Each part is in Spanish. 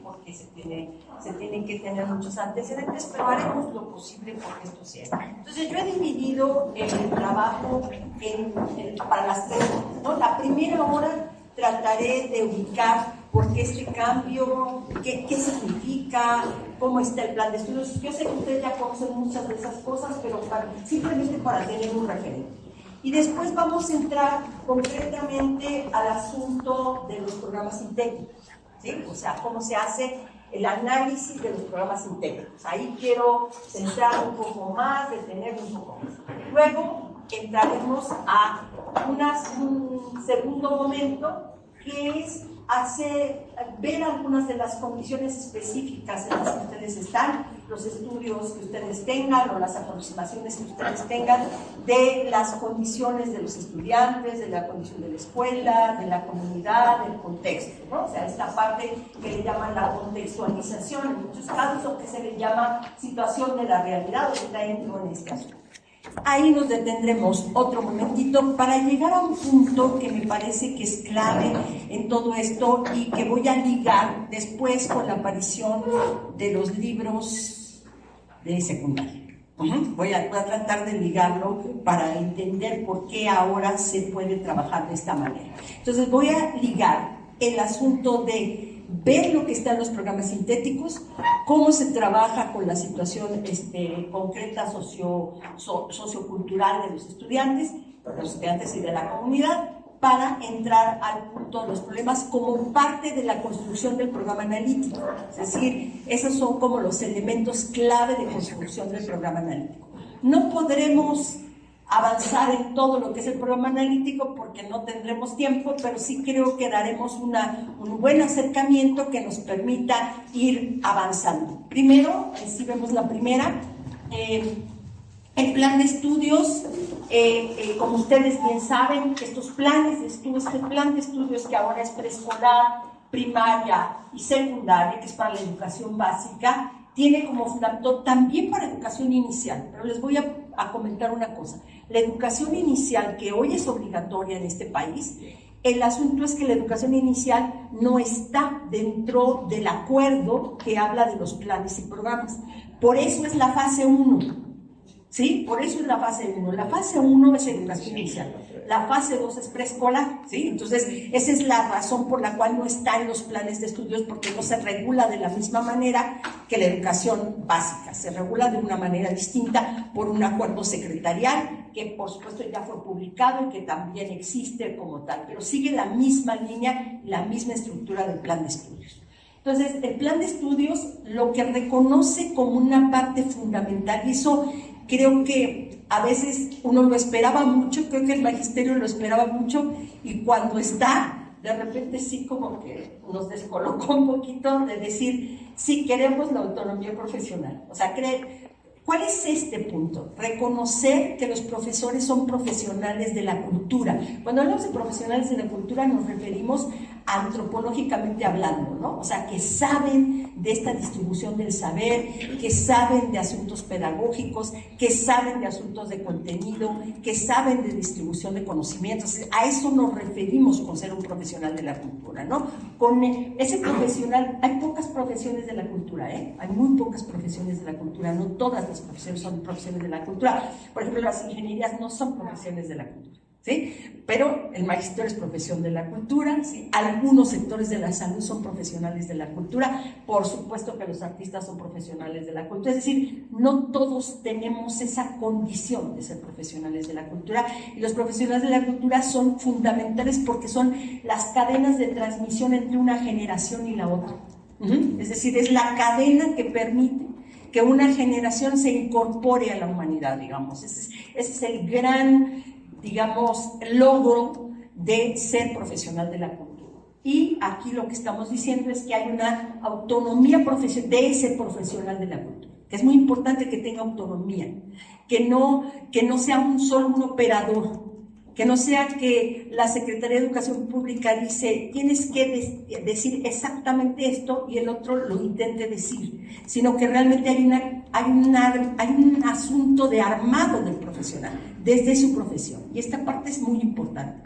porque se tienen que tener muchos antecedentes, pero haremos lo posible porque esto sea. Entonces yo he dividido el trabajo para las 3 horas, ¿no? La primera hora trataré de ubicar por qué este cambio, qué significa, cómo está el plan de estudios. Yo sé que ustedes ya conocen muchas de esas cosas, pero simplemente para tener un referente. Y después vamos a entrar concretamente al asunto de los programas sintéticos, ¿sí? O sea, cómo se hace el análisis de los programas sintéticos. Ahí quiero centrar un poco más, detenerme un poco más. Luego entraremos a un segundo momento, que es ver algunas de las condiciones específicas en las que ustedes están, los estudios que ustedes tengan o las aproximaciones que ustedes tengan de las condiciones de los estudiantes, de la condición de la escuela, de la comunidad, del contexto, ¿no? O sea, esta parte que le llaman la contextualización, en muchos casos, o que se le llama situación de la realidad, o que está dentro en este asunto. Ahí nos detendremos otro momentito para llegar a un punto que me parece que es clave en todo esto y que voy a ligar después con la aparición de los libros de secundaria. Voy a tratar de ligarlo para entender por qué ahora se puede trabajar de esta manera. Entonces voy a ligar el asunto de ver lo que están los programas sintéticos, cómo se trabaja con la situación concreta sociocultural de los estudiantes y de la comunidad, para entrar al punto de los problemas como parte de la construcción del programa analítico. Es decir, esos son como los elementos clave de construcción del programa analítico. No podremos avanzar en todo lo que es el programa analítico porque no tendremos tiempo, pero sí creo que daremos un buen acercamiento que nos permita ir avanzando. Primero, si vemos la primera, el plan de estudios, como ustedes bien saben, estos planes de estudios, este plan de estudios que ahora es preescolar, primaria y secundaria, que es para la educación básica, tiene como fundamento también para educación inicial, pero les voy a comentar una cosa. La educación inicial, que hoy es obligatoria en este país, el asunto es que la educación inicial no está dentro del acuerdo que habla de los planes y programas. Por eso es la fase 1. ¿Sí? Por eso es la fase 1. La fase 1 es educación inicial. La fase 2 es preescolar, ¿sí? Entonces, esa es la razón por la cual no está en los planes de estudios, porque no se regula de la misma manera que la educación básica. Se regula de una manera distinta por un acuerdo secretarial, que por supuesto ya fue publicado y que también existe como tal, pero sigue la misma línea, la misma estructura del plan de estudios. Entonces, el plan de estudios lo que reconoce como una parte fundamental, y eso creo que a veces uno lo esperaba mucho, creo que el magisterio lo esperaba mucho, y cuando está, de repente sí como que nos descolocó un poquito de decir, sí queremos la autonomía profesional. O sea, ¿cuál es este punto? Reconocer que los profesores son profesionales de la cultura. Cuando hablamos de profesionales de la cultura nos referimos antropológicamente hablando, ¿no? O sea, que saben de esta distribución del saber, que saben de asuntos pedagógicos, que saben de asuntos de contenido, que saben de distribución de conocimientos. A eso nos referimos con ser un profesional de la cultura, ¿no? Con ese profesional, hay pocas profesiones de la cultura, ¿eh? Hay muy pocas profesiones de la cultura, no todas las profesiones son profesiones de la cultura. Por ejemplo, las ingenierías no son profesiones de la cultura, ¿sí? Pero el magisterio es profesión de la cultura, ¿sí? Algunos sectores de la salud son profesionales de la cultura, por supuesto que los artistas son profesionales de la cultura, es decir, no todos tenemos esa condición de ser profesionales de la cultura, y los profesionales de la cultura son fundamentales porque son las cadenas de transmisión entre una generación y la otra. Es decir, es la cadena que permite que una generación se incorpore a la humanidad, digamos. Ese es el gran, digamos, logro de ser profesional de la cultura. Y aquí lo que estamos diciendo es que hay una autonomía de ese profesional de la cultura, que es muy importante que tenga autonomía, que no sea solo un operador, que no sea que la Secretaría de Educación Pública dice tienes que decir exactamente esto y el otro lo intente decir, sino que realmente hay un asunto de armado del profesional desde su profesión, y esta parte es muy importante.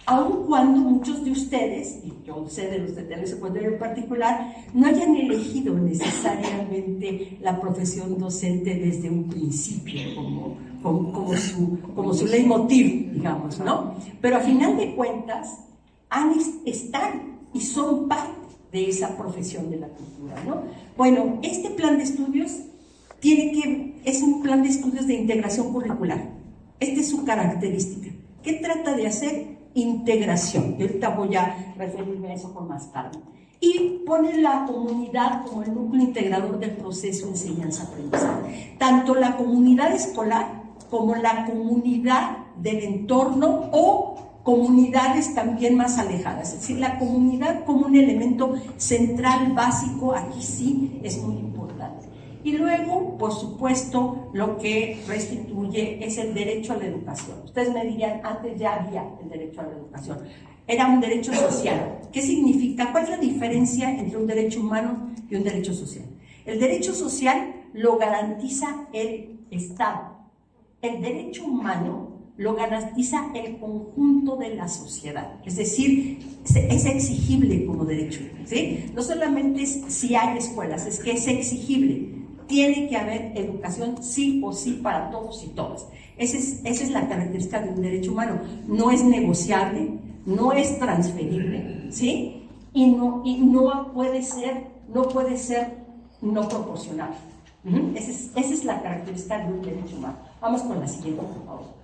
aun cuando muchos de ustedes, y yo sé de los de secundaria en particular, no hayan elegido necesariamente la profesión docente desde un principio como su leitmotiv, digamos, ¿no? Pero a final de cuentas están y son parte de esa profesión de la cultura, ¿no? Bueno, este plan de estudios es un plan de estudios de integración curricular. Esta es su característica. ¿Qué trata de hacer? Integración. Y ahorita voy a referirme a eso con más tarde. Y pone la comunidad como el núcleo integrador del proceso de enseñanza-aprendizaje. Tanto la comunidad escolar como la comunidad del entorno o comunidades también más alejadas. Es decir, la comunidad como un elemento central, básico, aquí sí es muy importante. Y luego, por supuesto, lo que restituye es el derecho a la educación. Ustedes me dirían, antes ya había el derecho a la educación. Era un derecho social. ¿Qué significa? ¿Cuál es la diferencia entre un derecho humano y un derecho social? El derecho social lo garantiza el Estado. El derecho humano lo garantiza el conjunto de la sociedad, es decir, es exigible como derecho, ¿sí? No solamente es si hay escuelas, es que es exigible. Tiene que haber educación sí o sí para todos y todas. Esa es la característica de un derecho humano. No es negociable, no es transferible, ¿sí? Y no puede ser no proporcional. Esa es la característica de un derecho humano. Vamos con la siguiente, por favor.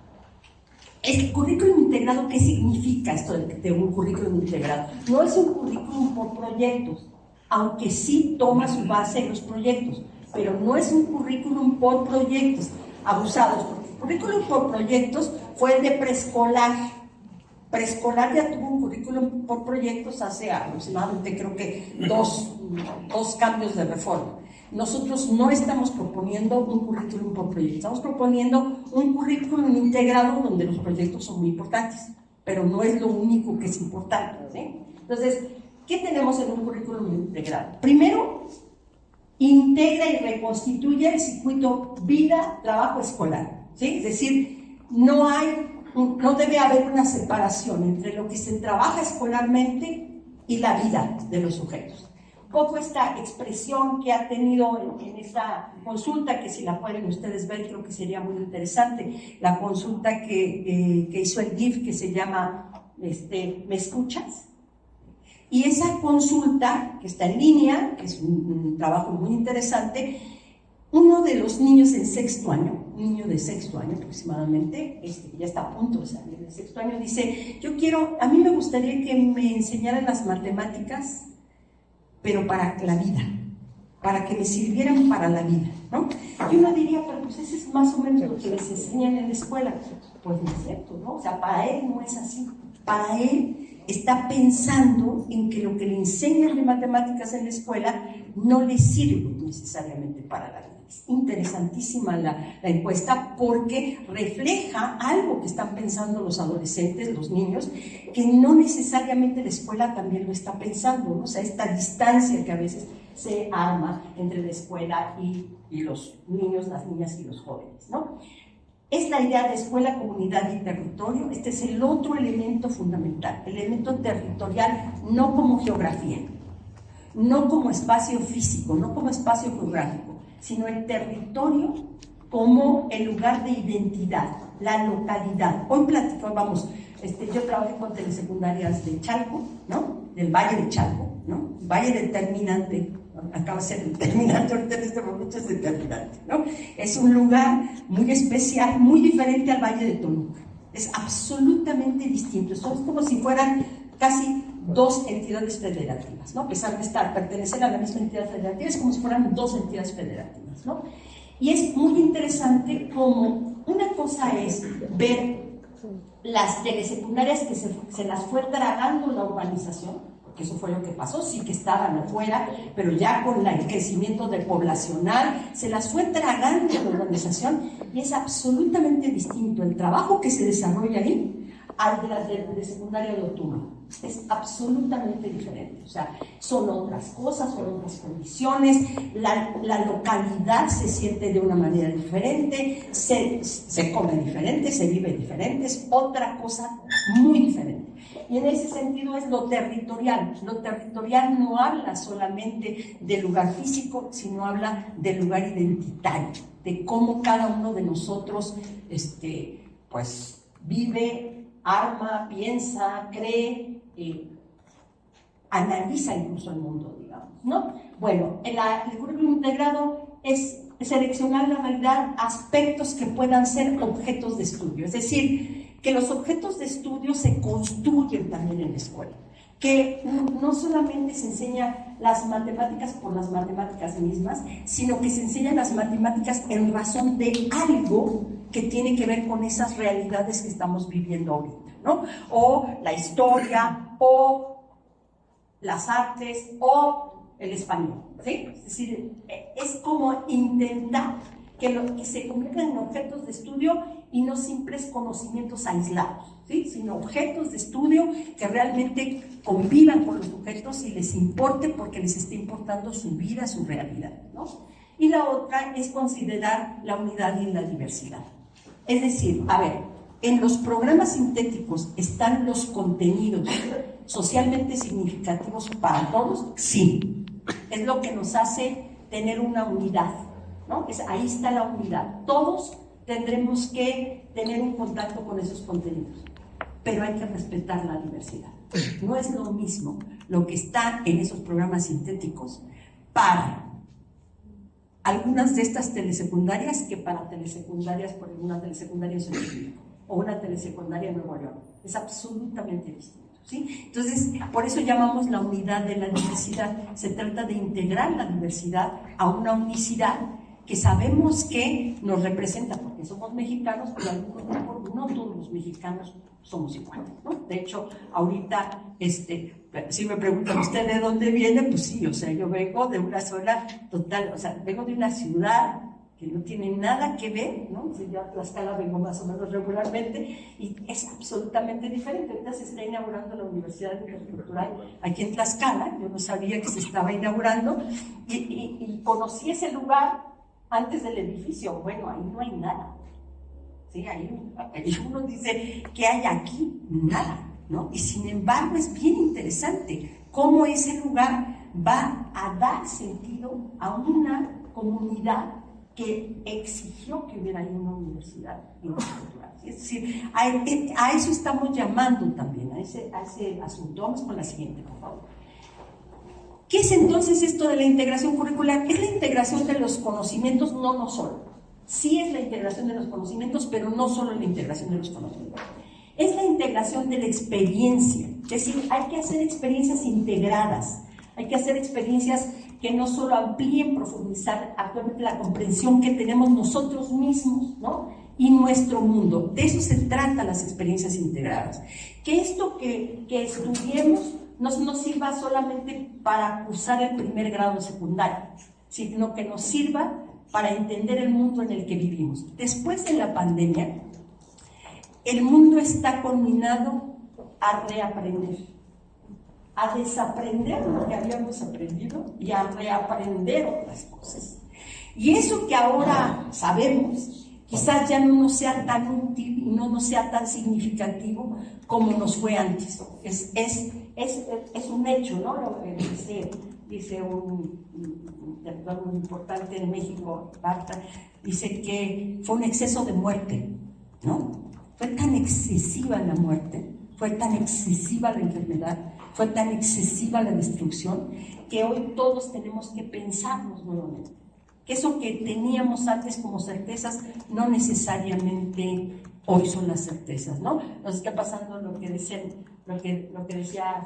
El currículum integrado, ¿qué significa esto de un currículum integrado? No es un currículum por proyectos, aunque sí toma su base en los proyectos, pero no es un currículum por proyectos abusados, porque el currículum por proyectos fue el de preescolar. Preescolar ya tuvo un currículum por proyectos hace aproximadamente, creo que dos cambios de reforma. Nosotros no estamos proponiendo un currículum por proyecto, estamos proponiendo un currículum integrado donde los proyectos son muy importantes, pero no es lo único que es importante, ¿sí? Entonces, ¿qué tenemos en un currículum integrado? Primero, integra y reconstituye el circuito vida-trabajo escolar, ¿sí? Es decir, no debe haber una separación entre lo que se trabaja escolarmente y la vida de los sujetos. Poco esta expresión que ha tenido en esta consulta, que si la pueden ustedes ver, creo que sería muy interesante, la consulta que hizo el DIF, que se llama ¿Me escuchas? Y esa consulta, que está en línea, que es un trabajo muy interesante, uno de los niños en sexto año, un niño de sexto año aproximadamente, ya está a punto de salir de sexto año, dice, a mí me gustaría que me enseñaran las matemáticas, pero para la vida, para que me sirvieran para la vida, ¿no? Y uno diría, pero pues ese es más o menos lo que les enseñan en la escuela. Pues no es cierto, ¿no? O sea, para él no es así. Para él está pensando en que lo que le enseñan de matemáticas en la escuela no le sirve necesariamente para la vida. Es interesantísima la encuesta porque refleja algo que están pensando los adolescentes, los niños, que no necesariamente la escuela también lo está pensando, ¿no? O sea, esta distancia que a veces se arma entre la escuela y los niños, las niñas y los jóvenes, ¿no? Es la idea de escuela, comunidad y territorio. Este es el otro elemento fundamental, el elemento territorial, no como geografía, no como espacio físico, no como espacio geográfico, sino el territorio como el lugar de identidad, la localidad. Hoy platicábamos, yo trabajé con telesecundarias de Chalco, ¿no? Del Valle de Chalco, ¿no? Valle determinante, acaba de ser determinante, ahorita en este momento es determinante, ¿no? Es un lugar muy especial, muy diferente al Valle de Toluca. Es absolutamente distinto, son como si fueran casi dos entidades federativas, ¿no? A pesar de pertenecer a la misma entidad federativa, es como si fueran dos entidades federativas, ¿no? Y es muy interesante como una cosa es ver las telesecundarias que se las fue tragando la urbanización, porque eso fue lo que pasó, sí que estaban afuera, pero ya con el crecimiento poblacional se las fue tragando la urbanización, y es absolutamente distinto el trabajo que se desarrolla ahí al de las de secundaria de Otuno. Es absolutamente diferente, o sea, son otras cosas, son otras condiciones, la localidad se siente de una manera diferente, se come diferente, se vive diferente, es otra cosa muy diferente. Y en ese sentido es lo territorial. Lo territorial no habla solamente del lugar físico, sino habla del lugar identitario, de cómo cada uno de nosotros pues vive, arma, piensa, cree, analiza incluso el mundo, digamos, ¿no? Bueno, el currículum integrado es seleccionar en realidad aspectos que puedan ser objetos de estudio, es decir, que los objetos de estudio se construyen también en la escuela, que no solamente se enseña las matemáticas por las matemáticas mismas, sino que se enseñan las matemáticas en razón de algo que tiene que ver con esas realidades que estamos viviendo ahorita, ¿no? O la historia, o las artes, o el español, ¿sí? Es decir, es como intentar que se conviertan en objetos de estudio y no simples conocimientos aislados, ¿sí? Sino objetos de estudio que realmente convivan con los sujetos y les importe porque les está importando su vida, su realidad, ¿no? Y la otra es considerar la unidad y la diversidad. Es decir, a ver, en los programas sintéticos están los contenidos socialmente significativos para todos, sí. Es lo que nos hace tener una unidad, ¿no? Ahí está la unidad. Todos tendremos que tener un contacto con esos contenidos, pero hay que respetar la diversidad. No es lo mismo lo que está en esos programas sintéticos para algunas de estas telesecundarias que para telesecundarias, por una telesecundaria en Xochimilco o una telesecundaria en Nuevo León. Es absolutamente distinto, ¿sí? Entonces, por eso llamamos la unidad de la diversidad. Se trata de integrar la diversidad a una unicidad que sabemos que nos representa, porque somos mexicanos, pero al mismo tiempo no todos los mexicanos somos iguales, ¿no? De hecho, ahorita, si me preguntan, ¿usted de dónde viene? Pues sí, o sea, yo vengo de una zona total, o sea, vengo de una ciudad que no tiene nada que ver, ¿no? Si yo a Tlaxcala vengo más o menos regularmente y es absolutamente diferente. Ahorita se está inaugurando la Universidad Intercultural aquí en Tlaxcala, yo no sabía que se estaba inaugurando y conocí ese lugar antes del edificio. Bueno, ahí no hay nada, ¿sí? Ahí uno dice, ¿qué hay aquí? Nada, ¿no? Y sin embargo es bien interesante cómo ese lugar va a dar sentido a una comunidad que exigió que hubiera ahí una universidad intercultural. Es decir, a eso estamos llamando también, a ese asunto. Vamos con la siguiente, por favor. ¿Qué es entonces esto de la integración curricular? Es la integración de los conocimientos, no solo. Sí es la integración de los conocimientos, pero no solo la integración de los conocimientos. Es la integración de la experiencia. Es decir, hay que hacer experiencias integradas. Hay que hacer experiencias que no solo amplíen, profundizar actualmente la comprensión que tenemos nosotros mismos, ¿no? Y nuestro mundo. De eso se tratan las experiencias integradas. Que esto que estudiemos no nos sirva solamente para cursar el primer grado secundario, sino que nos sirva para entender el mundo en el que vivimos. Después de la pandemia, el mundo está conminado a reaprender, a desaprender lo que habíamos aprendido y a reaprender otras cosas. Y eso que ahora sabemos, quizás ya no nos sea tan útil y no nos sea tan significativo como nos fue antes. Es un hecho, ¿no? Lo que dice un intelectual muy importante en México, Barta, dice que fue un exceso de muerte, ¿no? Fue tan excesiva la muerte, fue tan excesiva la enfermedad, fue tan excesiva la destrucción, que hoy todos tenemos que pensarnos nuevamente. Que eso que teníamos antes como certezas no necesariamente hoy son las certezas, ¿no? Nos está pasando lo que decía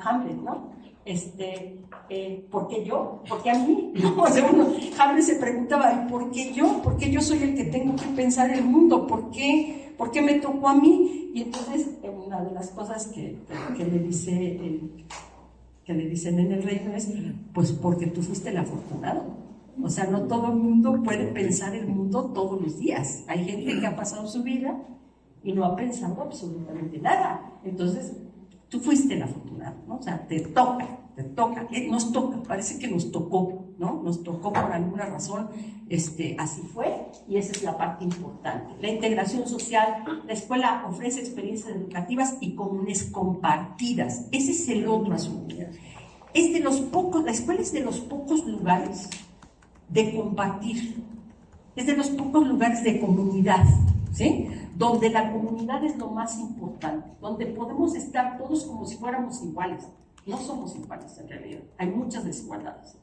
Hamlet, ¿no? ¿Por qué yo? ¿Por qué a mí? ¿No? O sea, Hamlet se preguntaba, ¿y por qué yo? ¿Por qué yo soy el que tengo que pensar el mundo? ¿Por qué me tocó a mí? Y entonces, una de las cosas que le dicen en el reino es, pues porque tú fuiste el afortunado. O sea, no todo el mundo puede pensar el mundo todos los días. Hay gente que ha pasado su vida y no ha pensado absolutamente nada. Entonces, tú fuiste el afortunado, ¿no? O sea, te toca, nos toca, parece que nos tocó, ¿no? Nos tocó por alguna razón, así fue, y esa es la parte importante. La integración social, la escuela ofrece experiencias educativas y comunes compartidas. Ese es el otro asunto. Es de los pocos, la escuela es de los pocos lugares de compartir, es de los pocos lugares de comunidad, ¿sí? Donde la comunidad es lo más importante, donde podemos estar todos como si fuéramos iguales. No somos iguales en realidad, hay muchas desigualdades.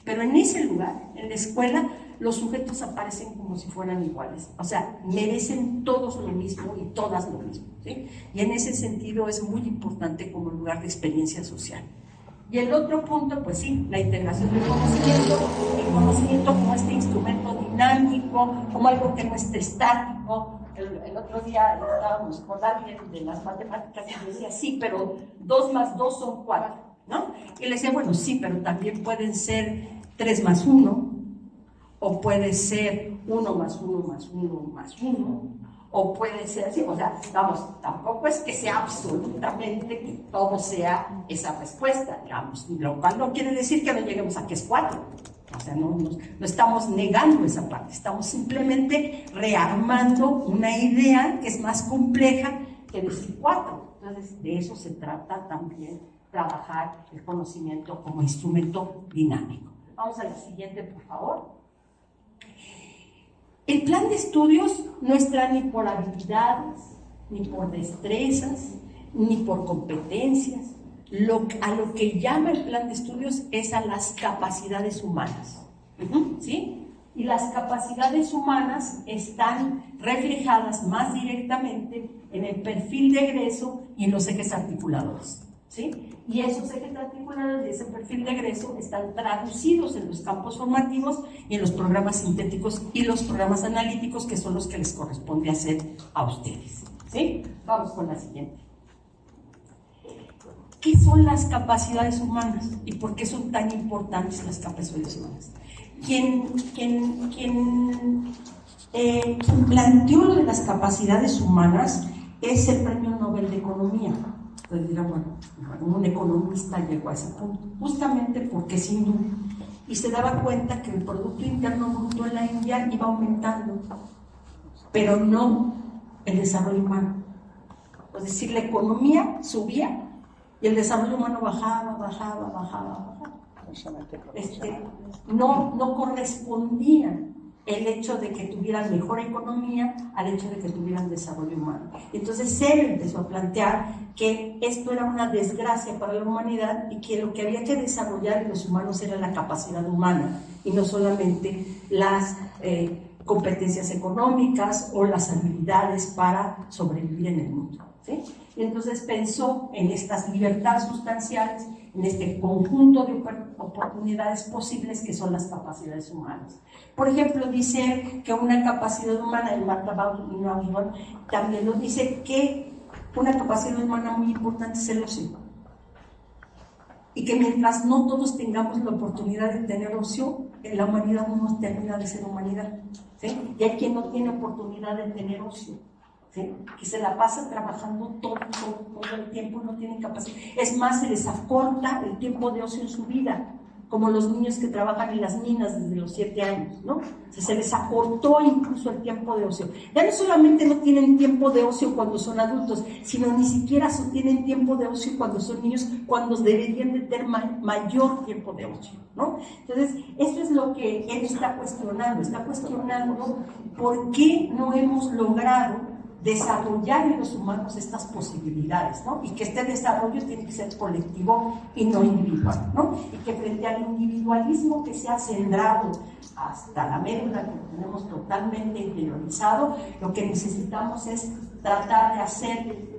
Pero en ese lugar, en la escuela, los sujetos aparecen como si fueran iguales. O sea, merecen todos lo mismo y todas lo mismo, ¿sí? Y en ese sentido es muy importante como lugar de experiencia social. Y el otro punto, pues sí, la integración del conocimiento, el conocimiento como este instrumento dinámico, como algo que no esté estático. El otro día estábamos con alguien de las matemáticas y decía, sí, pero 2 más 2 son 4, ¿no? Y le decía, bueno, sí, pero también pueden ser 3 más 1, o puede ser 1 más 1 más 1 más 1, o puede ser así, o sea, vamos, tampoco es que sea absolutamente que todo sea esa respuesta, digamos, lo cual no quiere decir que no lleguemos a que es 4, o sea, no estamos negando esa parte, estamos simplemente rearmando una idea que es más compleja que decir 4, entonces de eso se trata también, trabajar el conocimiento como instrumento dinámico. Vamos a la siguiente, por favor. El plan de estudios no está ni por habilidades, ni por destrezas, ni por competencias. A lo que llama el plan de estudios es a las capacidades humanas, ¿sí? Y las capacidades humanas están reflejadas más directamente en el perfil de egreso y en los ejes articuladores, ¿sí? Y esos ejes articulados y ese perfil de egreso están traducidos en los campos formativos y en los programas sintéticos y los programas analíticos, que son los que les corresponde hacer a ustedes, ¿sí? Vamos con la siguiente. ¿Qué son las capacidades humanas y por qué son tan importantes las capacidades humanas? Quien planteó lo de las capacidades humanas es el Premio Nobel de Economía. Entonces dirán, bueno, un economista llegó a ese punto, justamente porque es hindú y se daba cuenta que el Producto Interno Bruto en la India iba aumentando, pero no el desarrollo humano. Es decir, la economía subía y el desarrollo humano bajaba. No correspondía el hecho de que tuvieran mejor economía al hecho de que tuvieran desarrollo humano. Entonces él empezó a plantear que esto era una desgracia para la humanidad y que lo que había que desarrollar en los humanos era la capacidad humana y no solamente las competencias económicas o las habilidades para sobrevivir en el mundo, ¿sí? Y entonces pensó en estas libertades sustanciales, en este conjunto de oportunidades posibles que son las capacidades humanas. Por ejemplo, dice que una capacidad humana, el Martha Nussbaum también lo dice, que una capacidad humana muy importante es el ocio. Y que mientras no todos tengamos la oportunidad de tener ocio, la humanidad no termina de ser humanidad, ¿sí? Y hay quien no tiene oportunidad de tener ocio, ¿sí? Que se la pasa trabajando todo el tiempo y no tienen capacidad. Es más, se les acorta el tiempo de ocio en su vida, como los niños que trabajan en las minas desde los 7 años, ¿no? O sea, se les acortó incluso el tiempo de ocio. Ya no solamente no tienen tiempo de ocio cuando son adultos, sino ni siquiera tienen tiempo de ocio cuando son niños, cuando deberían de tener mayor tiempo de ocio, ¿no? Entonces, eso es lo que él está cuestionando por qué no hemos logrado desarrollar en los humanos estas posibilidades, ¿no? Y que este desarrollo tiene que ser colectivo y no individual, ¿no? Y que frente al individualismo que se ha centrado hasta la médula, que lo tenemos totalmente interiorizado, lo que necesitamos es tratar de hacer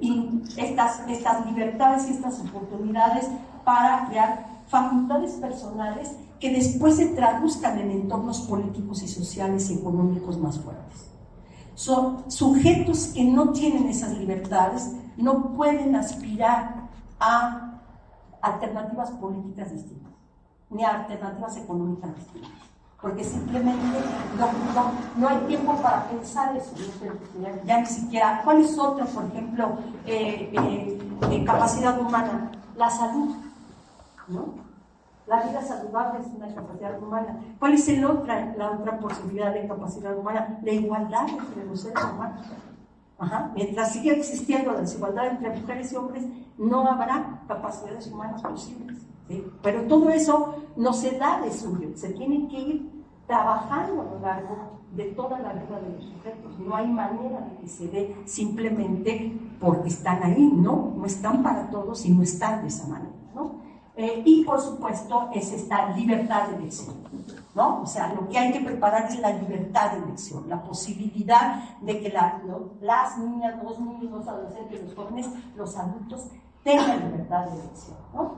estas libertades y estas oportunidades para crear facultades personales que después se traduzcan en entornos políticos y sociales y económicos más fuertes. Son sujetos que no tienen esas libertades, no pueden aspirar a alternativas políticas distintas, ni a alternativas económicas distintas, porque simplemente no hay tiempo para pensar eso, ya ni siquiera. ¿Cuál es otra, por ejemplo, capacidad humana? La salud, ¿no? La vida saludable es una capacidad humana. ¿Cuál es la otra posibilidad de capacidad humana? La igualdad entre los seres humanos. Mientras siga existiendo la desigualdad entre mujeres y hombres, no habrá capacidades humanas posibles, ¿sí? Pero todo eso no se da de suyo, se tiene que ir trabajando a lo largo de toda la vida de los sujetos. No hay manera de que se dé simplemente porque están ahí, no están para todos y no están de esa manera, ¿no? Y por supuesto es esta libertad de elección, ¿no? O sea, lo que hay que preparar es la libertad de elección, la posibilidad de que las niñas, los niños, los adolescentes, los jóvenes, los adultos tengan libertad de elección, ¿no?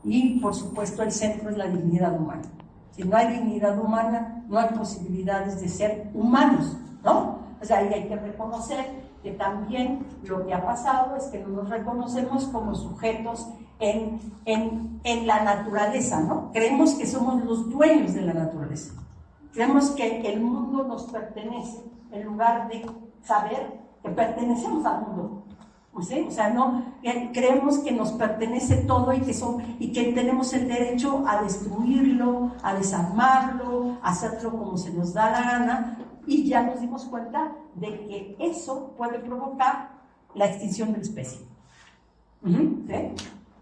Y por supuesto el centro es la dignidad humana. Si no hay dignidad humana, no hay posibilidades de ser humanos, ¿no? O sea, ahí hay que reconocer que también lo que ha pasado es que no nos reconocemos como sujetos en la naturaleza, ¿no? Creemos que somos los dueños de la naturaleza. Creemos que el mundo nos pertenece, en lugar de saber que pertenecemos al mundo. ¿Sí? O sea, no creemos que nos pertenece todo y que tenemos el derecho a destruirlo, a desarmarlo, a hacerlo como se nos da la gana, y ya nos dimos cuenta de que eso puede provocar la extinción de la especie. ¿Sí?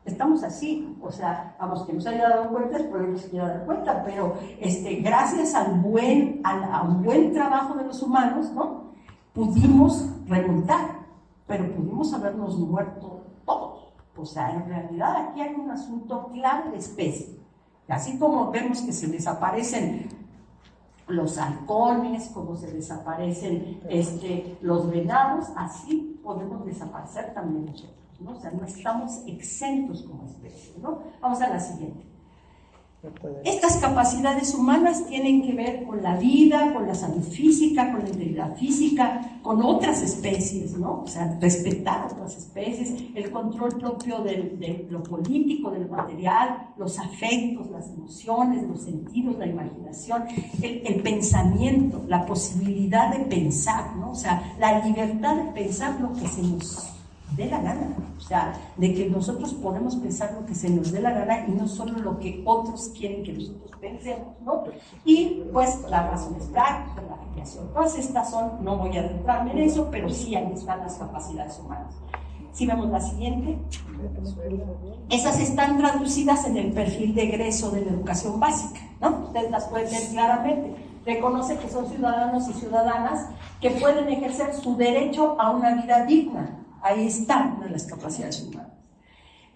Estamos así, o sea, vamos, que no se haya dado cuenta, espero que no se haya dado cuenta, pero gracias a un buen trabajo de los humanos, ¿no? Pudimos remontar, pero pudimos habernos muerto todos. O sea, en realidad aquí hay un asunto claro de especie. Así como vemos que se desaparecen los halcones, como se desaparecen los venados, así podemos desaparecer también nosotros, ¿no? O sea, no estamos exentos como especie, ¿no? Vamos a la siguiente. Estas capacidades humanas tienen que ver con la vida, con la salud física, con la integridad física, con otras especies, ¿no? O sea, respetar otras especies, el control propio de lo político, del material, los afectos, las emociones, los sentidos, la imaginación, el pensamiento, la posibilidad de pensar, ¿no? O sea, la libertad de pensar lo que se nos dé la gana, o sea, de que nosotros podemos pensar lo que se nos dé la gana y no solo lo que otros quieren que nosotros pensemos, ¿no? Y pues las razones prácticas, la afiliación, todas estas son, no voy a adentrarme en eso, pero sí ahí están las capacidades humanas. Si vemos la siguiente, esas están traducidas en el perfil de egreso de la educación básica, ¿no? Ustedes las pueden ver claramente. Reconoce que son ciudadanos y ciudadanas que pueden ejercer su derecho a una vida digna. Ahí está una de las capacidades humanas.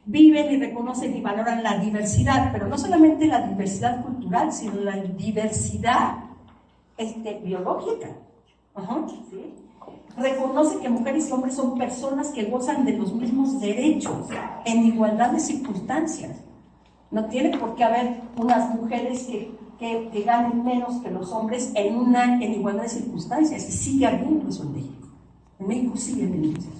Viven y reconocen y valoran la diversidad, pero no solamente la diversidad cultural, sino la diversidad biológica. ¿Sí? Reconoce que mujeres y hombres son personas que gozan de los mismos derechos en igualdad de circunstancias. No tiene por qué haber unas mujeres que ganen menos que los hombres en igualdad de circunstancias. Y sigue habiendo eso en México. En México sigue habiendo eso.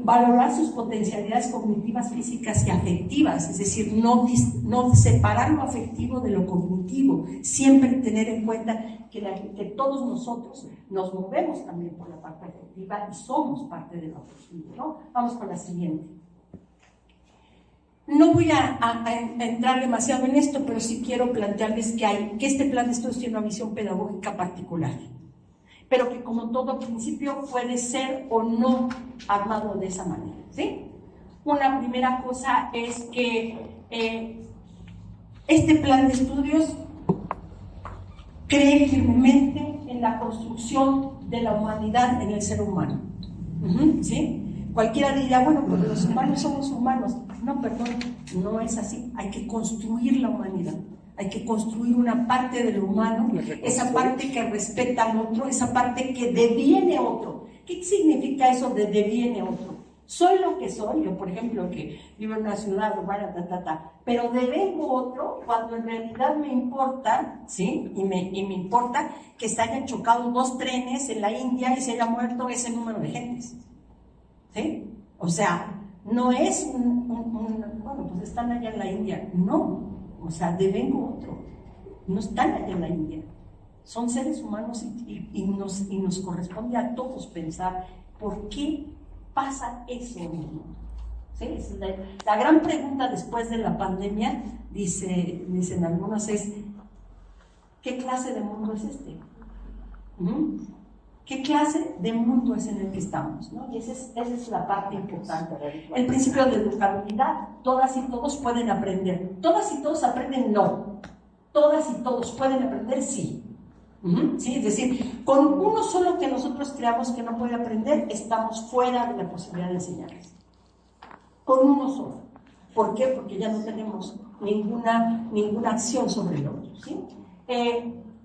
Valorar sus potencialidades cognitivas, físicas y afectivas, es decir, no separar lo afectivo de lo cognitivo, siempre tener en cuenta que todos nosotros nos movemos también por la parte afectiva y somos parte de lo afectivo, ¿no? Vamos con la siguiente. No voy a entrar demasiado en esto, pero sí quiero plantearles que este plan de estudios tiene una visión pedagógica particular, pero que como todo principio puede ser o no armado de esa manera, ¿sí? Una primera cosa es que este plan de estudios cree firmemente en la construcción de la humanidad en el ser humano, ¿sí? Cualquiera dirá, bueno, pues los humanos somos humanos. No, perdón, no es así. Hay que construir la humanidad. Hay que construir una parte de lo humano, esa parte que respeta al otro, esa parte que deviene otro. ¿Qué significa eso de deviene otro? Soy lo que soy, yo por ejemplo que vivo en una ciudad urbana, pero devengo otro cuando en realidad me importa, ¿sí? Y me importa que se hayan chocado 2 trenes en la India y se haya muerto ese número de gentes, ¿sí? O sea, no es bueno, pues están allá en la India, no. O sea, devengo otro. No están allá en la India. Son seres humanos y nos corresponde a todos pensar por qué pasa eso mismo. ¿sí? La gran pregunta después de la pandemia, dicen algunos, es ¿qué clase de mundo es este? ¿Qué clase de mundo es en el que estamos? ¿No? Y esa es la parte importante. El principio de educabilidad, todas y todos pueden aprender. ¿Todas y todos aprenden? No. ¿Todas y todos pueden aprender? Sí. ¿Sí? Es decir, con uno solo que nosotros creamos que no puede aprender, estamos fuera de la posibilidad de enseñarles. Con uno solo. ¿Por qué? Porque ya no tenemos ninguna acción sobre el otro. ¿Sí?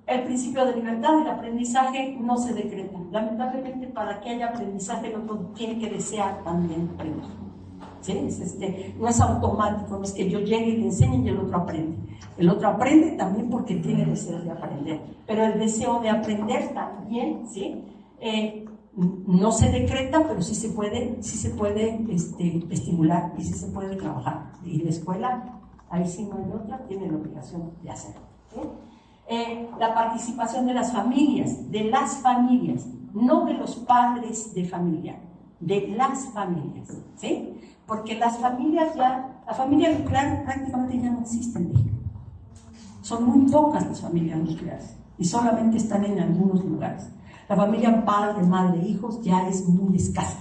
El principio de libertad del aprendizaje no se decreta. Lamentablemente, para que haya aprendizaje, el otro tiene que desear también aprender. ¿Sí? No es automático, no es que yo llegue y le enseñe y el otro aprende. El otro aprende también porque tiene deseo de aprender. Pero el deseo de aprender también, ¿sí? No se decreta, pero sí se puede estimular y sí se puede trabajar. Y la escuela, ahí sí no hay otra, tiene la obligación de hacerlo. ¿Sí? La participación de las familias, no de los padres de familia, de las familias, ¿sí? Porque la familia nuclear prácticamente ya no existe en México. Son muy pocas las familias nucleares y solamente están en algunos lugares. La familia padre, madre, hijos ya es muy escasa.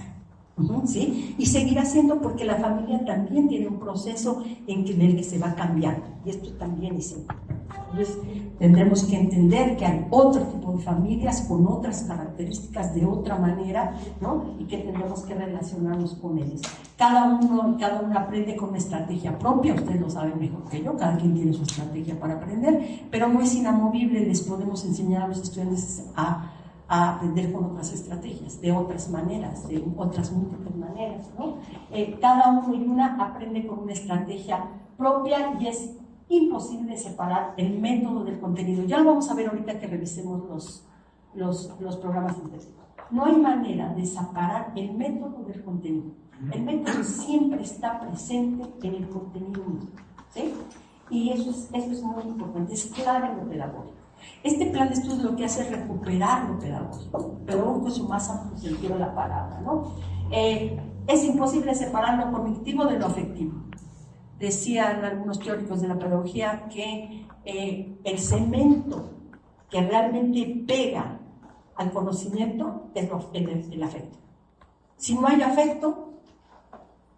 ¿Sí? Y seguirá siendo porque la familia también tiene un proceso en el que se va cambiando, y esto también es importante. Entonces tendremos que entender que hay otro tipo de familias con otras características de otra manera, ¿no? Y que tendremos que relacionarnos con ellos. Cada uno aprende con una estrategia propia, ustedes lo saben mejor que yo, cada quien tiene su estrategia para aprender, pero no es inamovible, les podemos enseñar a los estudiantes a aprender con otras estrategias, de otras maneras, de otras múltiples maneras, ¿no? Cada uno y una aprende con una estrategia propia y es imposible separar el método del contenido. Ya lo vamos a ver ahorita que revisemos los programas sintéticos. No hay manera de separar el método del contenido. El método siempre está presente en el contenido mismo, ¿sí? Y eso es muy importante, es clave en lo pedagógico. Este plan de estudios lo que hace es recuperar lo pedagógico, pedagógico es su más amplio sentido de la palabra, ¿no? Es imposible separar lo cognitivo de lo afectivo. Decían algunos teóricos de la pedagogía que el cemento que realmente pega al conocimiento es el afecto. Si no hay afecto,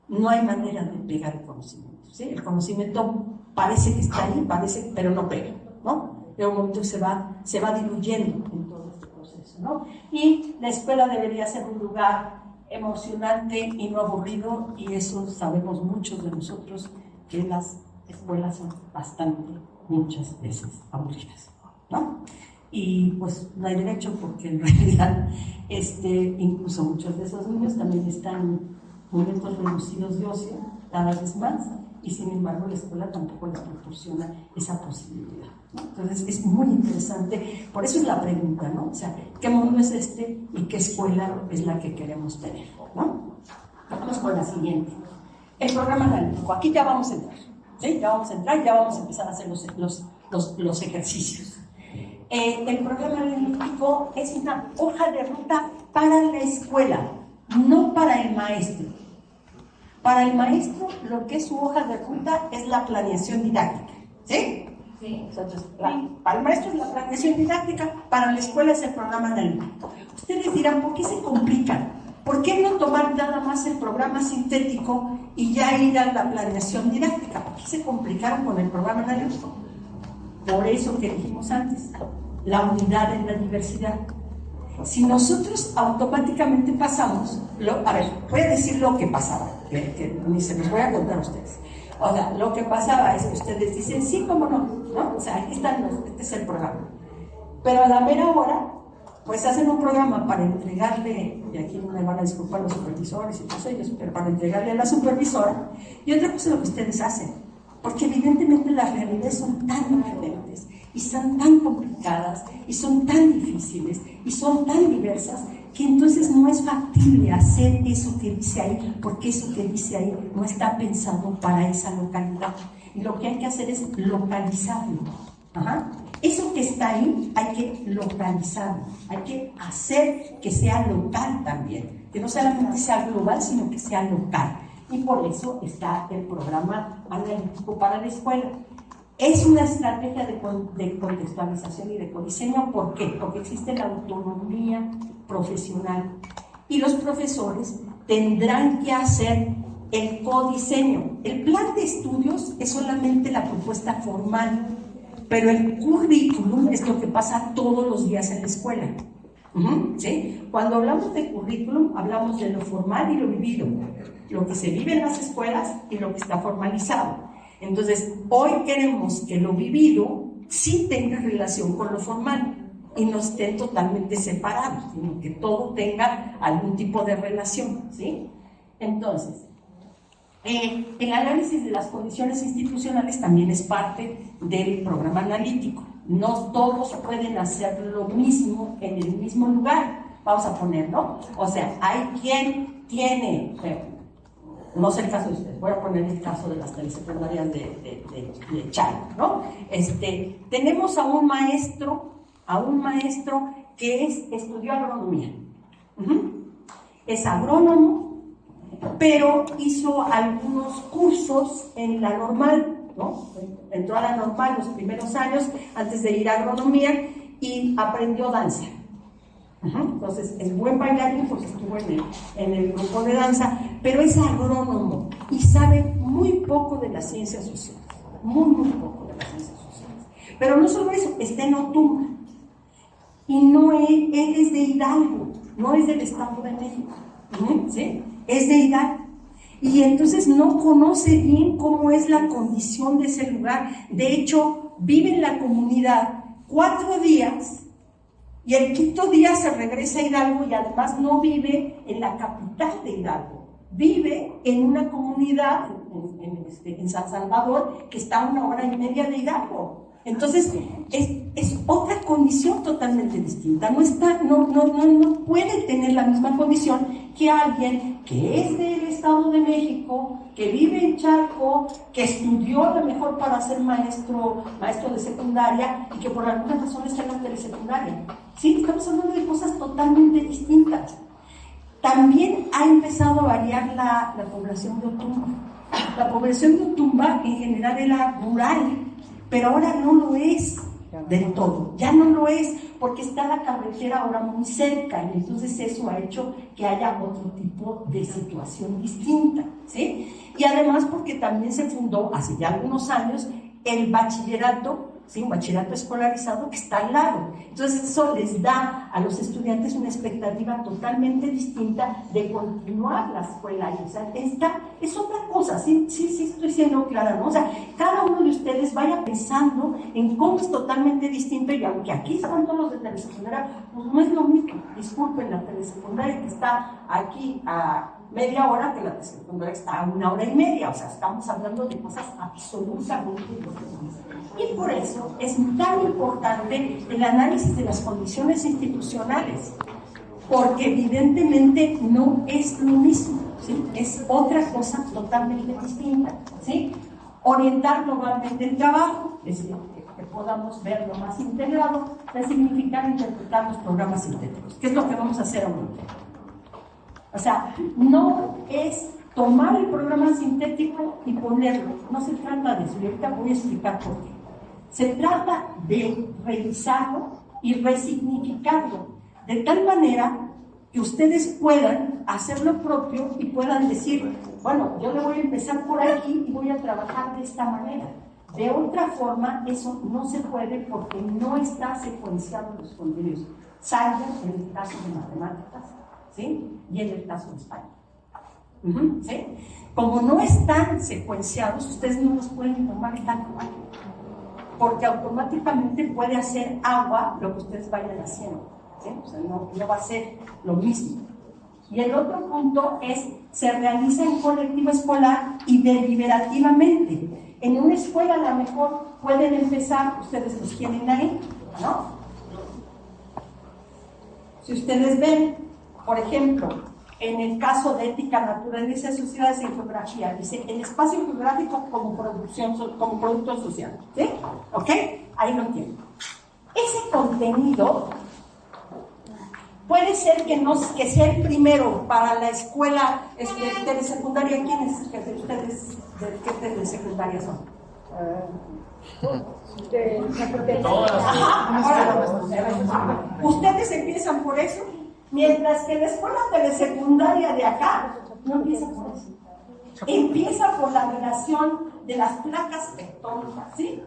no hay manera de pegar el conocimiento, ¿sí? El conocimiento parece que está ahí, pero no pega, ¿no? En un momento se va diluyendo en todo este proceso, ¿no? Y la escuela debería ser un lugar emocionante y no aburrido, y eso sabemos muchos de nosotros, que las escuelas son muchas veces aburridas, ¿no? Y pues no hay derecho, porque en realidad incluso muchos de esos niños también están en momentos reducidos de ocio cada vez más, y sin embargo la escuela tampoco les proporciona esa posibilidad, ¿no? Entonces es muy interesante, por eso es la pregunta, ¿no? O sea, ¿qué mundo es este y qué escuela es la que queremos tener, ¿no? Vamos con la siguiente. El programa analítico, aquí ya vamos a entrar, ¿sí? Ya vamos a empezar a hacer los ejercicios. El programa analítico es una hoja de ruta para la escuela, no para el maestro. Para el maestro, lo que es su hoja de ruta es la planeación didáctica, ¿sí? Sí. Entonces, para el maestro es la planeación didáctica, para la escuela es el programa analítico. Ustedes dirán, ¿por qué se complican? ¿Por qué no tomar nada más el programa sintético y ya ir a la planeación didáctica? ¿Por qué se complicaron con el programa analítico? Por eso que dijimos antes, la unidad en la diversidad. Si nosotros automáticamente pasamos, voy a decir lo que pasaba, que ni se los voy a contar a ustedes. O sea, lo que pasaba es que ustedes dicen, sí, cómo no, ¿no? O sea, aquí están este es el programa. Pero a la mera hora, pues hacen un programa para entregarle, y aquí me van a disculpar los supervisores y todos ellos, pero para entregarle a la supervisora, y otra cosa es lo que ustedes hacen, porque evidentemente las realidades son tan diferentes, y son tan complicadas, y son tan difíciles, y son tan diversas, que entonces no es factible hacer eso que dice ahí, porque eso que dice ahí no está pensado para esa localidad. Y lo que hay que hacer es localizarlo. Eso que está ahí hay que localizarlo, hay que hacer que sea local también, que no solamente sea global, sino que sea local. y por eso está el programa analítico para la escuela. Es una estrategia de contextualización y de codiseño. ¿Por qué? Porque existe la autonomía profesional y los profesores tendrán que hacer el codiseño. El plan de estudios es solamente la propuesta formal, pero el currículum es lo que pasa todos los días en la escuela. ¿Sí? Cuando hablamos de currículum, hablamos de lo formal y lo vivido, lo que se vive en las escuelas y lo que está formalizado. Entonces, hoy queremos que lo vivido sí tenga relación con lo formal y no estén totalmente separados, sino que todo tenga algún tipo de relación, ¿sí? Entonces, el análisis de las condiciones institucionales también es parte del programa analítico. No todos pueden hacer lo mismo en el mismo lugar, vamos a poner, ¿no? O sea, hay quien tiene, no sé el caso de ustedes, voy a poner el caso de las telesecundarias de Chay, ¿no? Tenemos a un maestro que estudió agronomía. Es agrónomo, pero hizo algunos cursos en la normal, ¿no? Entró a la normal los primeros años antes de ir a agronomía y aprendió danza. Entonces es buen bailarín porque estuvo en el grupo de danza, pero es agrónomo y sabe muy poco de las ciencias sociales, muy poco de las ciencias sociales. Pero no solo eso, está en Otumba y él es de Hidalgo, no es del Estado de México, ¿sí? Es de Hidalgo. Y entonces no conoce bien cómo es la condición de ese lugar. De hecho, vive en la comunidad 4 días y el 5º día se regresa a Hidalgo y además no vive en la capital de Hidalgo. Vive en una comunidad en San Salvador que está a 1 hora y media de Hidalgo. Entonces, es otra condición totalmente distinta. No puede tener la misma condición que alguien que es del Estado de México, que vive en Chaco, que estudió a lo mejor para ser maestro de secundaria y que por alguna razón está en la telesecundaria. Sí, estamos hablando de cosas totalmente distintas. También ha empezado a variar la población de Otumba. La población de Otumba en general era rural, pero ahora no lo es del todo, ya no lo es, porque está la carretera ahora muy cerca, y entonces eso ha hecho que haya otro tipo de situación distinta, ¿sí? Y además porque también se fundó hace ya algunos años el bachillerato, ¿sí? Un bachillerato escolarizado que está al lado. Entonces eso les da a los estudiantes una expectativa totalmente distinta de continuar la escuela. O sea, esta es otra cosa, sí estoy siendo clara, ¿no? O sea, cada uno de ustedes vaya pensando en cómo es totalmente distinto, y aunque aquí están todos los de telesecundaria, pues no es lo mismo. Disculpen, la telesecundaria que está aquí a media hora, que la telesecundaria está a 1 hora y media. O sea, estamos hablando de cosas absolutamente diferentes. Y por eso es tan importante el análisis de las condiciones institucionales, porque evidentemente no es lo mismo, ¿sí? Es otra cosa totalmente distinta, ¿sí? Orientar globalmente el trabajo, es decir, que podamos verlo más integrado, va a significar interpretar los programas sintéticos, que es lo que vamos a hacer ahorita. O sea, no es tomar el programa sintético y ponerlo, no se trata de eso, y ahorita voy a explicar por qué. Se trata de revisarlo y resignificarlo, de tal manera que ustedes puedan hacer lo propio y puedan decir, bueno, yo le voy a empezar por aquí y voy a trabajar de esta manera. De otra forma, eso no se puede porque no está secuenciado los contenidos, salvo en el caso de matemáticas, ¿sí? Y en el caso de español. ¿Sí? Como no están secuenciados, ustedes no los pueden tomar tal cual, porque automáticamente puede hacer agua lo que ustedes vayan haciendo, ¿sí? O sea, no va a ser lo mismo. Y el otro punto es, se realiza en colectivo escolar y deliberativamente. En una escuela a lo mejor pueden empezar, ustedes los tienen ahí, ¿no? Si ustedes ven, por ejemplo, en el caso de ética, naturaleza, sociedades y geografía, dice el espacio geográfico como producto social, ¿sí? ¿Ok? Ahí lo tienen. Ese contenido Puede ser que sea el primero para la escuela telesecundaria. ¿Quiénes de ustedes de qué telesecundaria son? Ustedes empiezan por eso, mientras que la escuela telesecundaria de acá no empieza por eso. Empieza por la relación de las placas tectónicas, ¿sí?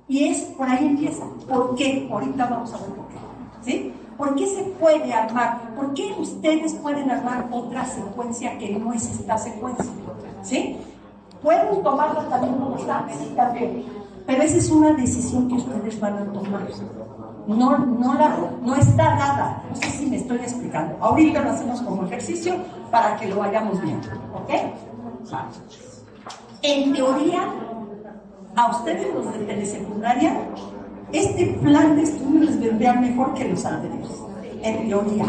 Y por ahí empieza. ¿Por qué? Ahorita vamos a ver por qué, ¿sí? ¿Por qué se puede armar? ¿Por qué ustedes pueden armar otra secuencia que no es esta secuencia? ¿Sí? Pueden tomarla también como está, sí, también. Pero esa es una decisión que ustedes van a tomar. No está dada. No sé si me estoy explicando. Ahorita lo hacemos como ejercicio para que lo vayamos viendo. ¿Ok? En teoría, a ustedes los de telesecundaria, este plan de estudio les vendría mejor que los anteriores, en teoría,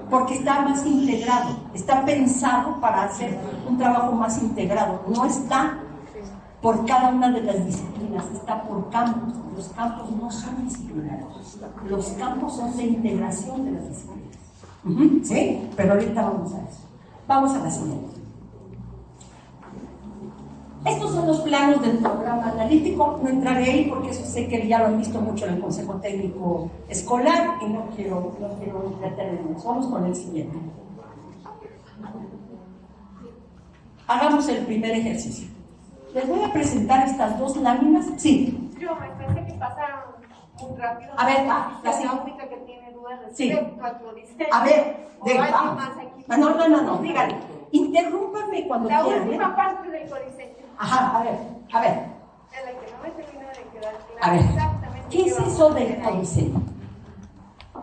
porque está más integrado, está pensado para hacer un trabajo más integrado, no está por cada una de las disciplinas, está por campos. Los campos no son disciplinarios, los campos son de integración de las disciplinas. ¿Sí? Pero ahorita vamos a eso. Vamos a la siguiente. Estos son los planos del programa analítico. No entraré ahí porque eso sé que ya lo han visto mucho en el Consejo Técnico Escolar y no quiero meter en eso. Vamos con el siguiente. Hagamos el primer ejercicio. Les voy a presentar estas dos láminas. Sí. Yo me parece que pasaron muy rápido. A ver, la única que tiene dudas respecto a tu diseño. A ver, no, díganme. Interrúmpame cuando la quieran. La última parte del codiseño. Ajá, a ver. De la que no me termina de quedar claro. A ver, exactamente ¿qué es eso del codiseño?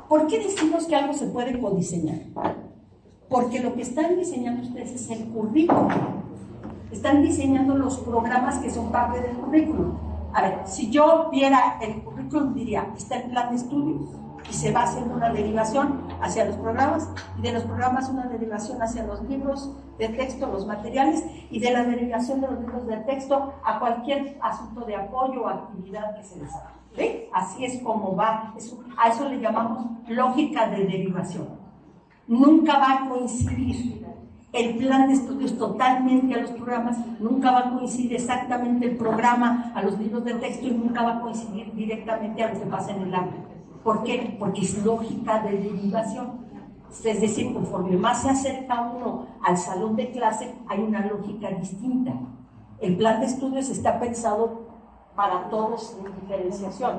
¿Por qué decimos que algo se puede codiseñar? Porque lo que están diseñando ustedes es el currículum. Están diseñando los programas que son parte del currículum. A ver, si yo viera el currículum, diría, está el plan de estudios y se va haciendo una derivación hacia los programas, y de los programas una derivación hacia los libros de texto, los materiales, y de la derivación de los libros de texto a cualquier asunto de apoyo o actividad que se desarrolle. ¿Sí? Así es como va. A eso le llamamos lógica de derivación. Nunca va a coincidir el plan de estudios totalmente a los programas, nunca va a coincidir exactamente el programa a los libros de texto y nunca va a coincidir directamente a lo que pasa en el aula. ¿Por qué? Porque es lógica de derivación. Es decir, conforme más se acerca uno al salón de clase, hay una lógica distinta. El plan de estudios está pensado para todos sin diferenciación.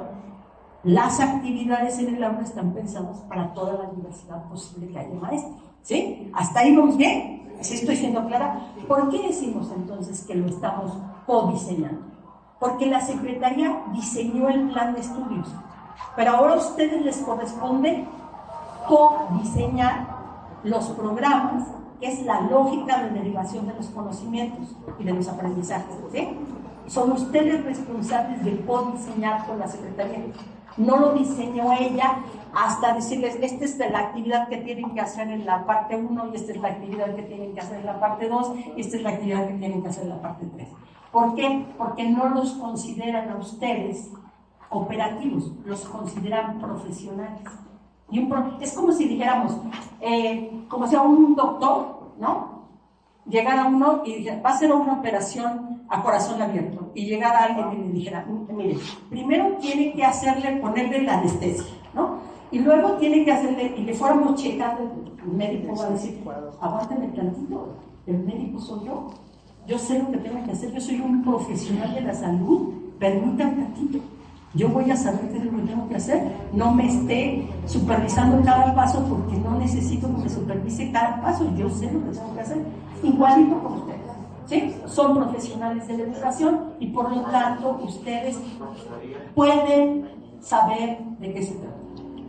Las actividades en el aula están pensadas para toda la diversidad posible que haya maestros. ¿Sí? ¿Hasta ahí vamos bien? ¿Sí estoy siendo clara? ¿Por qué decimos entonces que lo estamos codiseñando? Porque la Secretaría diseñó el plan de estudios, pero ahora a ustedes les corresponde codiseñar los programas, que es la lógica de derivación de los conocimientos y de los aprendizajes. ¿Sí? Son ustedes responsables de codiseñar con la Secretaría. No lo diseñó ella hasta decirles, esta es la actividad que tienen que hacer en la parte 1 y esta es la actividad que tienen que hacer en la parte 2 y esta es la actividad que tienen que hacer en la parte 3. ¿Por qué? Porque no los consideran a ustedes operativos, los consideran profesionales. Es como si dijéramos, como si a un doctor, ¿no? Llegara uno y dijera, va a hacer una operación a corazón abierto, y llegara alguien y le dijera, mire, primero tiene que ponerle la anestesia, ¿no? Y luego tiene que hacerle, y le fuéramos checando, el médico va a decir, aguántame tantito, el médico soy yo sé lo que tengo que hacer, yo soy un profesional de la salud, permítame tantito. Yo voy a saber qué es lo que tengo que hacer, no me esté supervisando cada paso porque no necesito que me supervise cada paso, yo sé lo que tengo que hacer, igualito con ustedes, ¿sí? Son profesionales de la educación y por lo tanto ustedes pueden saber de qué se trata.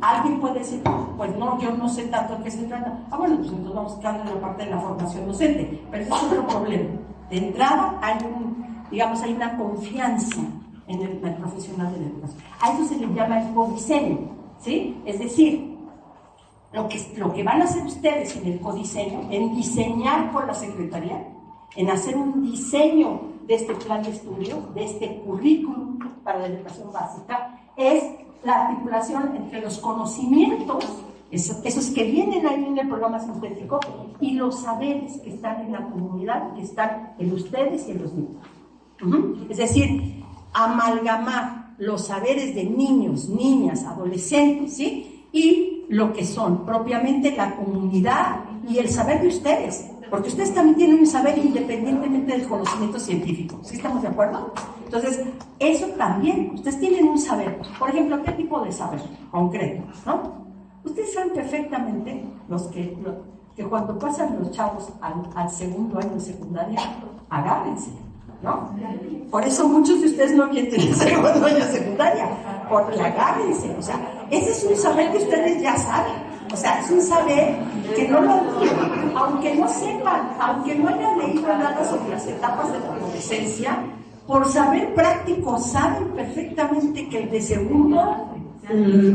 Alguien puede decir, pues no, yo no sé tanto de qué se trata. Bueno, pues entonces vamos a buscar la parte de la formación docente, pero ese es otro problema. De entrada hay hay una confianza en el profesional de la educación. A eso se le llama el codiseño, ¿sí? Es decir, lo que van a hacer ustedes en el codiseño, en diseñar por la Secretaría, en hacer un diseño de este plan de estudio, de este currículum para la educación básica, es la articulación entre los conocimientos esos que vienen ahí en el programa sintético, y los saberes que están en la comunidad, que están en ustedes y en los niños. Es decir, amalgamar los saberes de niños, niñas, adolescentes, ¿sí? Y lo que son propiamente la comunidad y el saber de ustedes, porque ustedes también tienen un saber independientemente del conocimiento científico, ¿sí estamos de acuerdo? Entonces, eso también, ustedes tienen un saber. Por ejemplo, ¿qué tipo de saber concreto, no? Ustedes saben perfectamente que cuando pasan los chavos al segundo año de secundaria, agárrense, ¿no? Por eso muchos de ustedes no quieren tener segundo año de secundaria, porque agárrense, o sea, ese es un saber que ustedes ya saben. O sea, es un saber que no lo adquieren, aunque no sepan, aunque no hayan leído nada sobre las etapas de la adolescencia, por saber práctico saben perfectamente que el de segundo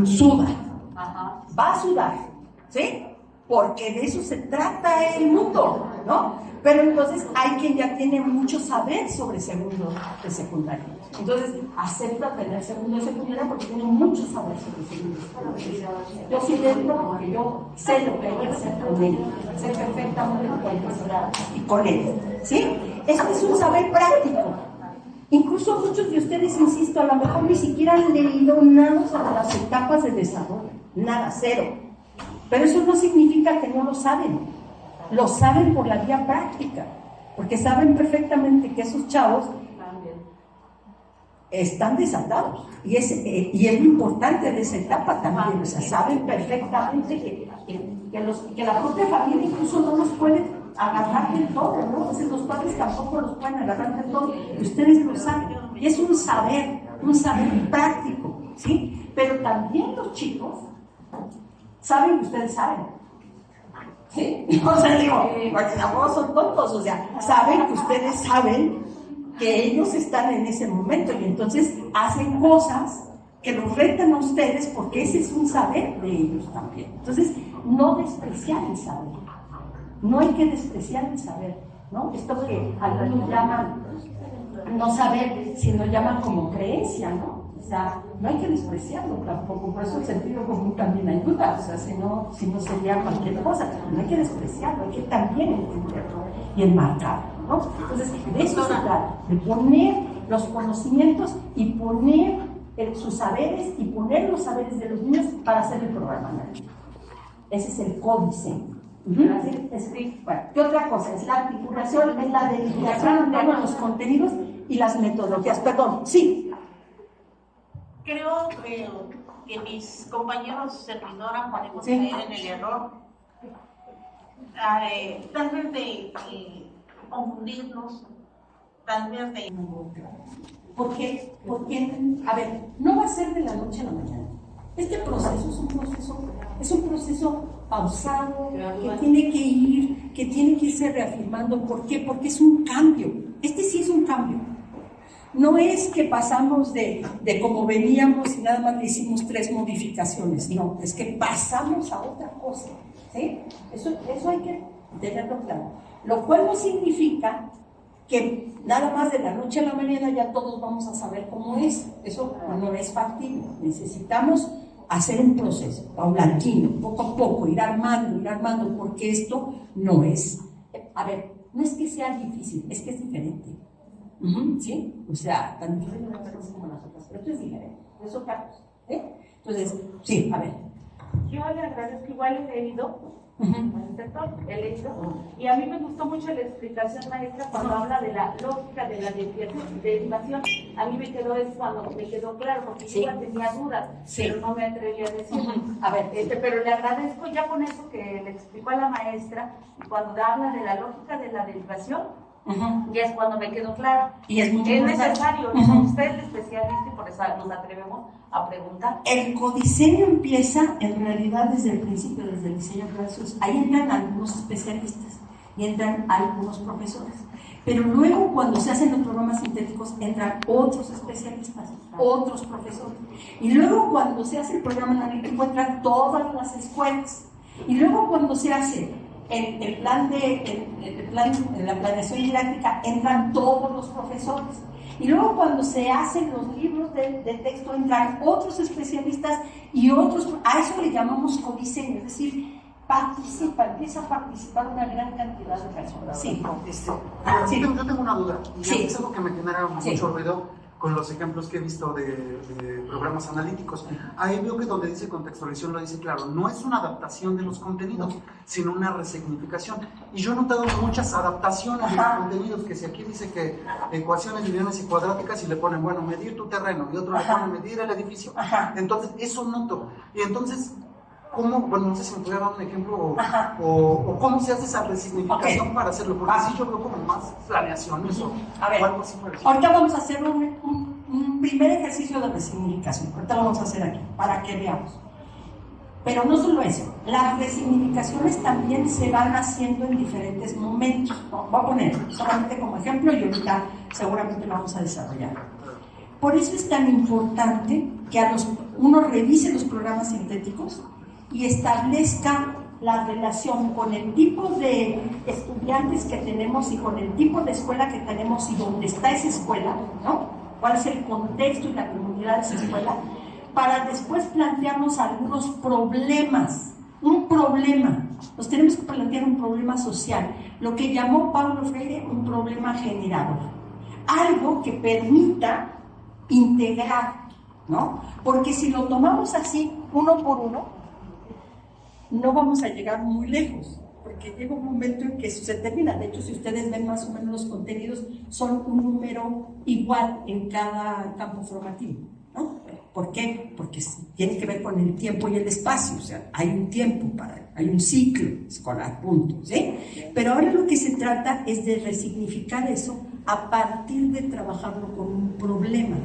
suda, va a sudar, ¿sí? Porque de eso se trata el mundo, ¿no? Pero entonces hay quien ya tiene mucho saber sobre segundo de secundaria. Entonces acepta tener segundo de secundaria porque tiene mucho saber sobre segundo de secundaria. Yo sí dentro porque yo sé lo que hay que hacer con él, sé perfectamente lo que hay que hacer y con él, ¿sí? Esto es un saber práctico. Incluso muchos de ustedes, insisto, a lo mejor ni siquiera han leído nada sobre las etapas de desarrollo, nada, cero. Pero eso no significa que no lo saben. Lo saben por la vía práctica, porque saben perfectamente que esos chavos están desatados. Y es lo importante de esa etapa también. O sea, saben perfectamente que la propia familia incluso no los puede agarrar del todo, ¿no? Entonces los padres tampoco los pueden agarrar del todo. Y ustedes lo saben. Y es un saber práctico, ¿sí? Pero también los chicos saben que ustedes saben. ¿Sí? O sea, digo, porque tampoco son tontos, o sea, saben que ustedes saben que ellos están en ese momento y entonces hacen cosas que los retan a ustedes porque ese es un saber de ellos también. Entonces, no despreciar el saber, no hay que despreciar el saber, ¿no? Esto que algunos llaman no saber, sino llaman como creencia, ¿no? O sea, no hay que despreciarlo tampoco, por eso el sentido común también ayuda, o sea, si no sería cualquier cosa, no hay que despreciarlo, hay que también entenderlo y enmarcarlo, ¿no? Entonces, de eso se trata, de poner los conocimientos y poner sus saberes y poner los saberes de los niños para hacer el programa analítico. Ese es el codiseño. Bueno, ¿qué otra cosa? Es la articulación, es la delimitación de los contenidos y las metodologías. Perdón, sí. Creo que mis compañeros servidoras podemos caer en el error, tal vez de confundirnos, tal vez de... Porque, a ver, no va a ser de la noche a la mañana. Este proceso es un proceso pausado, que tiene que irse reafirmando. ¿Por qué? Porque es un cambio. Este sí es un cambio. No es que pasamos de como veníamos y nada más le hicimos 3 modificaciones, no, es que pasamos a otra cosa, ¿sí? Eso hay que tenerlo claro. Lo cual no significa que nada más de la noche a la mañana ya todos vamos a saber cómo es. Eso no es factible. Necesitamos hacer un proceso paulatino, poco a poco, ir armando, porque esto no es, a ver, no es que sea difícil, es que es diferente. ¿Sí? O sea, tan diferente como las otras, pero esto es diferente, es otra cosa, Entonces, sí, a ver. Yo le agradezco, igual he leído, y a mí me gustó mucho la explicación, maestra, cuando habla de la lógica de la derivación. A mí me quedó eso cuando me quedó claro, porque yo igual tenía dudas, pero no me atreví a decirlo. A ver, pero le agradezco ya con eso que le explicó a la maestra, cuando habla de la lógica de la derivación. Y es cuando me quedó claro. Y es muy necesario, usted es el especialista y por eso nos atrevemos a preguntar. El codiseño empieza en realidad desde el principio, desde el diseño de procesos. Ahí entran algunos especialistas y entran algunos profesores. Pero luego cuando se hacen los programas sintéticos entran otros especialistas, otros profesores. Y luego cuando se hace el programa analítico entran todas las escuelas. Y luego cuando se hace en la planeación didáctica entran todos los profesores. Y luego cuando se hacen los libros de texto entran otros especialistas y otros, a eso le llamamos codiseño, es decir, empieza a participar una gran cantidad de personas. Sí. Yo tengo una duda, y Sí. es algo que me genera Sí. mucho ruido con los ejemplos que he visto de programas analíticos. Ahí veo que donde dice contextualización lo dice claro, no es una adaptación de los contenidos, sino una resignificación. Y yo he notado muchas adaptaciones de los contenidos, que si aquí dice que ecuaciones lineales y cuadráticas y le ponen, bueno, medir tu terreno, y otro le pone medir el edificio. Entonces, eso noto. Y entonces, ¿cómo? Bueno, no sé si me puede dar un ejemplo o cómo se hace esa resignificación para hacerlo, porque sí yo veo como más planeaciones o algo así parecido. Ahorita vamos a hacer un primer ejercicio de resignificación, ahorita lo vamos a hacer aquí, para que veamos. Pero no solo eso, las resignificaciones también se van haciendo en diferentes momentos. Voy a poner solamente como ejemplo y ahorita seguramente lo vamos a desarrollar. Por eso es tan importante que uno revise los programas sintéticos y establezca la relación con el tipo de estudiantes que tenemos y con el tipo de escuela que tenemos y dónde está esa escuela, ¿no? Cuál es el contexto y la comunidad de esa escuela, para después plantearnos algunos problemas. Un problema, nos tenemos que plantear un problema social, lo que llamó Paulo Freire un problema generador, algo que permita integrar, ¿no? Porque si lo tomamos así, uno por uno, no vamos a llegar muy lejos, porque llega un momento en que se termina. De hecho, si ustedes ven más o menos los contenidos, son un número igual en cada campo formativo, ¿no? ¿Por qué? Porque tiene que ver con el tiempo y el espacio, o sea, hay un tiempo, hay un ciclo escolar, punto, ¿sí? Pero ahora lo que se trata es de resignificar eso a partir de trabajarlo con un problema.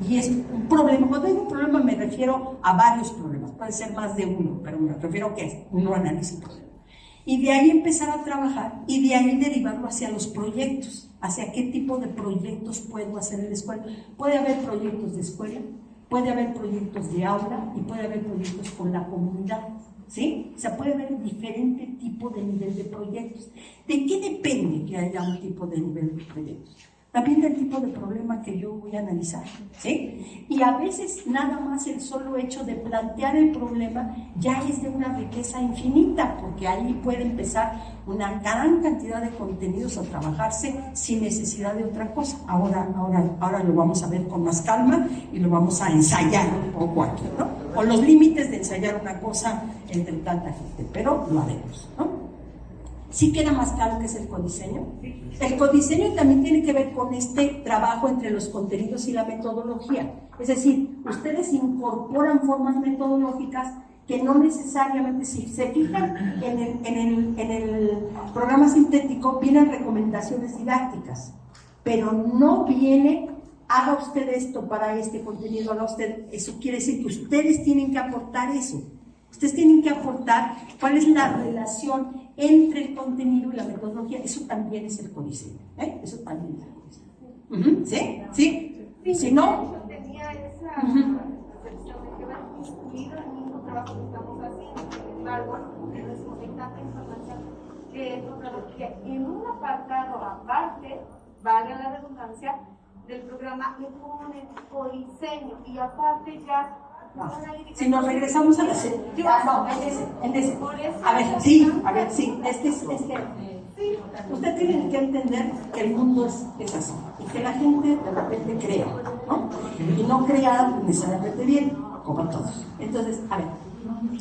Y es un problema, cuando digo un problema me refiero a varios problemas, puede ser más de uno, pero me refiero a que uno analiza un problema. Y de ahí empezar a trabajar y de ahí derivarlo hacia los proyectos, hacia qué tipo de proyectos puedo hacer en la escuela. Puede haber proyectos de escuela, puede haber proyectos de aula y puede haber proyectos con la comunidad, ¿sí? O sea, puede haber diferente tipo de nivel de proyectos. ¿De qué depende que haya un tipo de nivel de proyectos? También del tipo de problema que yo voy a analizar, ¿sí? Y a veces nada más el solo hecho de plantear el problema ya es de una riqueza infinita, porque ahí puede empezar una gran cantidad de contenidos a trabajarse sin necesidad de otra cosa. Ahora lo vamos a ver con más calma y lo vamos a ensayar un poco aquí, ¿no? Con los límites de ensayar una cosa entre tanta gente, pero lo haremos, ¿no? ¿Sí queda más claro qué es el codiseño? El codiseño también tiene que ver con este trabajo entre los contenidos y la metodología. Es decir, ustedes incorporan formas metodológicas que no necesariamente, si se fijan en el programa sintético, vienen recomendaciones didácticas, pero no viene, haga usted esto para este contenido, haga usted, eso quiere decir que ustedes tienen que aportar eso. Ustedes tienen que aportar cuál es la relación entre el contenido y la metodología. Eso también es el codiseño, ¿eh? Eso también es el codiseño. ¿Sí? ¿Sí? Si no... Yo tenía esa percepción de que va incluido en el mismo trabajo que estamos haciendo. Sin embargo, hay tanta información que en un apartado aparte, valga la redundancia, del programa le ponen codiseño y aparte ya... Si nos regresamos a la serie. En ese. A ver, sí, es que usted tiene que entender que el mundo es así y que la gente de repente crea, ¿no? Y no crea necesariamente bien, como todos. Entonces, a ver,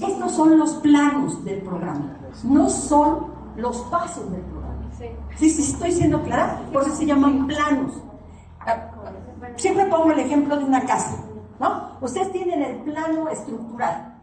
estos son los planos del programa, no son los pasos del programa. Sí, estoy siendo clara, por eso se llaman planos. Siempre pongo el ejemplo de una casa, ¿no? Ustedes tienen el plano estructural,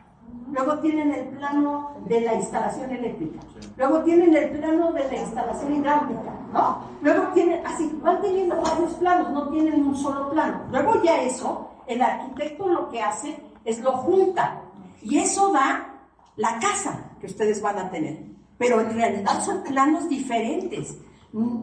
luego tienen el plano de la instalación eléctrica, luego tienen el plano de la instalación hidráulica, ¿no? Luego tienen, así, van teniendo varios planos, no tienen un solo plano. Luego ya eso, el arquitecto lo que hace es lo junta, y eso da la casa que ustedes van a tener, pero en realidad son planos diferentes.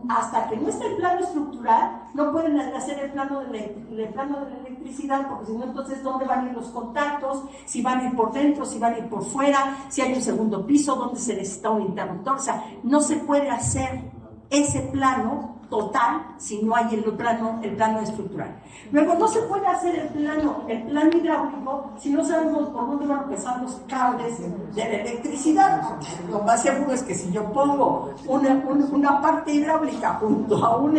Hasta que no esté el plano estructural, no pueden hacer el plano de la electricidad, porque si no, entonces, ¿dónde van a ir los contactos? Si van a ir por dentro, si van a ir por fuera, si hay un segundo piso, ¿dónde se necesita un interruptor? O sea, no se puede hacer ese plano total si no hay el plano estructural. Luego, no se puede hacer el plano hidráulico si no sabemos por dónde van a empezar los cables de la electricidad. Lo más seguro es que si yo pongo una parte hidráulica junto a un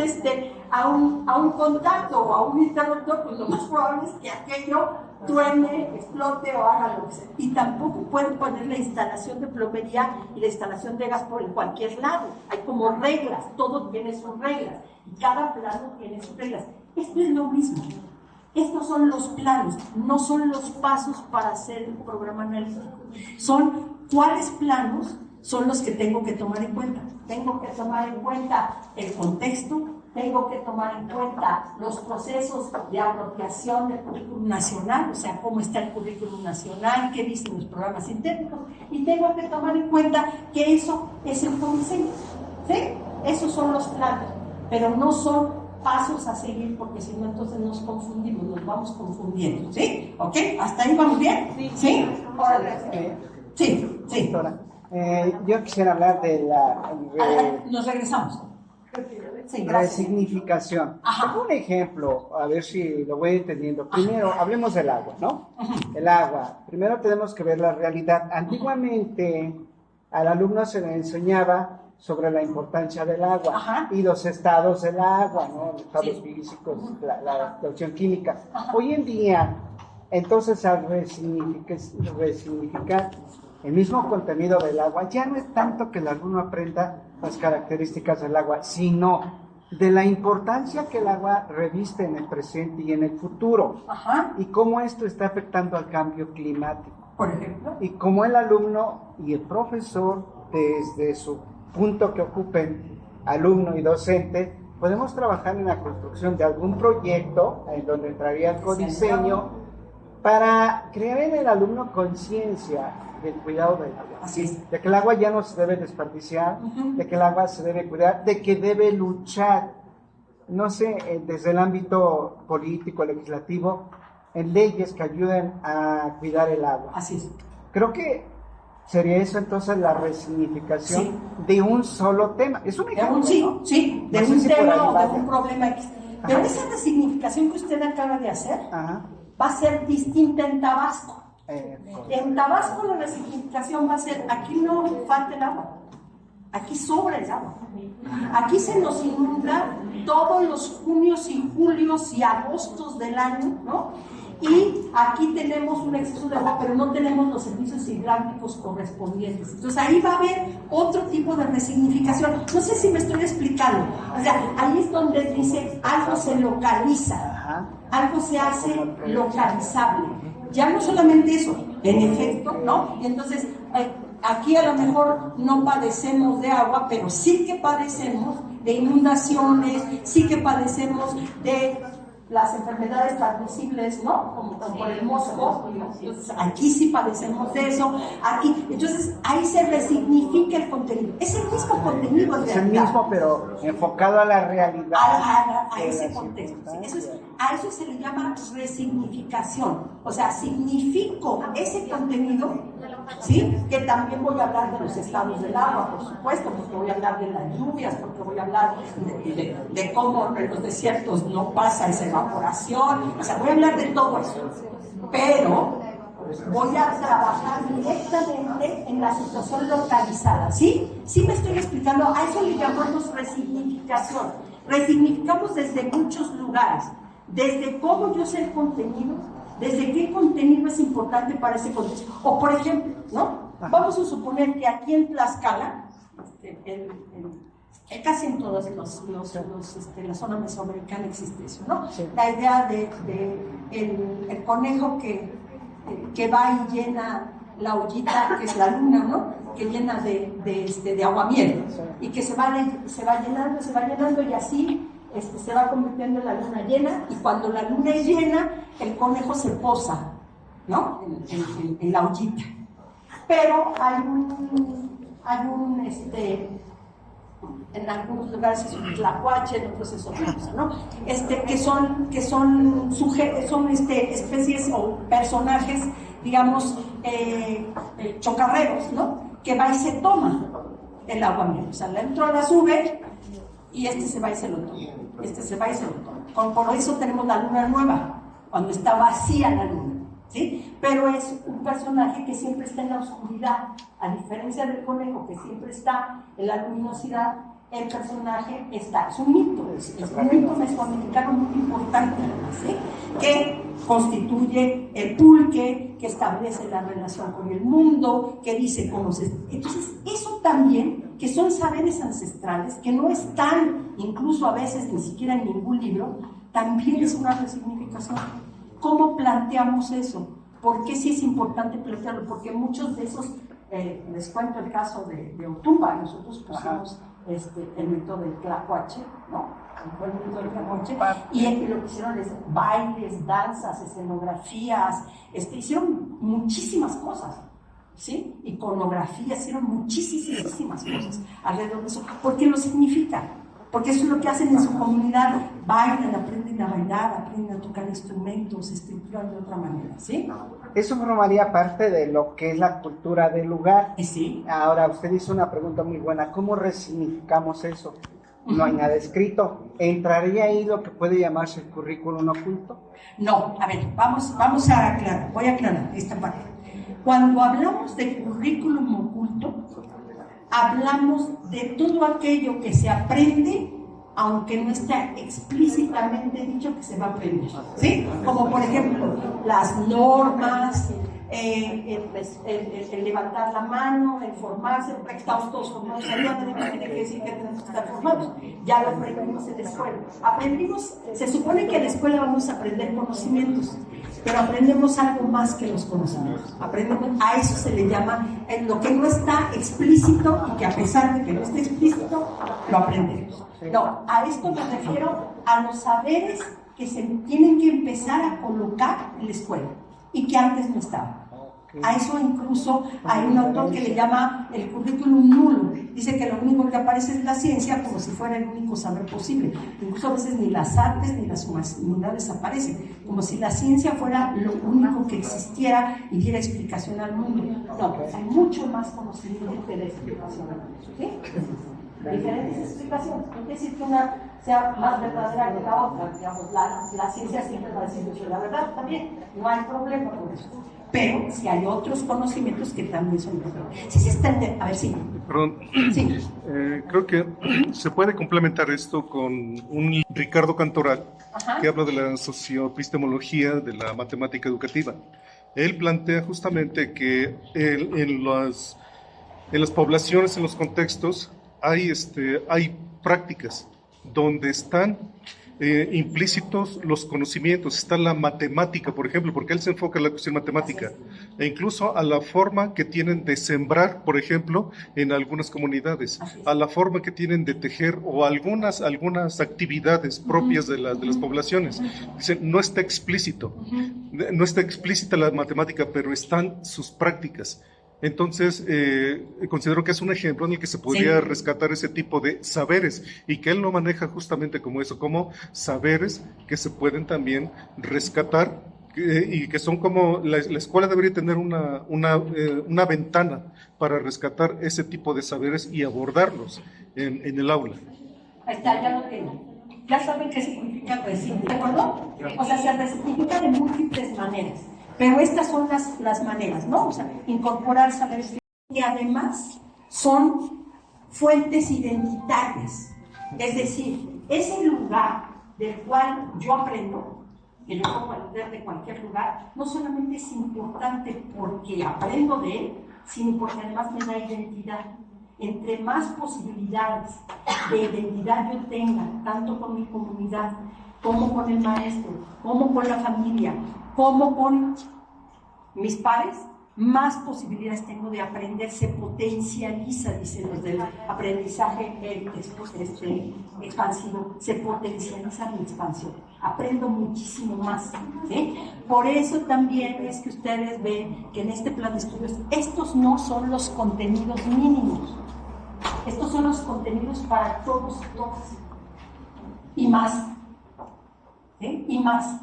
contacto o a un interruptor, pues lo más probable es que aquello truene, explote o haga lo que sea. Y tampoco pueden poner la instalación de plomería y la instalación de gas por cualquier lado. Hay como reglas, todo tiene sus reglas y cada plano tiene sus reglas. Esto es lo mismo. Estos son los planos, no son los pasos para hacer el programa analítico. Son cuáles planos son los que tengo que tomar en cuenta. Tengo que tomar en cuenta el contexto, tengo que tomar en cuenta los procesos de apropiación del currículum nacional, o sea, cómo está el currículum nacional, qué dicen los programas internos, y tengo que tomar en cuenta que eso es el codiseño, ¿sí? Esos son los planos, pero no son pasos a seguir, porque si no, entonces nos confundimos, nos vamos confundiendo, ¿sí? ¿Ok? ¿Hasta ahí vamos bien? Sí. ¿Sí? Órale. Sí, sí. Doctora, yo quisiera hablar de la nos regresamos. Sí, resignificación. Ajá. Tengo un ejemplo, a ver si lo voy entendiendo. Primero, hablemos del agua, ¿no? El agua. Primero tenemos que ver la realidad. Antiguamente al alumno se le enseñaba sobre la importancia del agua. Ajá. Y los estados del agua, ¿no? Los estados físicos, la acción química. Ajá. Hoy en día, entonces, al resignificar el mismo contenido del agua, ya no es tanto que el alumno aprenda las características del agua, sino de la importancia que el agua reviste en el presente y en el futuro. Ajá. Y cómo esto está afectando al cambio climático. Por ejemplo. Y cómo el alumno y el profesor, desde su punto que ocupen, alumno y docente, podemos trabajar en la construcción de algún proyecto en donde entraría el codiseño para crear en el alumno conciencia del cuidado del agua. Así es. De que el agua ya no se debe desperdiciar, de que el agua se debe cuidar, de que debe luchar, no sé, desde el ámbito político, legislativo, en leyes que ayuden a cuidar el agua. Así es. Creo que sería eso entonces la resignificación Sí. de un solo tema. Es un ejemplo, Sí, ¿no? sí, de No sé un si por tema ahí o de vaya. un problema X. Pero esa resignificación que usted acaba de hacer Ajá. va a ser distinta en Tabasco. Pues, En Tabasco la resignificación va a ser, aquí no falta el agua, aquí sobra el agua. Aquí se nos inunda todos los junios y julios y agostos del año, ¿no? Y aquí tenemos un exceso de agua, pero no tenemos los servicios hidráulicos correspondientes. Entonces ahí va a haber otro tipo de resignificación. No sé si me estoy explicando. O sea, ahí es donde dice algo se localiza, algo se hace localizable. Ya no solamente eso, en efecto, ¿no? Y entonces, aquí a lo mejor no padecemos de agua, pero sí que padecemos de inundaciones, sí que padecemos de las enfermedades transmisibles, ¿no? Como por el mosco. Entonces, aquí sí padecemos de eso. Aquí, entonces, ahí se resignifica el contenido. Es el mismo contenido en es el realidad. mismo, pero enfocado a la realidad. A de ese la contexto. Sí, circunstancia. a eso se le llama resignificación. O sea, significo ese contenido, ¿sí? Que también voy a hablar de los estados del agua, por supuesto, porque voy a hablar de las lluvias, porque voy a hablar de cómo en los desiertos no pasa esa evaporación. O sea, voy a hablar de todo eso. Pero voy a trabajar directamente en la situación localizada, ¿sí? Sí me estoy explicando, a eso le llamamos resignificación. Resignificamos desde muchos lugares, desde cómo yo sé el contenido, desde qué contenido es importante para ese contexto. O por ejemplo, ¿no? Vamos a suponer que aquí en Tlaxcala, casi en todas la zona mesoamericana existe eso, ¿no? Sí. La idea de el conejo que va y llena la ollita, que es la luna, ¿no? Que llena de aguamiel, y que se va llenando y así se va convirtiendo en la luna llena, y cuando la luna es llena, el conejo se posa, ¿no? En la ollita. Pero hay un en algunos lugares es un tlacuache, en otros es otra cosa, ¿no? Que son especies o personajes, digamos, chocarreros, ¿no? Que va y se toma el aguamiel. O sea, le entró a la sube, y este se va y se lo toma, este se va y se lo toma. Por eso tenemos la luna nueva, cuando está vacía la luna, ¿sí? Pero es un personaje que siempre está en la oscuridad, a diferencia del conejo que siempre está en la luminosidad. El personaje está, es un mito, es un mito mesoamericano muy importante, ¿sí? Que constituye el pulque, que establece la relación con el mundo, que dice cómo se... Entonces, eso también, que son saberes ancestrales, que no están incluso a veces ni siquiera en ningún libro, también es una resignificación. ¿Cómo planteamos eso? ¿Por qué sí es importante plantearlo? Porque muchos de esos, les cuento el caso de Otumba, nosotros pusimos el mito del Tlacuache, ¿no? Fue el mito del Tlacuache, y lo que hicieron es bailes, danzas, escenografías, hicieron muchísimas cosas, ¿sí? Iconografías, hicieron muchísimas cosas alrededor de eso, porque lo significa, porque eso es lo que hacen en su comunidad, bailan, aprenden a bailar, aprenden a tocar instrumentos, se estructuran de otra manera, ¿sí? Eso formaría parte de lo que es la cultura del lugar. Sí. Ahora, usted hizo una pregunta muy buena, ¿cómo resignificamos eso? No hay nada escrito. ¿Entraría ahí lo que puede llamarse el currículum oculto? No, a ver, vamos a aclarar, voy a aclarar esta parte. Cuando hablamos de currículum oculto, hablamos de todo aquello que se aprende, aunque no está explícitamente dicho que se va a aprender, ¿sí? Como por ejemplo, las normas, el levantar la mano, el formarse, porque estamos todos formados, ya no tiene que decir que tenemos que estar formados, ya lo aprendimos en la escuela. Se supone que en la escuela vamos a aprender conocimientos, pero aprendemos algo más que los conocimientos. A eso se le llama lo que no está explícito y que a pesar de que no esté explícito, lo aprendemos. No, a esto me refiero a los saberes que se tienen que empezar a colocar en la escuela y que antes no estaban. A eso incluso hay un autor que le llama el currículum nulo. Dice que lo único que aparece es la ciencia como si fuera el único saber posible. Incluso a veces ni las artes ni las humanidades aparecen, como si la ciencia fuera lo único que existiera y diera explicación al mundo. No, hay mucho más conocimiento que de explicación al mundo, ¿sí? Diferentes explicaciones, no quiere decir que una sea más verdadera que la otra, digamos, la ciencia siempre va a decir la verdad también, no hay problema con eso, pero si hay otros conocimientos que también son importantes. Sí se está a ver, sí. Perdón, sí. Creo que se puede complementar esto con un Ricardo Cantoral, que habla de la socioepistemología de la matemática educativa. Él plantea justamente que en las poblaciones, en los contextos, hay prácticas donde están implícitos los conocimientos, está la matemática, por ejemplo, porque él se enfoca en la cuestión matemática, e incluso a la forma que tienen de sembrar, por ejemplo, en algunas comunidades, a la forma que tienen de tejer o algunas actividades propias de las poblaciones. Dicen, no está explícito, no está explícita la matemática, pero están sus prácticas. Entonces, considero que es un ejemplo en el que se podría rescatar ese tipo de saberes y que él lo maneja justamente como eso, como saberes que se pueden también rescatar y que son como, la escuela debería tener una ventana para rescatar ese tipo de saberes y abordarlos en el aula. Ahí está, ya lo tengo. Ya saben qué significa resignificar, ¿de acuerdo? O sea, se resignifica de múltiples maneras. Pero estas son las maneras, ¿no? O sea, incorporar saberes que además son fuentes identitarias. Es decir, ese lugar del cual yo aprendo, que yo puedo aprender de cualquier lugar, no solamente es importante porque aprendo de él, sino porque además me da identidad. Entre más posibilidades de identidad yo tenga, tanto con mi comunidad, como con el maestro, como con la familia, como con mis pares, más posibilidades tengo de aprender, se potencializa, dicen los del aprendizaje expansivo, se potencializa mi expansión, aprendo muchísimo más, ¿sí? Por eso también es que ustedes ven que en este plan de estudios, estos no son los contenidos mínimos, estos son los contenidos para todos y todas, y más, ¿sí? Y más.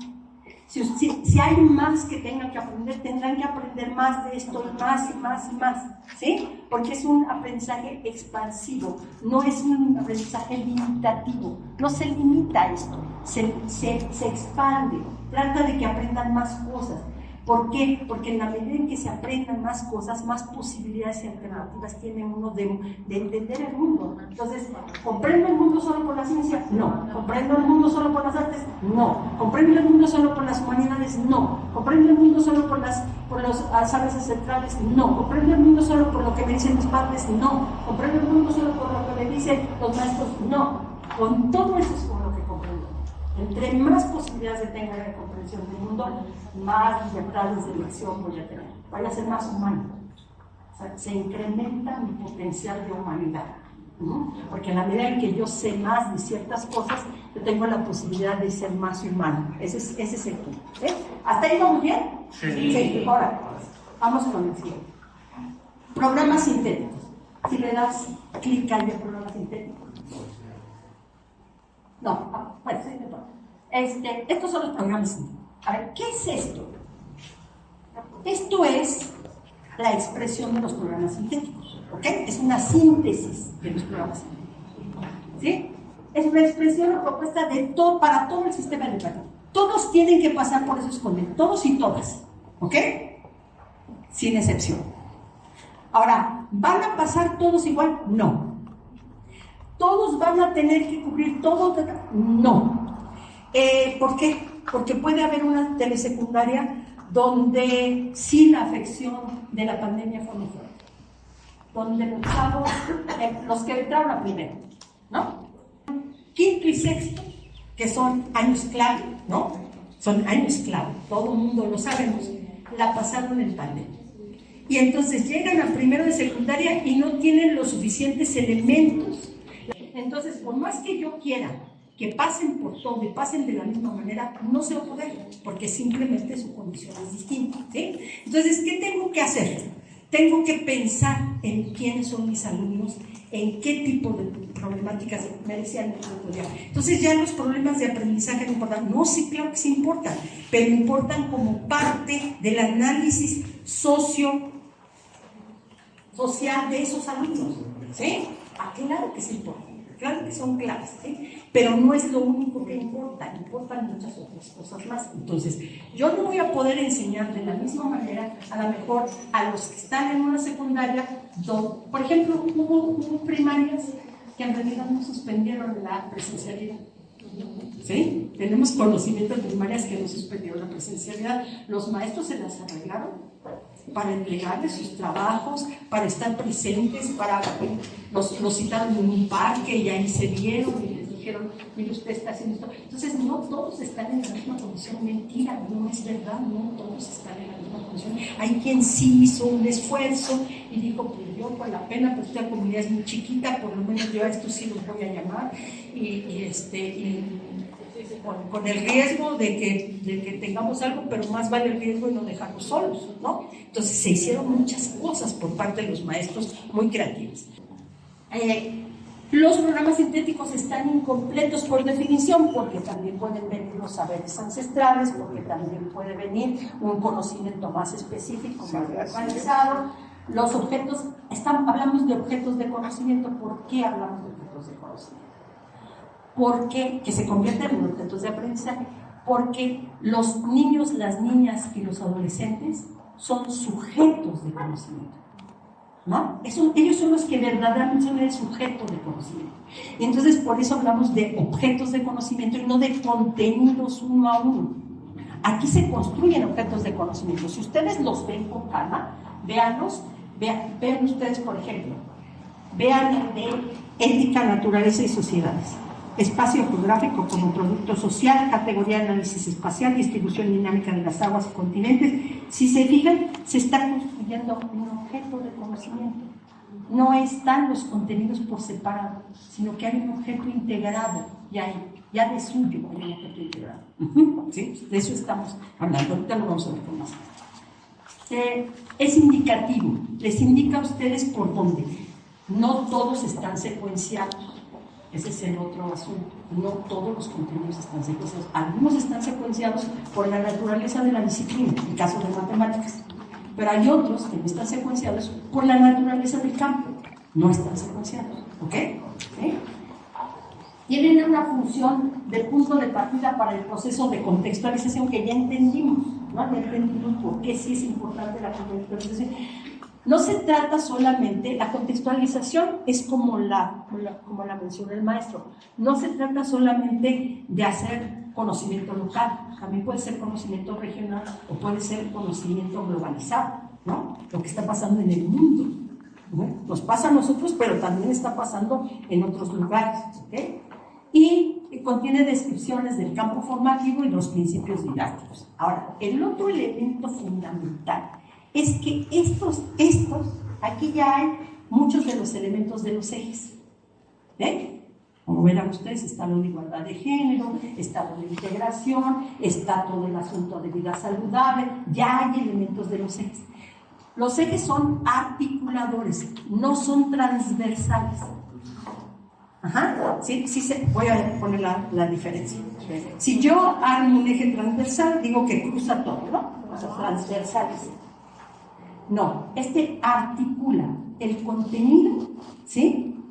Si hay más que tengan que aprender, tendrán que aprender más de esto y más y más y más, ¿sí? Porque es un aprendizaje expansivo, no es un aprendizaje limitativo, no se limita a esto, se expande, trata de que aprendan más cosas. ¿Por qué? Porque en la medida en que se aprendan más cosas, más posibilidades y alternativas tiene uno de entender el mundo. Entonces, ¿comprendo el mundo solo por la ciencia? No. ¿Comprendo el mundo solo por las artes? No. ¿Comprendo el mundo solo por las humanidades? No. ¿Comprendo el mundo solo por los saberes ancestrales? No. ¿Comprendo el mundo solo por lo que me dicen mis padres? No. ¿Comprendo el mundo solo por lo que me dicen los maestros? No. Con todo eso es con lo que comprendo. Entre más posibilidades de tenga de comprensión del mundo, más libertades de elección voy a tener. Voy a ser más humano. O sea, se incrementa mi potencial de humanidad. Porque en la medida en que yo sé más de ciertas cosas, yo tengo la posibilidad de ser más humano. Ese es el punto. ¿Hasta ahí vamos bien? Sí. Ahora, vamos con el siguiente. Programas sintéticos. Si le das clic ahí en programas sintéticos. No, bueno, sí, estos son los programas sintéticos. A ver, ¿qué es esto? Esto es la expresión de los programas sintéticos, ¿ok? Es una síntesis de los programas sintéticos, ¿sí? Es una expresión o propuesta de todo, para todo el sistema educativo. Todos tienen que pasar por esos convenios, todos y todas, ¿ok? Sin excepción. Ahora, ¿van a pasar todos igual? No. ¿Todos van a tener que cubrir todo? No. ¿Por qué? Porque puede haber una telesecundaria donde sí la afección de la pandemia fue muy fuerte. Donde los chavos, los que entraron a primero, ¿no? Quinto y sexto, que son años clave, ¿no? Son años clave, todo el mundo lo sabemos, la pasaron en pandemia. Y entonces llegan a primero de secundaria y no tienen los suficientes elementos. Entonces, por más que yo quiera que pasen por todo y pasen de la misma manera, no se va a poder, porque simplemente su condición es distinta, ¿sí? Entonces, ¿qué tengo que hacer? Tengo que pensar en quiénes son mis alumnos, en qué tipo de problemáticas me decían el otro día. Entonces, ya los problemas de aprendizaje no importan. No, sí, claro que sí importan, pero importan como parte del análisis social de esos alumnos, ¿sí? Claro que sí importa. Claro que son claves, ¿sí? Pero no es lo único que importa, importan muchas otras cosas más. Entonces, yo no voy a poder enseñar de la misma manera, a lo mejor, a los que están en una secundaria, por ejemplo, hubo primarias que en realidad no suspendieron la presencialidad. ¿Sí? Tenemos conocimiento de primarias que no suspendieron la presencialidad. Los maestros se las arreglaron para entregarles sus trabajos, para estar presentes, los citaron en un parque y ahí se vieron y les dijeron, mire, usted está haciendo esto. Entonces, no todos están en la misma condición. Mentira, no es verdad, no todos están en la misma condición. Hay quien sí hizo un esfuerzo y dijo, pues yo por la pena, pues esta comunidad es muy chiquita, por lo menos yo a estos sí los voy a llamar con el riesgo de que tengamos algo, pero más vale el riesgo de no dejarlos solos, ¿no? Entonces se hicieron muchas cosas por parte de los maestros muy creativas. Los programas sintéticos están incompletos por definición, porque también pueden venir los saberes ancestrales, porque también puede venir un conocimiento más específico, más organizado. Los objetos, hablamos de objetos de conocimiento. ¿Por qué hablamos de objetos de conocimiento? Porque que se convierten en objetos de aprendizaje, porque los niños, las niñas y los adolescentes son sujetos de conocimiento, ¿no? Ellos son los que verdaderamente son el sujeto de conocimiento. Y entonces por eso hablamos de objetos de conocimiento y no de contenidos uno a uno. Aquí se construyen objetos de conocimiento. Si ustedes los ven con calma, véanlos, vean ustedes, por ejemplo, vean el de ética, naturaleza y sociedades. Espacio geográfico como producto social, categoría de análisis espacial, distribución dinámica de las aguas y continentes. Si se fijan, se está construyendo un objeto de conocimiento. No están los contenidos por separado, sino que hay un objeto integrado, ya de suyo hay un objeto integrado. ¿Sí? De eso estamos hablando, ahorita lo vamos a ver con más. Es indicativo, les indica a ustedes por dónde. No todos están secuenciados. Ese es el otro asunto. No todos los contenidos están secuenciados. Algunos están secuenciados por la naturaleza de la disciplina, en el caso de matemáticas. Pero hay otros que no están secuenciados por la naturaleza del campo. No están secuenciados. ¿Ok? ¿Sí? Tienen una función de punto de partida para el proceso de contextualización que ya entendimos, ¿no? Ya entendimos por qué sí es importante la contextualización. No se trata solamente, la contextualización es como la mencionó el maestro, no se trata solamente de hacer conocimiento local, también puede ser conocimiento regional o puede ser conocimiento globalizado, ¿no? Lo que está pasando en el mundo, ¿no? Nos pasa a nosotros, pero también está pasando en otros lugares, ¿ok? Y contiene descripciones del campo formativo y los principios didácticos. Ahora, el otro elemento fundamental es que aquí ya hay muchos de los elementos de los ejes. ¿Ven? Como verán ustedes, está lo de igualdad de género, está lo de integración, está todo el asunto de vida saludable, ya hay elementos de los ejes. Los ejes son articuladores, no son transversales. Ajá, sí, voy a poner la diferencia. Si yo armo un eje transversal, digo que cruza todo, ¿no? O sea, transversales. No, este articula el contenido, ¿sí?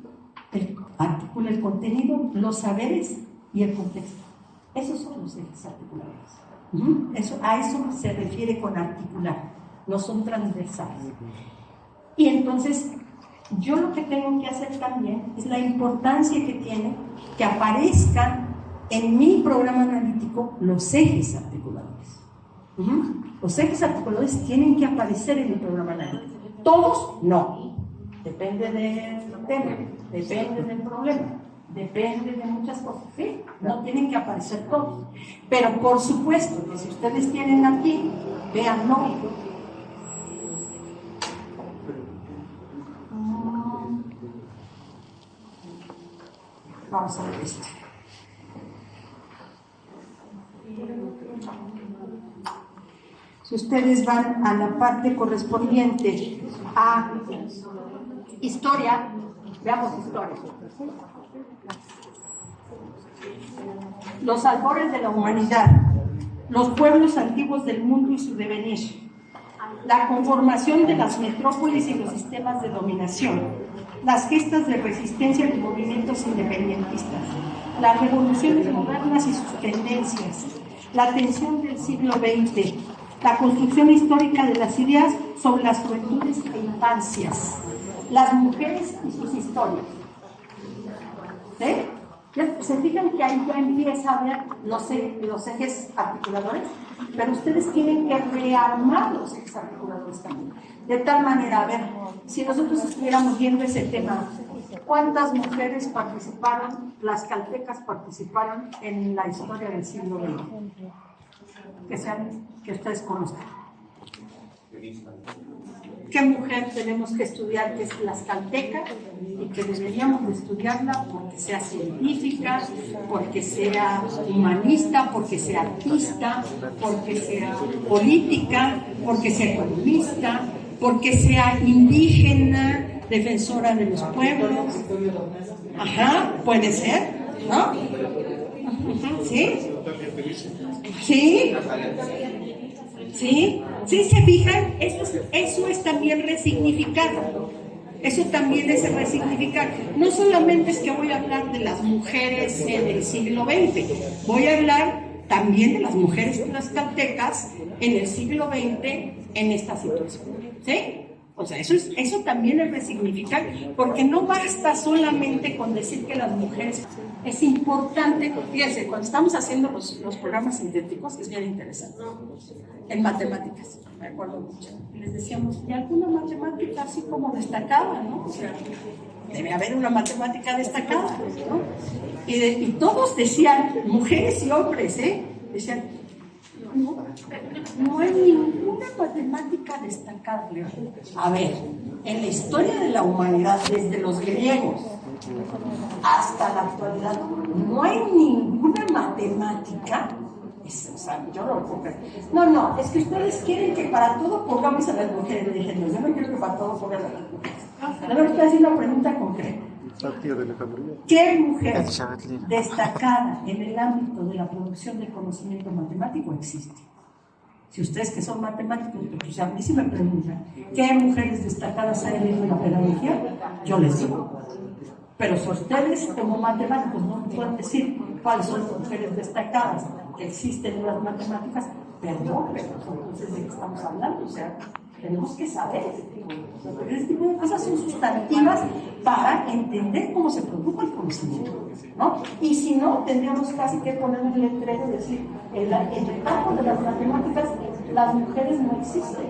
Articula el contenido, los saberes y el contexto. Esos son los ejes articuladores. A eso se refiere con articular, no son transversales. Y entonces, yo lo que tengo que hacer también es la importancia que tiene que aparezcan en mi programa analítico los ejes articuladores. Los ejes articuladores tienen que aparecer en el programa analítico. Todos, no. Depende del tema, depende del problema, depende de muchas cosas, ¿sí? No tienen que aparecer todos. Pero por supuesto que si ustedes tienen aquí, véanlo. Vamos a ver esto. Si ustedes van a la parte correspondiente a historia, veamos historia. Los albores de la humanidad, los pueblos antiguos del mundo y su devenir, la conformación de las metrópolis y los sistemas de dominación, las gestas de resistencia de movimientos independentistas, las revoluciones modernas y sus tendencias, la tensión del siglo XX, la construcción histórica de las ideas sobre las juventudes e infancias, las mujeres y sus historias. ¿Sí? ¿Se fijan que ahí ya empieza a ver los ejes articuladores? Pero ustedes tienen que rearmar los ejes articuladores también. De tal manera, a ver, si nosotros estuviéramos viendo ese tema, ¿cuántas mujeres participaron, las caltecas participaron en la historia del siglo XX? Que ustedes conozcan. ¿Qué mujer tenemos que estudiar que es tlaxcalteca y que deberíamos de estudiarla porque sea científica, porque sea humanista, porque sea artista, porque sea política, porque sea economista, porque sea indígena, defensora de los pueblos? Ajá, puede ser, ¿no? ¿Sí? ¿Sí? ¿Sí? ¿Sí se fijan? Eso es también resignificar. Eso también es resignificar. No solamente es que voy a hablar de las mujeres en el siglo XX, voy a hablar también de las mujeres tlaxcaltecas en el siglo XX en esta situación. ¿Sí? O sea, eso también es resignificar, porque no basta solamente con decir que las mujeres... Es importante, fíjense, cuando estamos haciendo los programas sintéticos, es bien interesante. En matemáticas, me acuerdo mucho. Les decíamos, ¿y alguna matemática así como destacada, no? O sea, debe haber una matemática destacada, ¿no? Y todos decían, mujeres y hombres, decían, no hay ninguna matemática destacada. A ver, en la historia de la humanidad, desde los griegos hasta la actualidad, no hay ninguna matemática. O sea, yo no lo puedo creer. No, es que ustedes quieren que para todo pongamos a las mujeres. Le dije, no, yo no quiero que para todo pongamos a las mujeres. A ver, usted hace una pregunta concreta. ¿Qué mujer destacada en el ámbito de la producción de conocimiento matemático existe? Si ustedes que son matemáticos, pues a mí sí me preguntan, ¿qué mujeres destacadas hay en la pedagogía? Yo les digo. Pero si ustedes como matemáticos no me pueden decir cuáles son las mujeres destacadas que existen en las matemáticas, perdón, pero entonces ¿de qué estamos hablando? O sea, tenemos que saber este tipo de cosas son sustantivas para entender cómo se produjo el conocimiento, ¿no? Y si no, tendríamos casi que poner un letrero y decir, en el campo de las matemáticas, las mujeres no existen.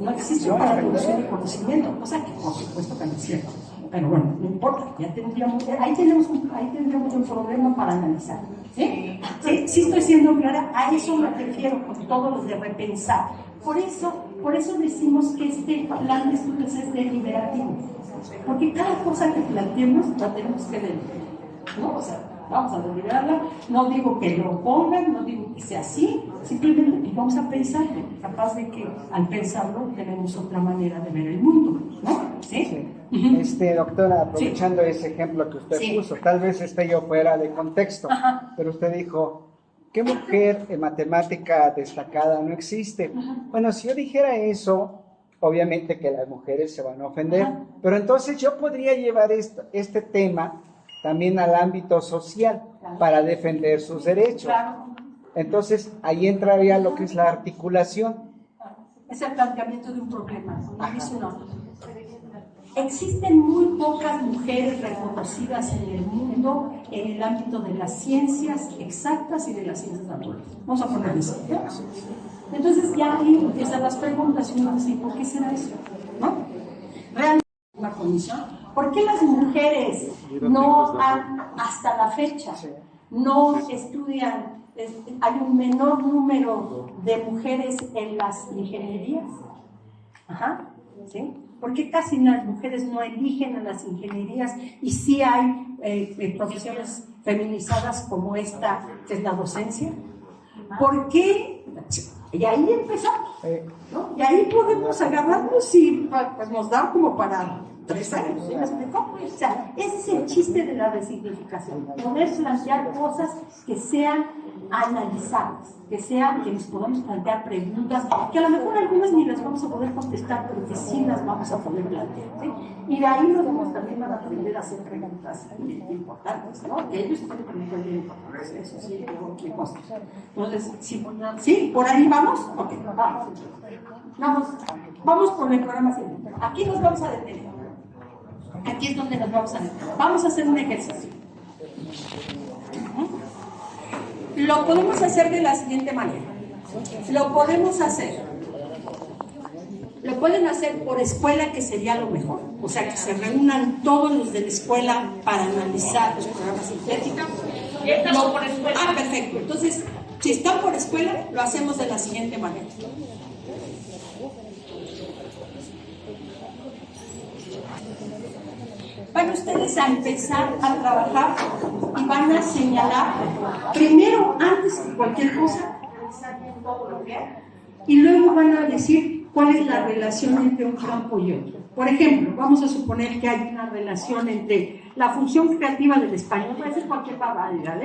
No existen para la producción de conocimiento, cosa que por supuesto que no es cierto. Pero bueno, no importa, ahí tendríamos un problema para analizar. ¿Sí? ¿Sí estoy siendo clara? A eso me refiero con todo lo de repensar. Por eso decimos que este plan de estudios es deliberativo. Porque cada cosa que planteemos la tenemos que deliberar, ¿no? O sea, vamos a deliberarla. No digo que lo pongan, no digo que sea así, simplemente vamos a pensar, capaz de que al pensarlo tenemos otra manera de ver el mundo, ¿no? ¿Sí? Doctora, aprovechando ese ejemplo que usted puso, tal vez esté yo fuera de contexto, pero usted dijo, ¿qué mujer en matemática destacada no existe? Bueno, si yo dijera eso, obviamente que las mujeres se van a ofender, pero entonces yo podría llevar este tema también al ámbito social para defender sus derechos. Entonces, ahí entraría lo que es la articulación. Es el planteamiento de un problema, Existen muy pocas mujeres reconocidas en el mundo en el ámbito de las ciencias exactas y de las ciencias naturales. Vamos a poner eso. Entonces ya ahí empiezan las preguntas y uno dice, ¿por qué será eso? ¿No? Realmente una comisión. ¿Por qué las mujeres no han, hasta la fecha, no estudian? Hay un menor número de mujeres en las ingenierías. ¿Sí? ¿Por qué casi las mujeres no eligen a las ingenierías y sí hay profesiones feminizadas como esta, que es la docencia? ¿Por qué? Y ahí empezamos, ¿no? Y ahí podemos agarrarnos y pues, nos da como para 3 años, ¿sí me explicó? O sea, ese es el chiste de la resignificación, poder plantear cosas que sean analizables, que nos podamos plantear preguntas, que a lo mejor algunas ni las vamos a poder contestar, pero que sí las vamos a poder plantear, ¿sí? Y de ahí los demás también van a aprender a hacer preguntas importantes, ¿no? Que ellos tienen que aprender importantes, eso sí, que consta. Entonces, ¿sí? ¿Por ahí vamos? Ok, vamos por el programa siguiente. Aquí nos vamos a detener. Aquí es donde nos vamos a detener. Vamos a hacer un ejercicio. Lo podemos hacer de la siguiente manera. Lo pueden hacer por escuela, que sería lo mejor. O sea, que se reúnan todos los de la escuela para analizar los programas sintéticos. Por escuela. Perfecto. Entonces, si están por escuela, lo hacemos de la siguiente manera. Van ustedes a empezar a trabajar y van a señalar, primero, antes de cualquier cosa, revisar bien todo lo que hay, y luego van a decir cuál es la relación entre un campo y otro. Por ejemplo, vamos a suponer que hay una relación entre la función creativa del español, puede ser cualquier barbaridad,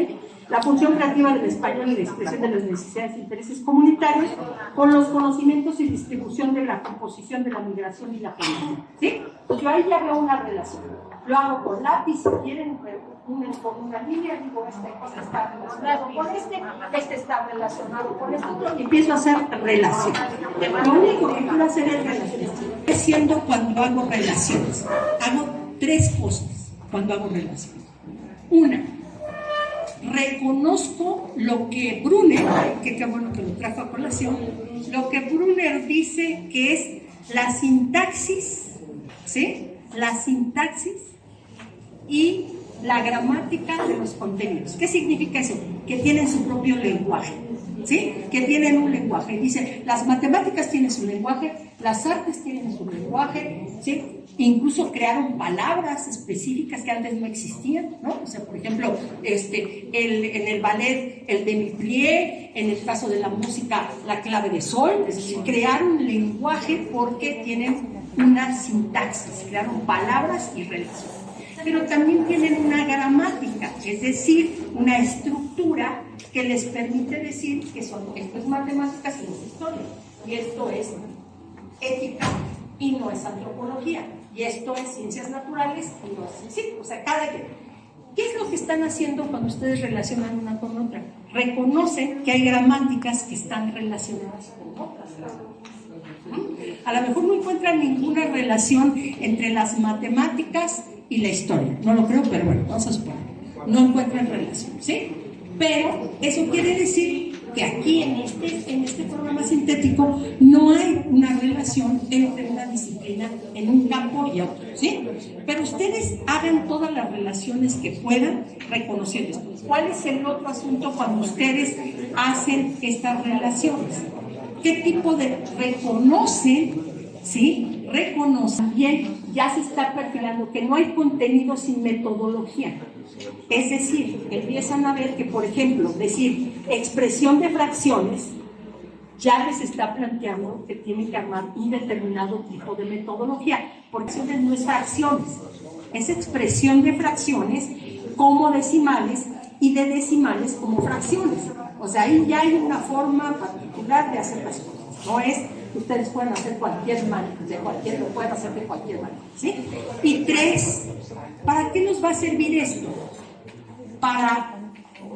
la función creativa del español y la expresión de las necesidades e intereses comunitarios con los conocimientos y distribución de la composición de la migración y la población, ¿sí? Pues yo ahí ya veo una relación. Lo hago con lápiz, si quieren, unen con una línea, digo, este está relacionado con este está relacionado con esto, y empiezo a hacer relación. Lo único que quiero hacer es relaciones. Siendo cuando hago relaciones, hago 3 cosas cuando hago relaciones. Una, reconozco lo que Brunner, que qué bueno que lo trajo a colación, lo que Brunner dice que es la sintaxis, ¿sí? La sintaxis y la gramática de los contenidos. ¿Qué significa eso? Que tienen su propio lenguaje, ¿sí? Que tienen un lenguaje. Dice, las matemáticas tienen su lenguaje, las artes tienen su lenguaje, ¿sí? Incluso crearon palabras específicas que antes no existían, ¿no? O sea, por ejemplo, en el ballet, el demi-plié, en el caso de la música, la clave de sol, es decir, crearon lenguaje porque tienen una sintaxis, crearon palabras y relaciones. Pero también tienen una gramática, es decir, una estructura que les permite decir que esto es matemáticas y no es historia, y esto es ética y no es antropología, y esto es ciencias naturales y no es sí, o sea, ¿qué es lo que están haciendo cuando ustedes relacionan una con otra? Reconocen que hay gramáticas que están relacionadas con otras. A lo mejor no encuentran ninguna relación entre las matemáticas y la historia. No lo creo, pero bueno, vamos a suponer. No encuentran relación, ¿sí? Pero eso quiere decir que aquí en este programa sintético no hay una relación entre una disciplina en un campo y otro, ¿sí? Pero ustedes hagan todas las relaciones que puedan reconociendo esto. ¿Cuál es el otro asunto cuando ustedes hacen estas relaciones? ¿Qué tipo de reconocen, sí? Reconocen bien, ya se está perfilando que no hay contenido sin metodología. Es decir, empiezan a ver que, por ejemplo, decir expresión de fracciones, ya les está planteando que tienen que armar un determinado tipo de metodología, porque fracciones no es fracciones, es expresión de fracciones como decimales y de decimales como fracciones. O sea, ahí ya hay una forma particular de hacer las cosas, no es ustedes pueden hacer cualquier manera, lo pueden hacer de cualquier manera, ¿sí? Y 3, ¿para qué nos va a servir esto? Para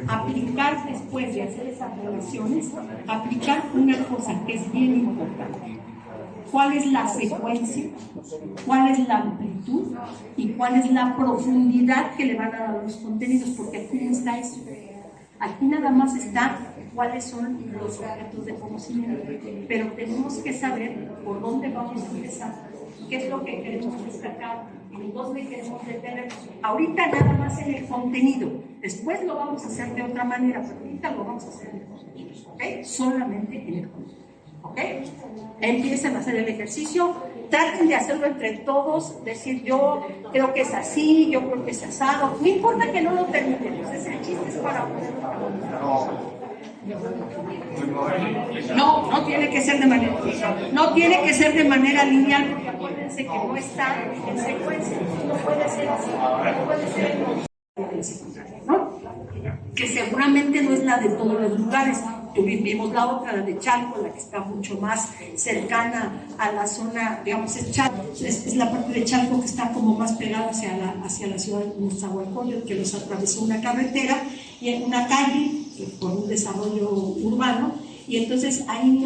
aplicar después de hacer esas relaciones, aplicar una cosa que es bien importante. ¿Cuál es la secuencia? ¿Cuál es la amplitud? ¿Y cuál es la profundidad que le van a dar a los contenidos? Porque aquí no está eso. Aquí nada más está cuáles son los objetos de conocimiento, pero tenemos que saber por dónde vamos a empezar, qué es lo que queremos destacar, en dónde queremos detenernos. Ahorita nada más en el contenido, después lo vamos a hacer de otra manera, pero ahorita lo vamos a hacer en el contenido, ¿ok? Solamente en el contenido, ¿ok? Empiecen a hacer el ejercicio, traten de hacerlo entre todos, decir yo creo que es así, yo creo que es asado, no importa que no lo terminemos, ese chiste es para ponerlo. No tiene que ser de manera lineal, porque acuérdense que no está en secuencia, no puede ser así, no puede ser ¿no? Que seguramente no es la de todos los lugares. Vimos la otra, la de Chalco, la que está mucho más cercana a la zona, digamos, es Chalco, es la parte de Chalco que está como más pegada hacia la ciudad de Nezahualcóyotl, que nos atravesó una carretera y en una calle por un desarrollo urbano, y entonces ahí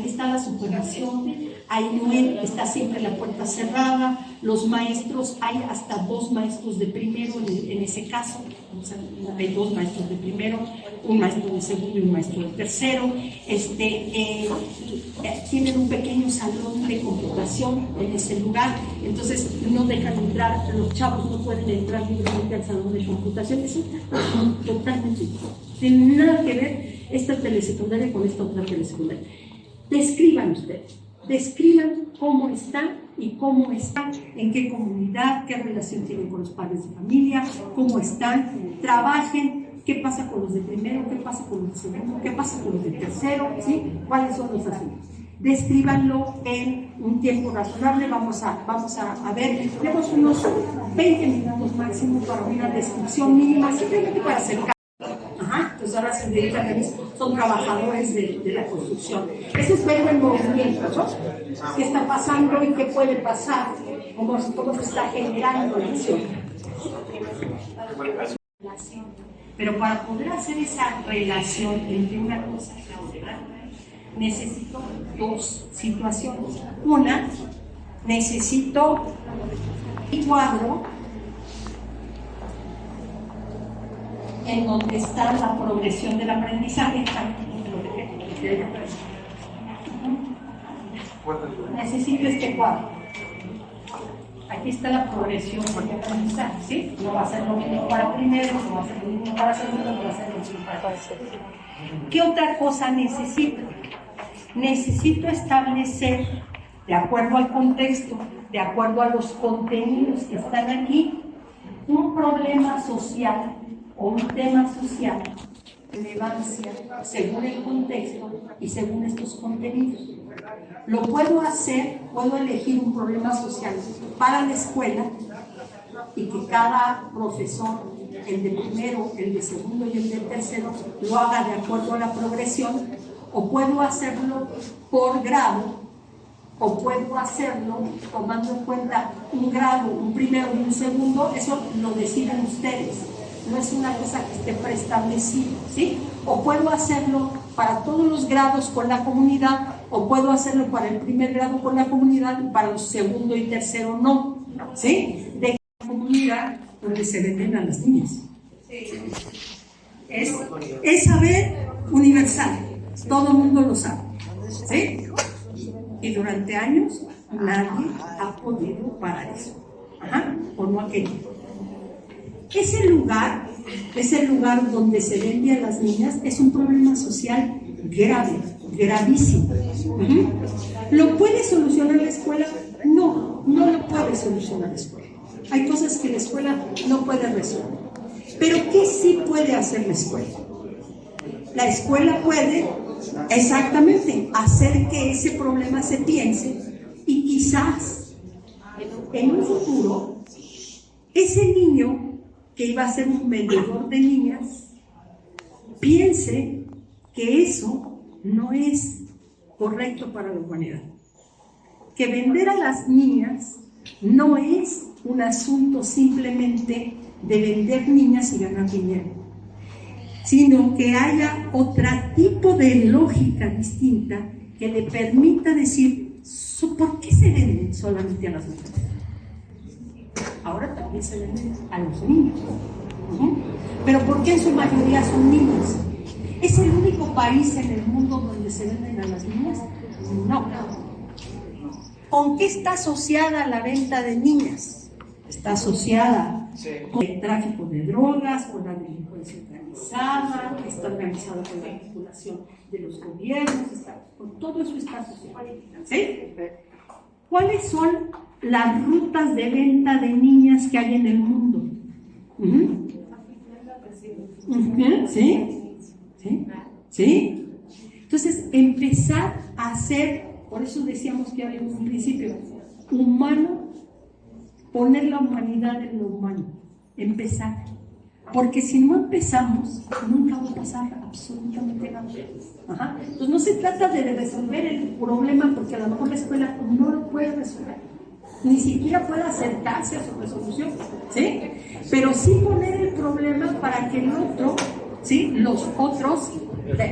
está la supervisión, ahí no está siempre la puerta cerrada, los maestros, hay hasta 2 maestros de primero en ese caso, o sea, hay 2 maestros de primero, un maestro de segundo y un maestro de tercero, tienen un pequeño salón de computación en ese lugar, entonces no dejan entrar, los chavos no pueden entrar libremente al salón de computación, es totalmente diferente. Tiene nada que ver esta telesecundaria con esta otra telesecundaria. Describan ustedes, describan cómo están y cómo están, en qué comunidad, qué relación tienen con los padres de familia, cómo están, trabajen, qué pasa con los de primero, qué pasa con los de segundo, qué pasa con los de tercero, ¿sí? ¿Cuáles son los asuntos? Descríbanlo en un tiempo razonable, vamos a ver, tenemos unos 20 minutos máximo para una descripción mínima, simplemente para acercar. Entonces ahora se dedican a eso, son trabajadores de la construcción. Eso es ver el movimiento, ¿no? ¿Qué está pasando y qué puede pasar? ¿Cómo se está generando la acción? Pero para poder hacer esa relación entre una cosa y la otra, necesito 2 situaciones. Una, necesito un cuadro en donde está la progresión del aprendizaje. Necesito este cuadro. Aquí está la progresión del aprendizaje, ¿sí? No va a ser lo mismo para primero, no va a ser lo mismo para segundo, no va a ser lo mismo para tercero. ¿Qué otra cosa necesito? Necesito establecer, de acuerdo al contexto, de acuerdo a los contenidos que están aquí, un problema social o un tema social relevancia según el contexto y según estos contenidos. Lo puedo hacer, puedo elegir un problema social para la escuela y que cada profesor, el de primero, el de segundo y el de tercero, lo haga de acuerdo a la progresión, o puedo hacerlo por grado, o puedo hacerlo tomando en cuenta un grado, un primero y un segundo. Eso lo deciden ustedes, no es una cosa que esté preestablecida, ¿sí? O puedo hacerlo para todos los grados con la comunidad, o puedo hacerlo para el primer grado con la comunidad y para los segundo y tercero no, ¿sí? De la comunidad donde se venden a las niñas. Es saber universal, todo el mundo lo sabe, ¿sí? Y durante años nadie ha podido parar eso, o no ha querido. Ese lugar donde se vende a las niñas es un problema social grave, gravísimo. ¿Lo puede solucionar la escuela? No, no lo puede solucionar la escuela. Hay cosas que la escuela no puede resolver. Pero ¿qué sí puede hacer la escuela? La escuela puede, exactamente, hacer que ese problema se piense y quizás en un futuro ese niño que iba a ser un vendedor de niñas piense que eso no es correcto para la humanidad. Que vender a las niñas no es un asunto simplemente de vender niñas y ganar dinero, sino que haya otro tipo de lógica distinta que le permita decir, ¿por qué se venden solamente a las mujeres? Ahora también se venden a los niños. Pero ¿por qué en su mayoría son niños? ¿Es el único país en el mundo donde se venden a las niñas? No. ¿Con qué está asociada la venta de niñas? Está asociada con el tráfico de drogas, con la delincuencia organizada, está organizada con la manipulación de los gobiernos, con todo eso está asociado. ¿Sí? ¿Cuáles son las rutas de venta de niñas que hay en el mundo? ¿Sí? ¿Sí? ¿Sí? Entonces, empezar a hacer, por eso decíamos que había un principio, humano, poner la humanidad en lo humano, empezar. Porque si no empezamos, nunca va a pasar absolutamente nada. Entonces no se trata de resolver el problema, porque a lo mejor la escuela no lo puede resolver, ni siquiera puede acercarse a su resolución, ¿sí? Pero sí poner el problema para que el otro, ¿sí? Los otros,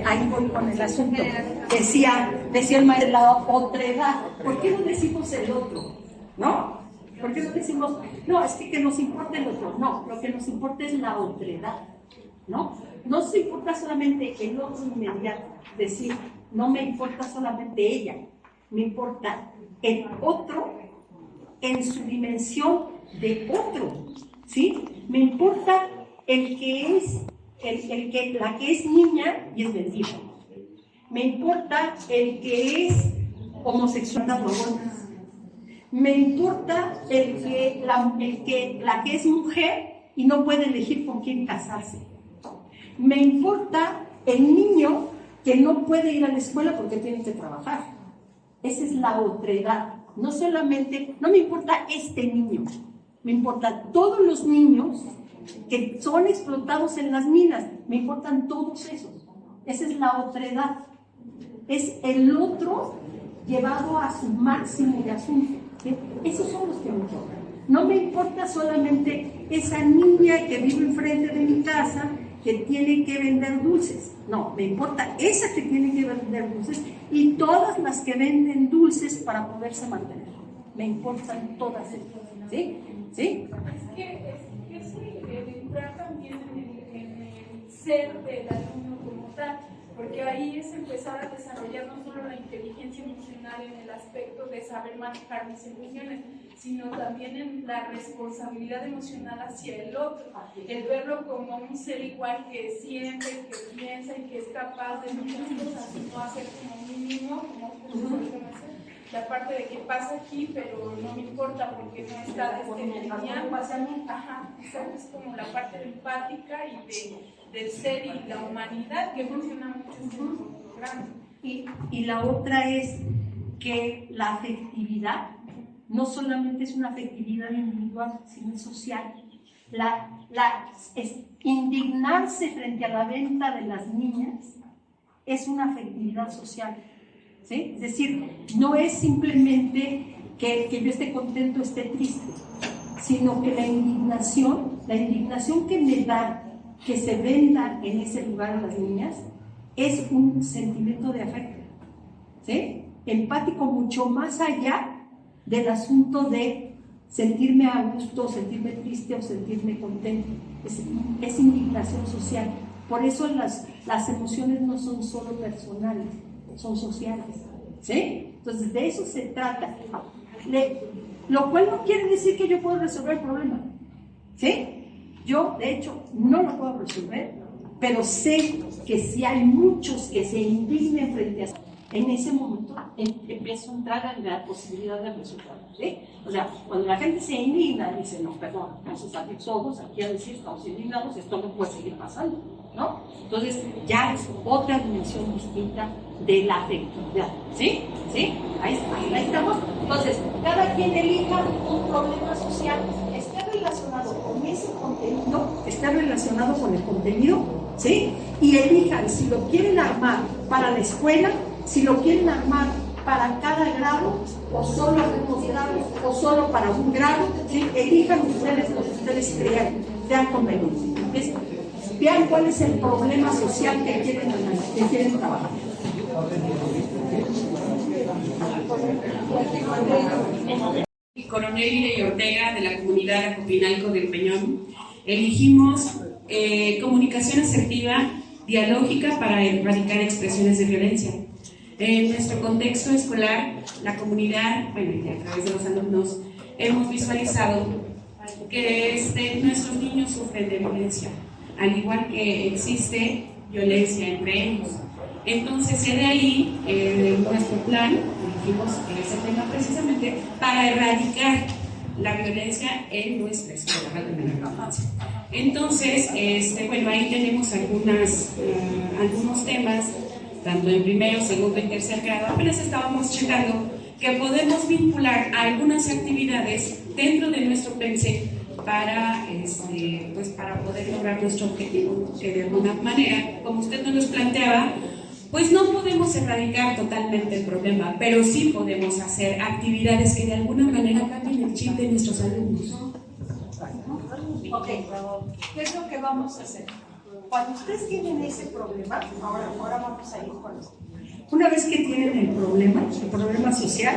ahí voy con el asunto, decía el maestro, la otredad. ¿Por qué no decimos el otro? ¿No? ¿Por qué no decimos, no, es que nos importa el otro? No, lo que nos importa es la otredad, ¿no? No se importa solamente el otro inmediato, decir, no me importa solamente ella, me importa el otro en su dimensión de otro, ¿sí? Me importa el que es, la que es niña y es vendida. Me importa el que es homosexual, me importa la que es mujer y no puede elegir con quién casarse. Me importa el niño que no puede ir a la escuela porque tiene que trabajar. Esa es la otredad. No solamente, no me importa este niño, me importan todos los niños que son explotados en las minas, me importan todos esos. Esa es la otredad. Es el otro llevado a su máximo de asunto. Esos son los que me importan. No me importa solamente esa niña que vive enfrente de mi casa que tiene que vender dulces. No, me importa esa que tiene que vender dulces y todas las que venden dulces para poderse mantener. Me importan todas ellas. ¿Sí? ¿Sí? Es que es el entrar también en el ser del alumno como tal. Porque ahí es empezar a desarrollar no solo la inteligencia emocional en el aspecto de saber manejar mis emociones, sino también en la responsabilidad emocional hacia el otro, el verlo como un ser igual que siente, que piensa y que es capaz de muchas cosas, y no hacer como mínimo, como la parte de que pasa aquí, pero no me importa porque no está lineal. Ajá, exacto, es como la parte empática y del ser y la humanidad que funciona mucho en el programa. Y la otra es que la afectividad no solamente es una afectividad individual, sino social. Indignarse frente a la venta de las niñas es una afectividad social, ¿sí? Es decir, no es simplemente que yo esté contento, esté triste, sino que la indignación que me da que se venda en ese lugar a las niñas es un sentimiento de afecto, ¿sí? Empático, mucho más allá del asunto de sentirme a gusto, sentirme triste o sentirme contento. Es indignación social. Por eso las emociones no son solo personales, son sociales, ¿sí? Entonces de eso se trata. Lo cual no quiere decir que yo pueda resolver el problema, ¿sí? Yo, de hecho, no lo puedo resolver, pero sé que si hay muchos que se indignen frente a... En ese momento empiezo a entrar en la posibilidad de resultado, ¿sí? O sea, cuando la gente se indigna y dice, no, perdón, vamos a salir todos aquí a decir, estamos indignados, esto no puede seguir pasando, ¿no? Entonces ya es otra dimensión distinta de la afectividad, ¿sí? ¿Sí? Ahí estamos. Entonces, cada quien elija un problema social que esté relacionado con ese contenido, esté relacionado con el contenido, ¿sí? Y elijan si lo quieren armar para la escuela, si lo quieren armar para cada grado, o solo algunos grados, o solo para un grado, ¿sí? Elijan ustedes lo que ustedes crean conveniente. ¿Ves? Vean cuál es el problema social que quieren trabajar. Coronel y Ortega, de la comunidad Acopinalco del Peñón, elegimos comunicación asertiva, dialógica para erradicar expresiones de violencia. En nuestro contexto escolar, la comunidad, bueno, y a través de los alumnos, hemos visualizado que nuestros niños sufren de violencia, al igual que existe violencia entre ellos. Entonces, de ahí nuestro plan, elegimos ese tema precisamente para erradicar la violencia en nuestra escuela de menor infancia. Entonces, bueno, ahí tenemos algunos temas, tanto en primero, segundo y tercer grado. Apenas estábamos checando que podemos vincular a algunas actividades dentro de nuestro PENSE para, pues para poder lograr nuestro objetivo, que de alguna manera, como usted nos planteaba, pues no podemos erradicar totalmente el problema, pero sí podemos hacer actividades que de alguna manera cambien el chip de nuestros alumnos. Ok, ¿qué es lo que vamos a hacer? Cuando ustedes tienen ese problema, ahora vamos a ir con esto. Una vez que tienen el problema social,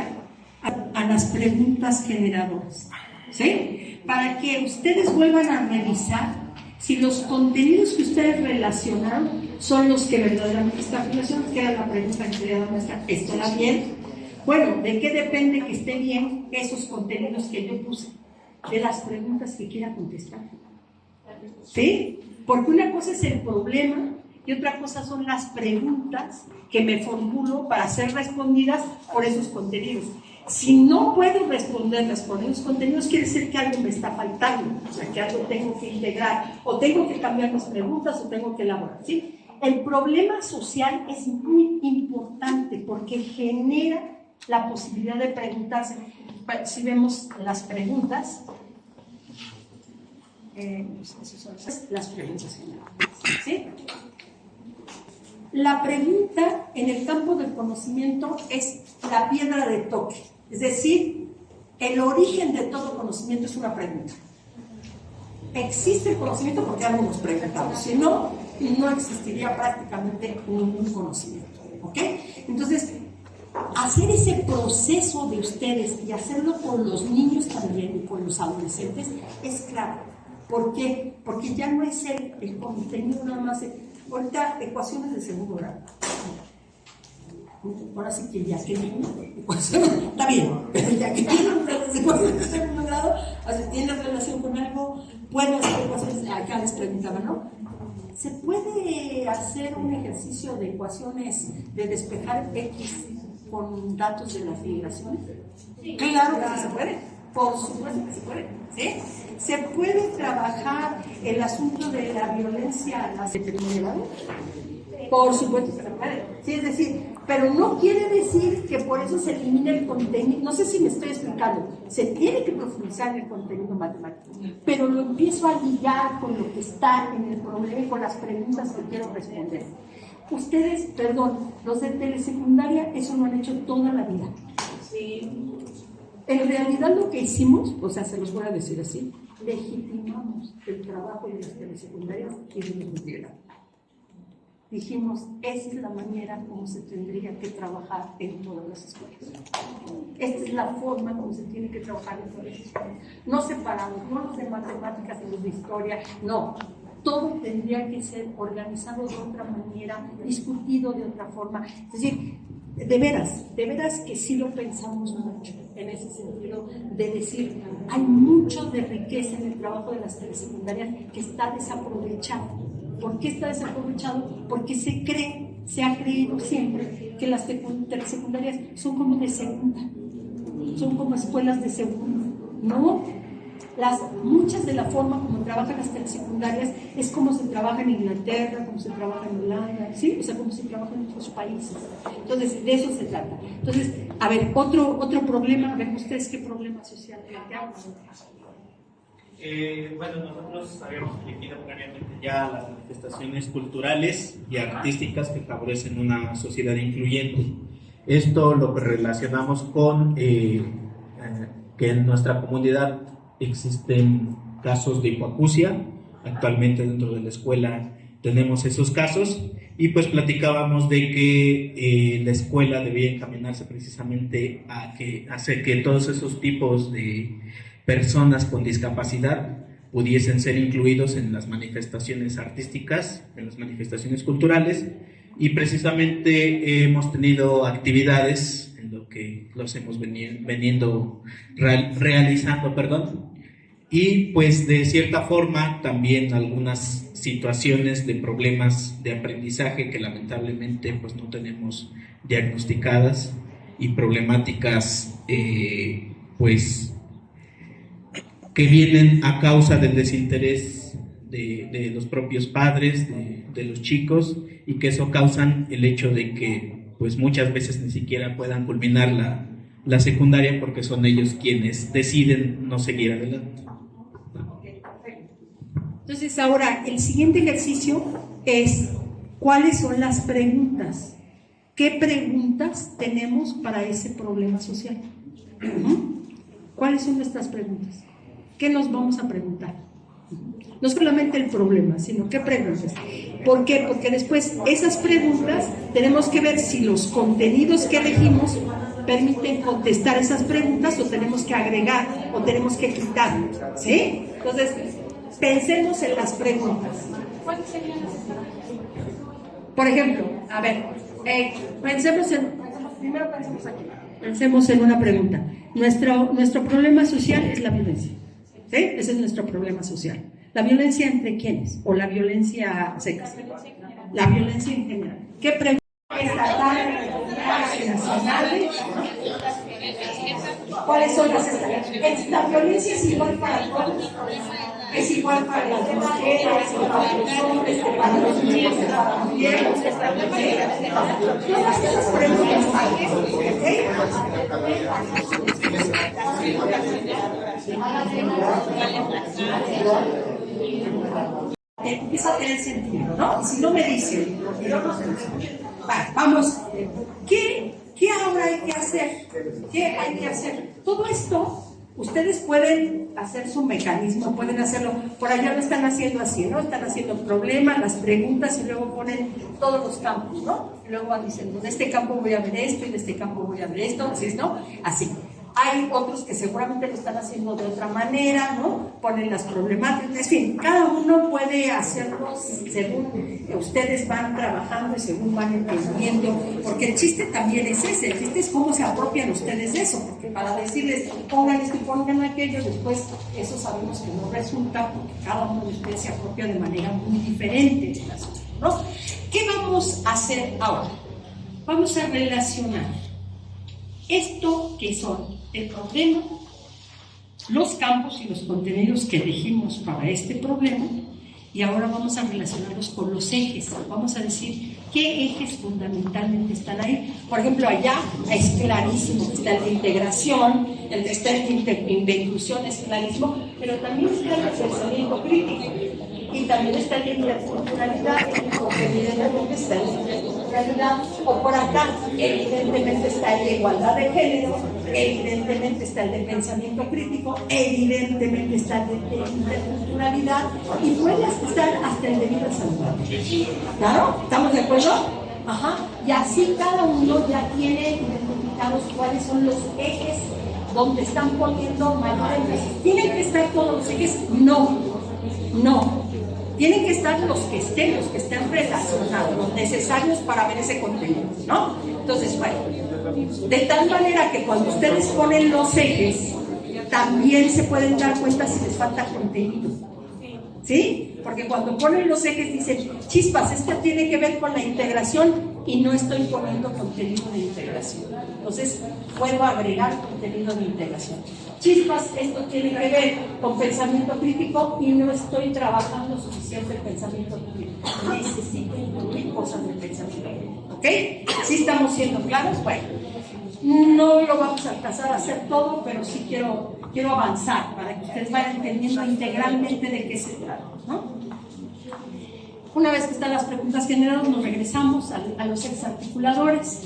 a las preguntas generadoras, ¿sí? Para que ustedes vuelvan a revisar si los contenidos que ustedes relacionaron son los que verdaderamente están relacionados, que era la pregunta que quería dar nuestra, ¿estará bien? Bueno, ¿de qué depende que esté bien esos contenidos que yo puse? De las preguntas que quiera contestar, ¿sí? Porque una cosa es el problema y otra cosa son las preguntas que me formulo para ser respondidas por esos contenidos. Si no puedo responderlas por esos contenidos, quiere decir que algo me está faltando, o sea, que algo tengo que integrar, o tengo que cambiar las preguntas, o tengo que elaborar, ¿sí? El problema social es muy importante porque genera la posibilidad de preguntarse. Si vemos las preguntas, esas son las preguntas generales, ¿sí? La pregunta en el campo del conocimiento es la piedra de toque, es decir, el origen de todo conocimiento es una pregunta. Existe el conocimiento porque algo nos preguntamos, si no, no existiría prácticamente ningún conocimiento, ¿ok? Entonces, hacer ese proceso de ustedes y hacerlo con los niños también y con los adolescentes es clave. ¿Por qué? Porque ya no es el contenido nada más. Ahorita, ecuaciones de segundo grado. Ahora sí que ya que está bien, pero ya que tienen ecuaciones de segundo grado, o sea, tienen relación con algo, pueden hacer ecuaciones. Acá les preguntaba, ¿no? ¿Se puede hacer un ejercicio de ecuaciones de despejar X con datos de las migraciones? Claro que se puede, por supuesto que se puede, ¿sí? ¿Se puede trabajar el asunto de la violencia de primer grado? Por supuesto que se puede, ¿sí? Es decir, pero no quiere decir que por eso se elimine el contenido, no sé si me estoy explicando, se tiene que profundizar en el contenido matemático, pero lo empiezo a ligar con lo que está en el problema y con las preguntas que quiero responder. Ustedes, perdón, los de telesecundaria, eso lo han hecho toda la vida. Sí. En realidad lo que hicimos, o sea, se los voy a decir así, legitimamos el trabajo de las telesecundarias y de los bachilleratos. Dijimos, esa es la manera como se tendría que trabajar en todas las escuelas. Esta es la forma como se tiene que trabajar en todas las escuelas. No separados, no los de matemáticas y los de historia, no. Todo tendría que ser organizado de otra manera, discutido de otra forma. Es decir, de veras que sí lo pensamos mucho en ese sentido de decir, hay mucho de riqueza en el trabajo de las telesecundarias que está desaprovechado. ¿Por qué está desaprovechado? Porque se ha creído siempre que las telesecundarias son como de segunda, son como escuelas de segunda. No, muchas de la forma como trabajan las telesecundarias es como se trabaja en Inglaterra, como se trabaja en Holanda, ¿sí? O sea, como se trabaja en otros países. Entonces, de eso se trata. Entonces, a ver, otro problema, a ver ustedes qué problema social plantean. Bueno, nosotros habíamos elegido previamente ya las manifestaciones culturales y artísticas que favorecen una sociedad incluyente. Esto lo relacionamos con que en nuestra comunidad existen casos de hipoacusia. Actualmente dentro de la escuela tenemos esos casos y pues platicábamos de que la escuela debía encaminarse precisamente a hacer que todos esos tipos de personas con discapacidad pudiesen ser incluidos en las manifestaciones artísticas, en las manifestaciones culturales, y precisamente hemos tenido actividades en lo que los hemos veniendo realizando, y pues de cierta forma también algunas situaciones de problemas de aprendizaje que lamentablemente pues no tenemos diagnosticadas y problemáticas pues que vienen a causa del desinterés de los propios padres, de los chicos, y que eso causan el hecho de que pues muchas veces ni siquiera puedan culminar la secundaria porque son ellos quienes deciden no seguir adelante. Entonces ahora el siguiente ejercicio es ¿cuáles son las preguntas? ¿Qué preguntas tenemos para ese problema social? ¿Cuáles son nuestras preguntas? ¿Qué nos vamos a preguntar? No solamente el problema, sino qué preguntas. ¿Por qué? Porque después esas preguntas tenemos que ver si los contenidos que elegimos permiten contestar esas preguntas o tenemos que agregar o tenemos que quitar. ¿Sí? Entonces, pensemos en las preguntas. ¿Cuáles serían las? Por ejemplo, a ver, primero pensemos aquí. Pensemos en una pregunta. Nuestro problema social es la violencia. ¿Sí? Ese es nuestro problema social. ¿La violencia entre quiénes? ¿O la violencia secas? La violencia en general. ¿Qué pregunta estatales, nacionales? ¿Cuáles son las estatales? ¿La violencia es igual para todos? ¿Es igual para las mujeres, para los hombres, para los niños, para los viejos? Todas esas preguntas. Empieza a tener sentido, ¿no? Si no me dicen, vamos, ¿qué ahora hay que hacer? ¿Qué hay que hacer? Todo esto, ustedes pueden hacer su mecanismo, pueden hacerlo, por allá lo están haciendo así, ¿no? Están haciendo problemas, las preguntas y luego ponen todos los campos, ¿no? Y luego van diciendo, de este campo voy a ver esto y de este campo voy a ver esto, así, ¿no? Así. Hay otros que seguramente lo están haciendo de otra manera, ¿no? Ponen las problemáticas, en fin, cada uno puede hacerlo según ustedes van trabajando y según van entendiendo, porque el chiste también es ese, el chiste es cómo se apropian ustedes de eso, porque para decirles pongan esto y pongan aquello, después eso sabemos que no resulta, porque cada uno de ustedes se apropia de manera muy diferente del asunto, ¿no? ¿Qué vamos a hacer ahora? Vamos a relacionar Esto que son el problema, los campos y los contenidos que elegimos para este problema, y ahora vamos a relacionarlos con los ejes. Vamos a decir qué ejes fundamentalmente están ahí. Por ejemplo, allá es clarísimo, está el de integración, el de inclusión es clarísimo, pero también está el de pensamiento crítico, y también está el de interculturalidad, o evidentemente está el de interculturalidad, o por acá, evidentemente está el de igualdad de género, evidentemente está el de pensamiento crítico, evidentemente está el de interculturalidad, y puede estar hasta el de vida saludable. ¿Claro? ¿Estamos de acuerdo? Ajá. Y así cada uno ya tiene identificados cuáles son los ejes donde están poniendo mayor énfasis. ¿Tienen que estar todos los ejes? No. Tienen que estar los que estén relacionados, los necesarios para ver ese contenido, ¿no? Entonces, bueno, de tal manera que cuando ustedes ponen los ejes, también se pueden dar cuenta si les falta contenido. ¿Sí? Porque cuando ponen los ejes dicen, chispas, esto tiene que ver con la integración y no estoy poniendo contenido de integración. Entonces, puedo agregar contenido de integración. Chispas, esto tiene que ver con pensamiento crítico y no estoy trabajando suficiente el pensamiento crítico. Necesito incluir cosas del pensamiento crítico. ¿Ok? ¿Sí estamos siendo claros? Bueno, no lo vamos a alcanzar a hacer todo, pero sí quiero avanzar para que ustedes vayan entendiendo integralmente de qué se trata, ¿no? Una vez que están las preguntas generadas, nos regresamos a los ejes articuladores.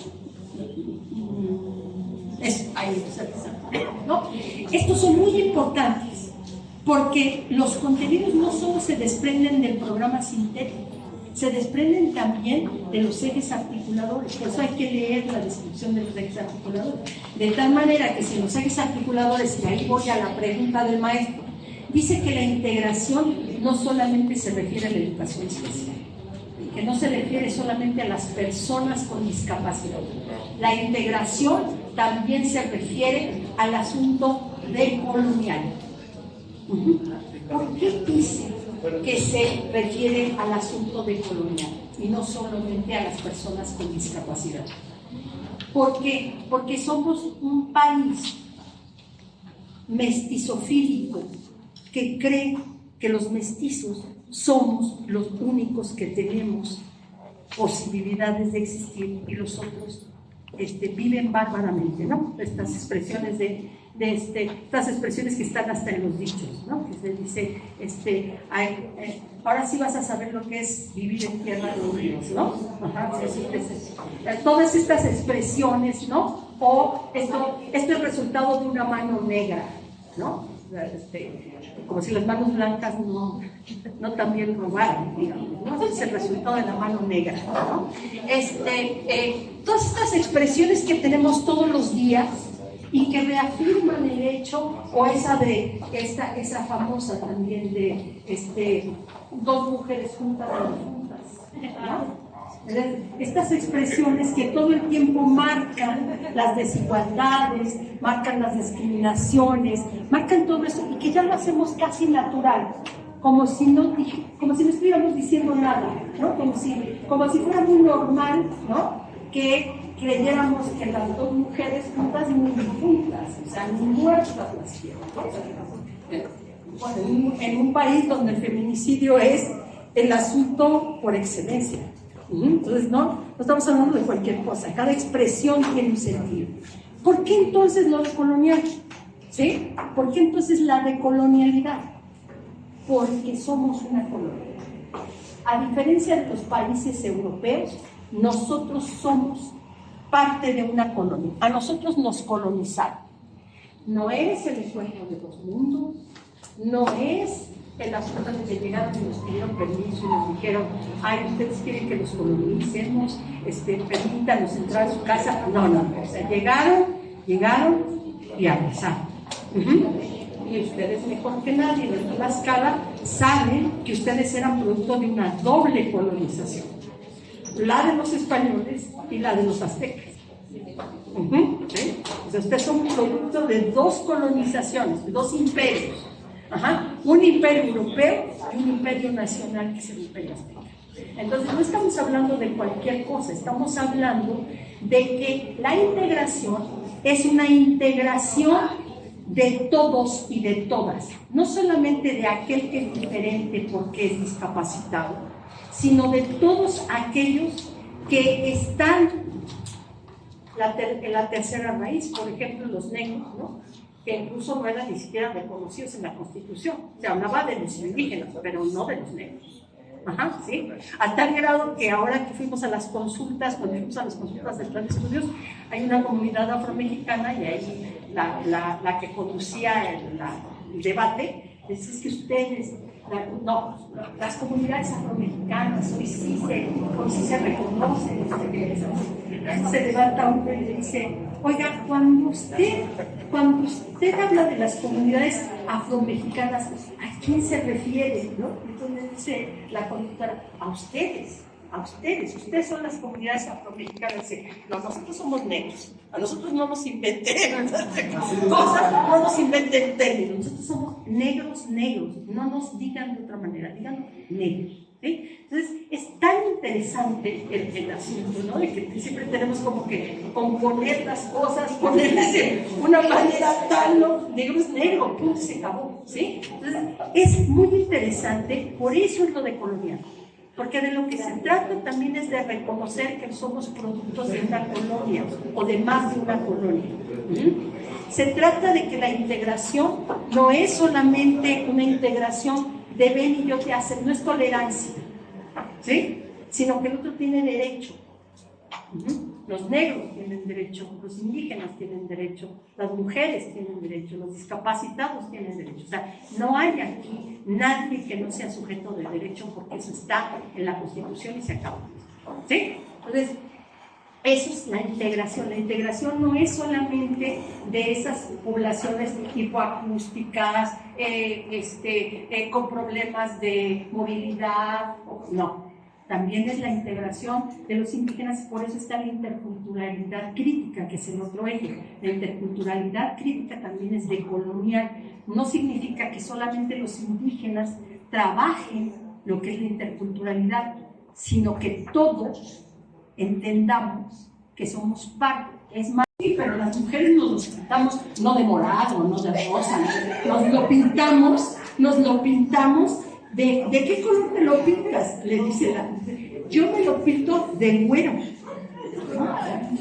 Ahí los ejes articuladores, ¿no? Estos son muy importantes porque los contenidos no solo se desprenden del programa sintético, se desprenden también de los ejes articuladores. Por eso hay que leer la descripción de los ejes articuladores. De tal manera que si los ejes articuladores, y ahí voy a la pregunta del maestro, dice que la integración no solamente se refiere a la educación especial, que no se refiere solamente a las personas con discapacidad. La integración también se refiere al asunto decolonial. ¿Por qué dice que se refiere al asunto decolonial y no solamente a las personas con discapacidad? ¿Por qué? Porque somos un país mestizofílico que cree que los mestizos somos los únicos que tenemos posibilidades de existir y los otros viven bárbaramente, ¿no? Estas expresiones estas expresiones que están hasta en los dichos, ¿no? Que se dice, ahora sí vas a saber lo que es vivir en tierra de indios, ¿no? Ajá, todas estas expresiones, ¿no? O esto es resultado de una mano negra, ¿no? Como si las manos blancas no también robaran, digamos, ¿no? Es el resultado de la mano negra, ¿no? Todas estas expresiones que tenemos todos los días y que reafirman el hecho, o esa famosa también de dos mujeres juntas, ¿no? Estas expresiones que todo el tiempo marcan las desigualdades, marcan las discriminaciones, marcan todo eso y que ya lo hacemos casi natural, como si no estuviéramos diciendo nada, ¿no? Como si fuera muy normal, ¿no? Que creyéramos que las dos mujeres juntas ni juntas, o sea, ni muertas las quieren, ¿no? Bueno, en un país donde el feminicidio es el asunto por excelencia. Entonces, no estamos hablando de cualquier cosa, cada expresión tiene un sentido. ¿Por qué entonces lo decolonial? ¿Sí? ¿Por qué entonces la decolonialidad? Porque somos una colonia. A diferencia de los países europeos, nosotros somos parte de una colonia. A nosotros nos colonizaron. No es el encuentro de los mundos, no es el asunto de que llegaron y nos pidieron permiso y nos dijeron, ay, ustedes quieren que los colonicemos, permítanos entrar a su casa. No, o sea, llegaron y abrazaron. Y ustedes, mejor que nadie de toda la escala, saben que ustedes eran producto de una doble colonización, la de los españoles y la de los aztecas. ¿Sí? O sea, ustedes son producto de dos colonizaciones, de dos imperios. Un imperio europeo y un imperio nacional que es el imperio azteca. Entonces no estamos hablando de cualquier cosa, estamos hablando de que la integración es una integración de todos y de todas, no solamente de aquel que es diferente porque es discapacitado, sino de todos aquellos que están en la tercera raíz, por ejemplo los negros, ¿no? Que incluso no eran ni siquiera reconocidos en la Constitución, se hablaba de los indígenas, pero no de los negros. Ajá, ¿sí? A tal grado que ahora que fuimos a las consultas, cuando fuimos a las consultas del plan de estudios, hay una comunidad afromexicana y ahí la que conducía el debate decía: es que ustedes, las comunidades afromexicanas hoy sí se reconocen. Se levanta uno y le dice: oiga, cuando usted habla de las comunidades afromexicanas, ¿a quién se refiere? ¿No? Entonces dice la conductora: a ustedes son las comunidades afromexicanas. Dice: no, nosotros somos negros, a nosotros no nos inventen cosas, no nos inventen términos, nosotros somos negros, no nos digan de otra manera, digan negros. ¿Sí? Entonces es tan interesante el asunto, ¿no? De que siempre tenemos como que componer las cosas, ponerles de una manera tal, ¿no? Negro es negro, punto, se acabó, ¿sí? Entonces es muy interesante, por eso es lo de colonial, porque de lo que se trata también es de reconocer que somos productos de una colonia o de más de una colonia. Se trata de que la integración no es solamente una integración de ven y yo te hacen, no es tolerancia, ¿sí? Sino que el otro tiene derecho. Los negros tienen derecho, los indígenas tienen derecho, las mujeres tienen derecho, los discapacitados tienen derecho. O sea, no hay aquí nadie que no sea sujeto de derecho, porque eso está en la Constitución y se acabó. ¿Sí? Entonces, eso es la integración. La integración no es solamente de esas poblaciones hipoacústicas, con problemas de movilidad, no. También es la integración de los indígenas, por eso está la interculturalidad crítica, que es el otro eje. La interculturalidad crítica también es decolonial. No significa que solamente los indígenas trabajen lo que es la interculturalidad, sino que todos entendamos que somos parte. Es más, sí, pero las mujeres nos lo pintamos no de morado, no de rosa, nos lo pintamos ¿de qué color te lo pintas? Le dice la mujer. Yo me lo pinto de güero.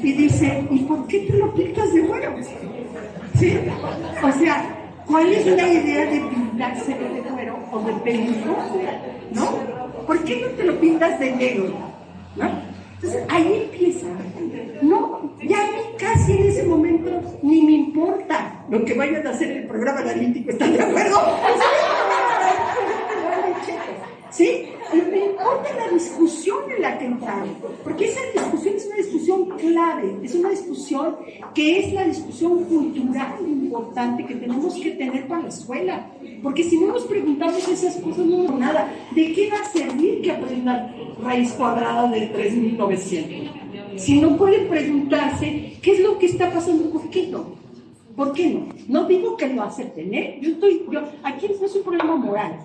Y dice: ¿y por qué te lo pintas de güero? ¿Sí? O sea, ¿cuál es la idea de pintarse de güero o de pelirrojo? ¿No? ¿Por qué no te lo pintas de negro? ¿No? Entonces ahí empieza. No, ya a mí casi en ese momento ni me importa lo que vayan a hacer en el programa analítico, ¿están de acuerdo? ¿Sí? Me importa la discusión en la que entraron, porque esa discusión es una discusión clave, es una discusión que es la discusión cultural importante que tenemos que tener para la escuela, porque si no nos preguntamos esas cosas, no es nada. ¿De qué va a servir que aprendan raíz cuadrada de 3900? Si no pueden preguntarse qué es lo que está pasando, ¿por qué no? ¿Por qué no? No digo que lo acepten, ¿eh? Aquí no es un problema moral,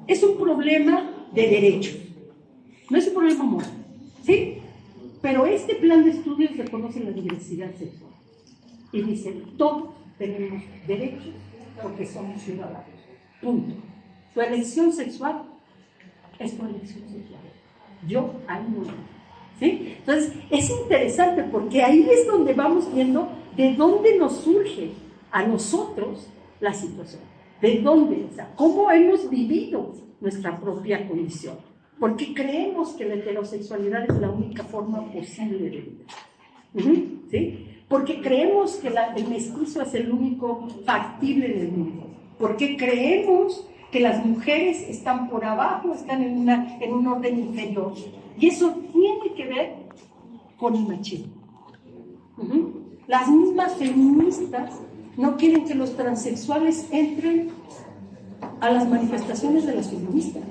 es un problema de derechos, no es un problema moral, ¿sí? Pero este plan de estudios reconoce la diversidad sexual y dice: todos tenemos derechos porque somos ciudadanos, punto. Tu elección sexual es tu elección sexual, yo ahí no entro, ¿sí? Entonces es interesante porque ahí es donde vamos viendo de dónde nos surge a nosotros la situación, de dónde, o sea, cómo hemos vivido nuestra propia condición, porque creemos que la heterosexualidad es la única forma posible de vida, ¿sí? Porque creemos que el mestizo es el único factible del mundo, porque creemos que las mujeres están por abajo, están en un orden inferior, y eso tiene que ver con el machismo. Las mismas feministas no quieren que los transexuales entren a las manifestaciones de las feministas.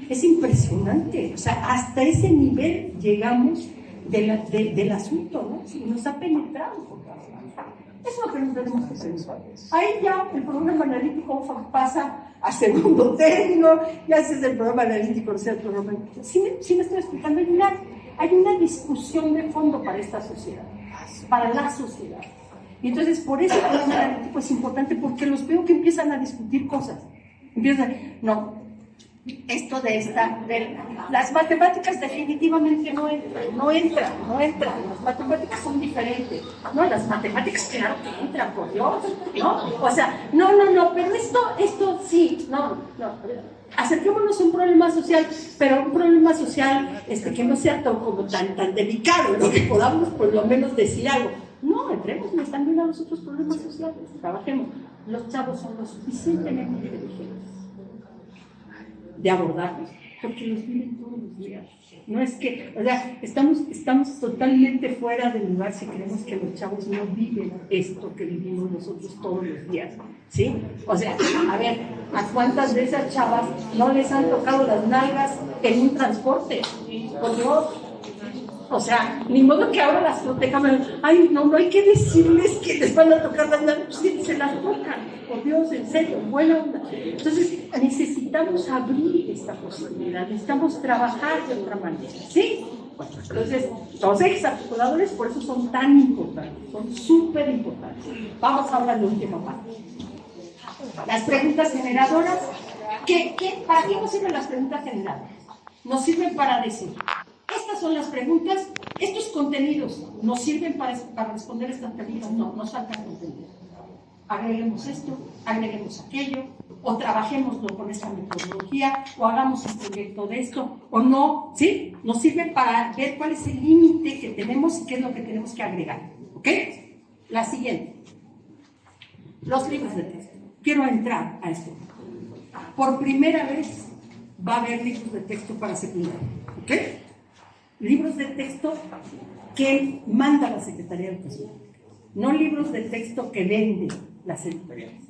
Es impresionante, o sea, hasta ese nivel llegamos del asunto, ¿no? Y nos ha penetrado. Eso es lo que nos tenemos que pensar. Ahí ya el programa analítico pasa a segundo término, ya haces el programa analítico, o sea, el programa. Sí me estoy explicando, hay una discusión de fondo para esta sociedad, para la sociedad. Y entonces, por eso el programa analítico es importante, porque los veo que empiezan a discutir cosas. No, esto de las matemáticas definitivamente no entran. Las matemáticas son diferentes. No, las matemáticas claro que entran, por Dios, ¿no? O sea, no, pero esto sí, no. Acerquémonos a un problema social, pero un problema social que no sea tan delicado, lo que podamos por lo menos decir algo. No, entrémosle también a los otros problemas sociales, trabajemos. Los chavos son lo suficientemente inteligentes de abordarlos, porque los viven todos los días. No es que, o sea, estamos totalmente fuera del lugar si creemos que los chavos no viven esto que vivimos nosotros todos los días, ¿sí? O sea, a ver, ¿a cuántas de esas chavas no les han tocado las nalgas en un transporte? Por Dios. O sea, ni modo que ahora las protejan. Ay, no hay que decirles que les van a tocar las nalgas, sí, se las tocan. Por Dios, en serio, buena onda. Entonces, necesitamos abrir esta posibilidad, necesitamos trabajar de otra manera, ¿sí? Bueno, entonces, los ejes articuladores por eso son tan importantes, son súper importantes. Vamos ahora a la última parte. Las preguntas generadoras. ¿Para qué nos sirven las preguntas generadoras? Nos sirven para decir, estas son las preguntas, estos contenidos nos sirven para responder estas preguntas. No, nos falta contenido. Agreguemos esto, agreguemos aquello, o trabajémoslo con esta metodología, o hagamos un proyecto de esto, o no, ¿sí? Nos sirve para ver cuál es el límite que tenemos y qué es lo que tenemos que agregar, ¿ok? La siguiente. Los libros de texto. Quiero entrar a esto. Por primera vez va a haber libros de texto para secundaria, ¿ok? Libros de texto que manda la Secretaría de Educación. No libros de texto que venden las editoriales,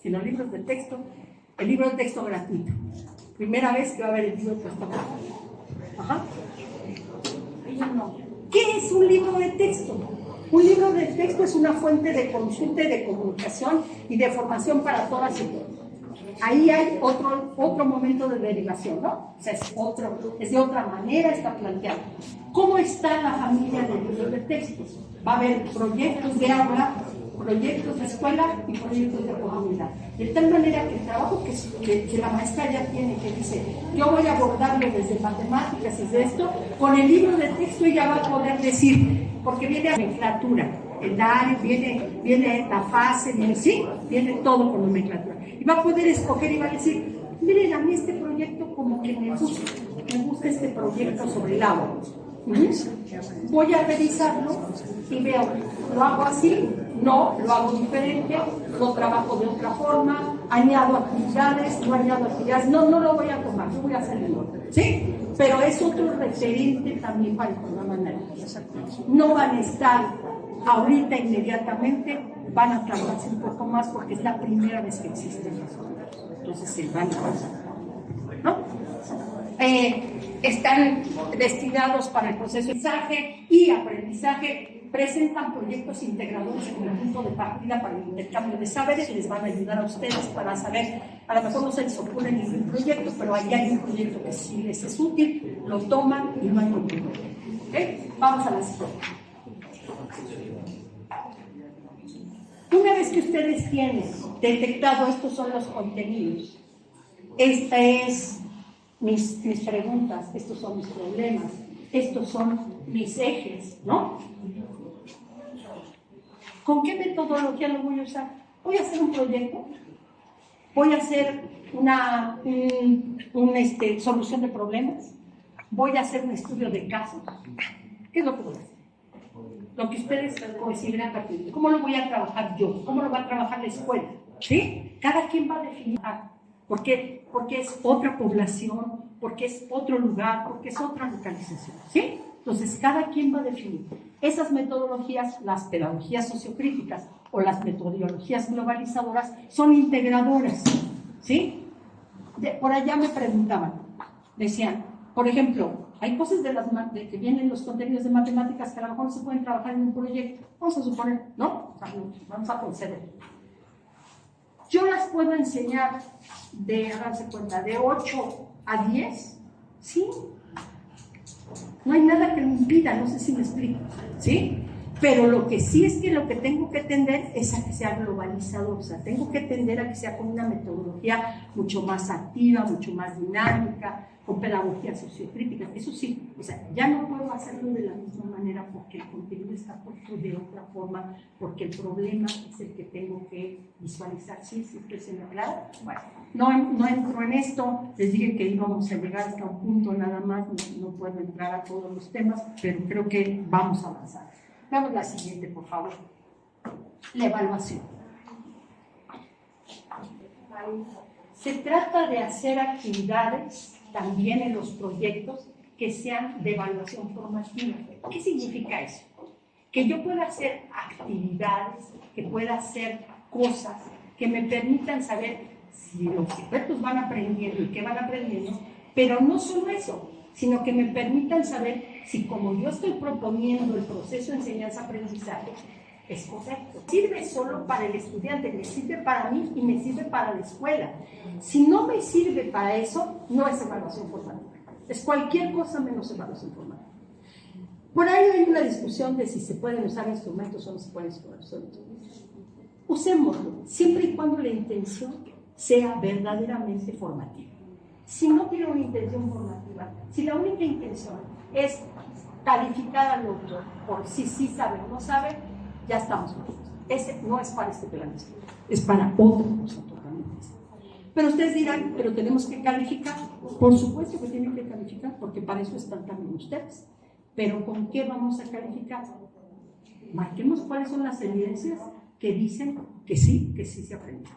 sino libros de texto, el libro de texto gratuito. Primera vez que va a haber el libro de texto gratuito. Ajá. ¿Qué es un libro de texto? Un libro de texto es una fuente de consulta y de comunicación y de formación para todas y todos. Ahí hay otro momento de derivación, ¿no? O sea, es de otra manera, está planteado. ¿Cómo está la familia de libros de textos? Va a haber proyectos de aula, proyectos de escuela y proyectos de comunidad. De tal manera que el trabajo que la maestra ya tiene, que dice, yo voy a abordarlo desde matemáticas y de esto, con el libro de texto ella va a poder decir, porque viene a nomenclatura, el dar, viene la fase, viene todo con nomenclatura. Y va a poder escoger y va a decir, miren, a mí este proyecto como que me gusta este proyecto sobre el agua. Voy a revisarlo y veo, ¿lo hago así? No, lo hago diferente, lo trabajo de otra forma, añado actividades, no añado actividades, no lo voy a tomar, yo voy a hacerlo, ¿sí? Pero es otro referente también para el programa analítico. No van a estar ahorita inmediatamente, van a tardarse un poco más porque es la primera vez que existen los programas. Entonces se van a pasar, ¿no? Están destinados para el proceso de mensaje y aprendizaje, presentan proyectos integradores como punto de partida para el intercambio de saberes, les van a ayudar a ustedes para saber, a lo mejor no se les ocurre ningún proyecto, pero ahí hay un proyecto que sí les es útil, lo toman y van con el proyecto. ¿Okay? Vamos a la siguiente. Una vez que ustedes tienen detectado estos son los contenidos, esta es mis preguntas, estos son mis problemas, estos son mis ejes, ¿no? ¿Con qué metodología lo voy a usar? Voy a hacer un proyecto, voy a hacer una solución de problemas, voy a hacer un estudio de casos. ¿Qué es lo que voy a hacer? Lo que ustedes consideran pertinente. ¿Cómo lo voy a trabajar yo? ¿Cómo lo va a trabajar la escuela? ¿Sí? Cada quien va a definir. Porque es otra población, porque es otro lugar, porque es otra localización, ¿sí? Entonces, cada quien va a definir. Esas metodologías, las pedagogías sociocríticas o las metodologías globalizadoras, son integradoras, ¿sí? Por allá me preguntaban, decían, por ejemplo, hay cosas de que vienen los contenidos de matemáticas que a lo mejor no se pueden trabajar en un proyecto, vamos a suponer, ¿no? Vamos a conceder. Yo las puedo enseñar háganse cuenta, de 8 a 10, ¿sí? No hay nada que lo impida, no sé si me explico, ¿sí? Pero lo que sí es que lo que tengo que tender es a que sea globalizador, o sea, tengo que tender a que sea con una metodología mucho más activa, mucho más dinámica, con pedagogía sociocrítica. Eso sí, o sea, ya no puedo hacerlo de la misma manera porque el contenido está puesto de otra forma, porque el problema es el que tengo que visualizar. Sí, estoy siendo clara. Bueno, no entro en esto, les dije que íbamos a llegar hasta un punto nada más, no puedo entrar a todos los temas, pero creo que vamos a avanzar. Veamos la siguiente, por favor. La evaluación. Se trata de hacer actividades también en los proyectos que sean de evaluación formativa. ¿Qué significa eso? Que yo pueda hacer actividades, que pueda hacer cosas que me permitan saber si los sujetos van aprendiendo y qué van aprendiendo, pero no solo eso, sino que me permitan saber si como yo estoy proponiendo el proceso de enseñanza-aprendizaje es correcto. Sirve solo para el estudiante, me sirve para mí y me sirve para la escuela. Si no me sirve para eso, no es evaluación formativa. Es cualquier cosa menos evaluación formativa. Por ahí hay una discusión de si se pueden usar instrumentos o no se pueden usar instrumentos. Usémoslo, siempre y cuando la intención sea verdaderamente formativa. Si no tiene una intención formativa, si la única intención es calificar al otro por si sí sabe o no sabe, ya estamos mal. Ese no es para este plan de estudio, es para otra cosa totalmente. Pero ustedes dirán, pero tenemos que calificar. Por supuesto que tienen que calificar, porque para eso están también ustedes. Pero ¿con qué vamos a calificar? Marquemos cuáles son las evidencias que dicen que sí se aprende.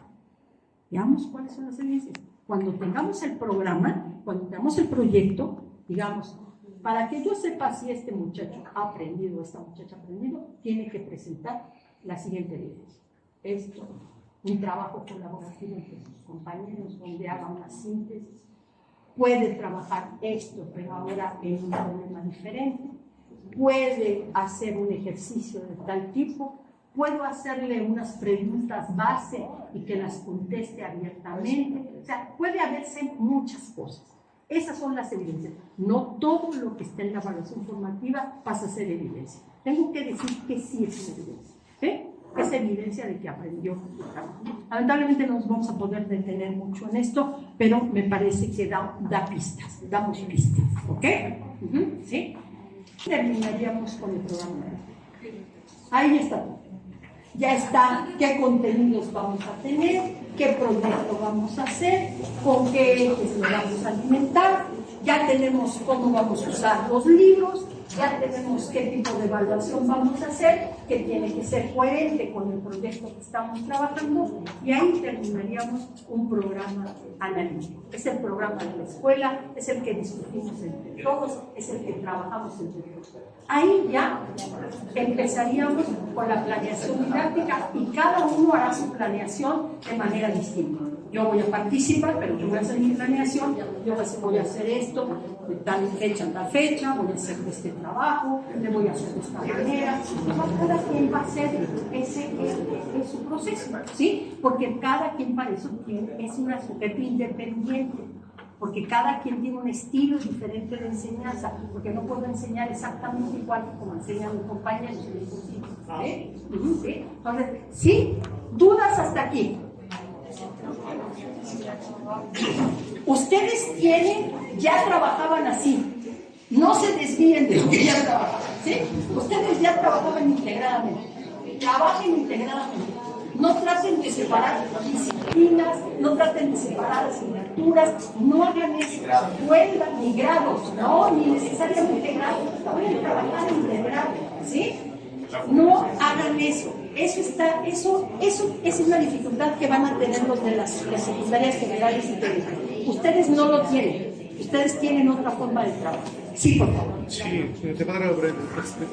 Veamos cuáles son las evidencias. Cuando tengamos el programa, cuando tengamos el proyecto, digamos, para que yo sepa si este muchacho ha aprendido o esta muchacha ha aprendido, tiene que presentar la siguiente evidencia. Esto, un trabajo colaborativo entre sus compañeros donde haga una síntesis. Puede trabajar esto, pero ahora en un problema diferente. Puede hacer un ejercicio de tal tipo. Puedo hacerle unas preguntas base y que las conteste abiertamente. O sea, puede haberse muchas cosas. Esas son las evidencias. No todo lo que está en la evaluación formativa pasa a ser evidencia. Tengo que decir que sí es una evidencia. Es evidencia de que aprendió. Lamentablemente no nos vamos a poder detener mucho en esto, pero me parece que da pistas. Damos pistas. ¿Ok? ¿Sí? Terminaríamos con el programa. Ahí está. Ya está qué contenidos vamos a tener, qué proyecto vamos a hacer, con qué ejes lo vamos a alimentar, ya tenemos cómo vamos a usar los libros, ya tenemos qué tipo de evaluación vamos a hacer, que tiene que ser coherente con el proyecto que estamos trabajando, y ahí terminaríamos un programa analítico. Es el programa de la escuela, es el que discutimos entre todos, es el que trabajamos entre todos. Ahí ya empezaríamos con la planeación didáctica y cada uno hará su planeación de manera distinta. Yo voy a participar, pero yo voy a hacer mi planeación, yo voy a hacer esto de tal fecha a tal fecha, voy a hacer este trabajo, le voy a hacer de esta manera. Cada quien va a hacer ese su proceso, ¿sí? Porque cada quien para eso es un sujeto independiente. Porque cada quien tiene un estilo diferente de enseñanza, porque no puedo enseñar exactamente igual que como enseñan mis compañeros. ¿Sí? Entonces, ¿sí? ¿Dudas hasta aquí? Ustedes ya trabajaban así, no se desvíen de lo que ya trabajaban, ¿sí? Ustedes ya trabajaban integradamente, trabajen integradamente. No traten de separar disciplinas, no traten de separar asignaturas, no hagan eso, vuelvan ni grados, no, ni necesariamente grados, pueden trabajar integrado, ¿sí? No hagan eso. Esa es una dificultad que van a tener los de las secundarias generales y técnicas. Ustedes no lo tienen, ustedes tienen otra forma de trabajo. Sí, por favor. Sí, de manera breve.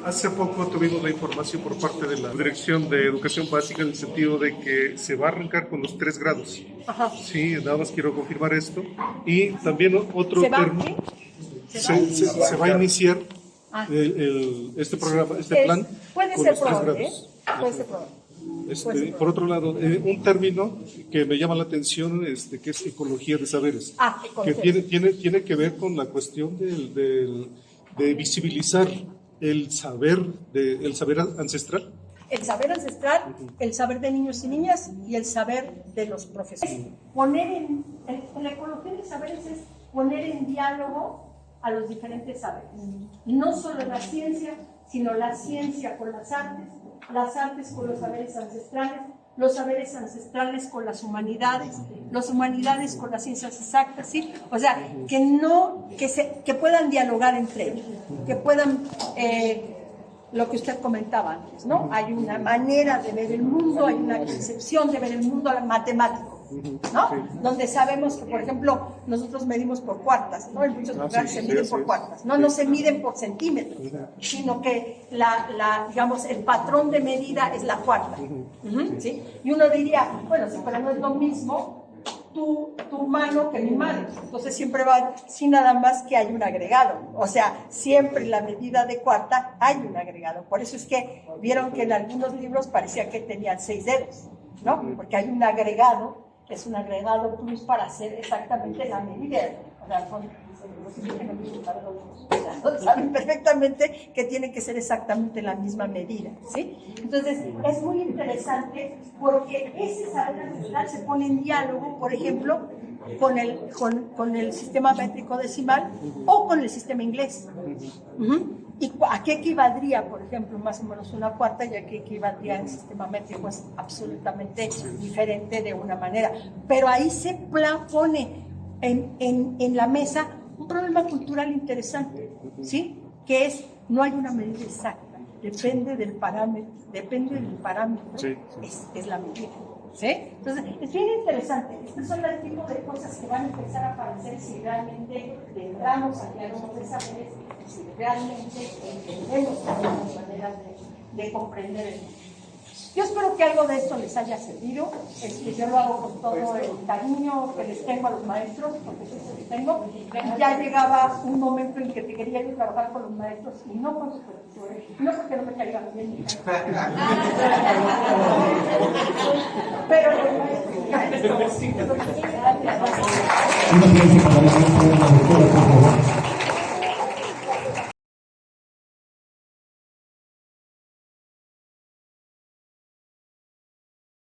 Hace poco tuvimos la información por parte de la Dirección de Educación Básica en el sentido de que se va a arrancar con los 3 grados. Ajá. Sí, nada más quiero confirmar esto. Y también otro término. Se va a iniciar este programa, este plan puede con ser los 3 grados. Puede ser probable. Por otro lado, un término que me llama la atención, que es ecología de saberes, que tiene que ver con la cuestión de visibilizar el saber ancestral. El saber ancestral, el saber de niños y niñas y el saber de los profesores. En la ecología de saberes es poner en diálogo a los diferentes saberes. No solo la ciencia, sino la ciencia con las artes con los saberes ancestrales con las humanidades con las ciencias exactas, ¿sí? O sea, que puedan dialogar entre ellos, que puedan, lo que usted comentaba antes, ¿no? Hay una manera de ver el mundo, hay una concepción de ver el mundo matemático, ¿no? Donde sabemos que, por ejemplo, nosotros medimos por cuartas, ¿no? En muchos lugares se miden por cuartas, no se miden por centímetros, sino que digamos, el patrón de medida es la cuarta, ¿sí? Y uno diría, bueno, sí, pero no es lo mismo tu mano que mi mano, entonces siempre va sin nada más que hay un agregado, o sea, siempre en la medida de cuarta hay un agregado, por eso es que vieron que en algunos libros parecía que tenían 6 dedos, ¿no? Porque hay un agregado, es un agregado plus para hacer exactamente la medida, o sea, saben perfectamente que tiene que ser exactamente la misma medida, ¿sí? Entonces, es muy interesante porque ese saber ancestral se pone en diálogo, por ejemplo, con el sistema métrico decimal o con el sistema inglés. ¿Y a qué equivaldría, por ejemplo, más o menos una cuarta, y a qué equivaldría el sistema métrico? Es absolutamente diferente de una manera. Pero ahí se pone en la mesa un problema cultural interesante, ¿sí? Que es, no hay una medida exacta, depende del parámetro, sí. Es la medida, ¿sí? Entonces, es bien interesante. Estos son el tipo de cosas que van a empezar a aparecer si realmente entramos a diálogos de saberes, si realmente entendemos las maneras de comprender el mundo. Yo espero que algo de esto les haya servido. Yo lo hago con todo el cariño que les tengo a los maestros, porque sí se los tengo. Ya llegaba un momento en que te quería ir a trabajar con los maestros y no con sus profesores, no porque no me caigan bien. Pero los maestros. Una aplauso para la maestra, por favor.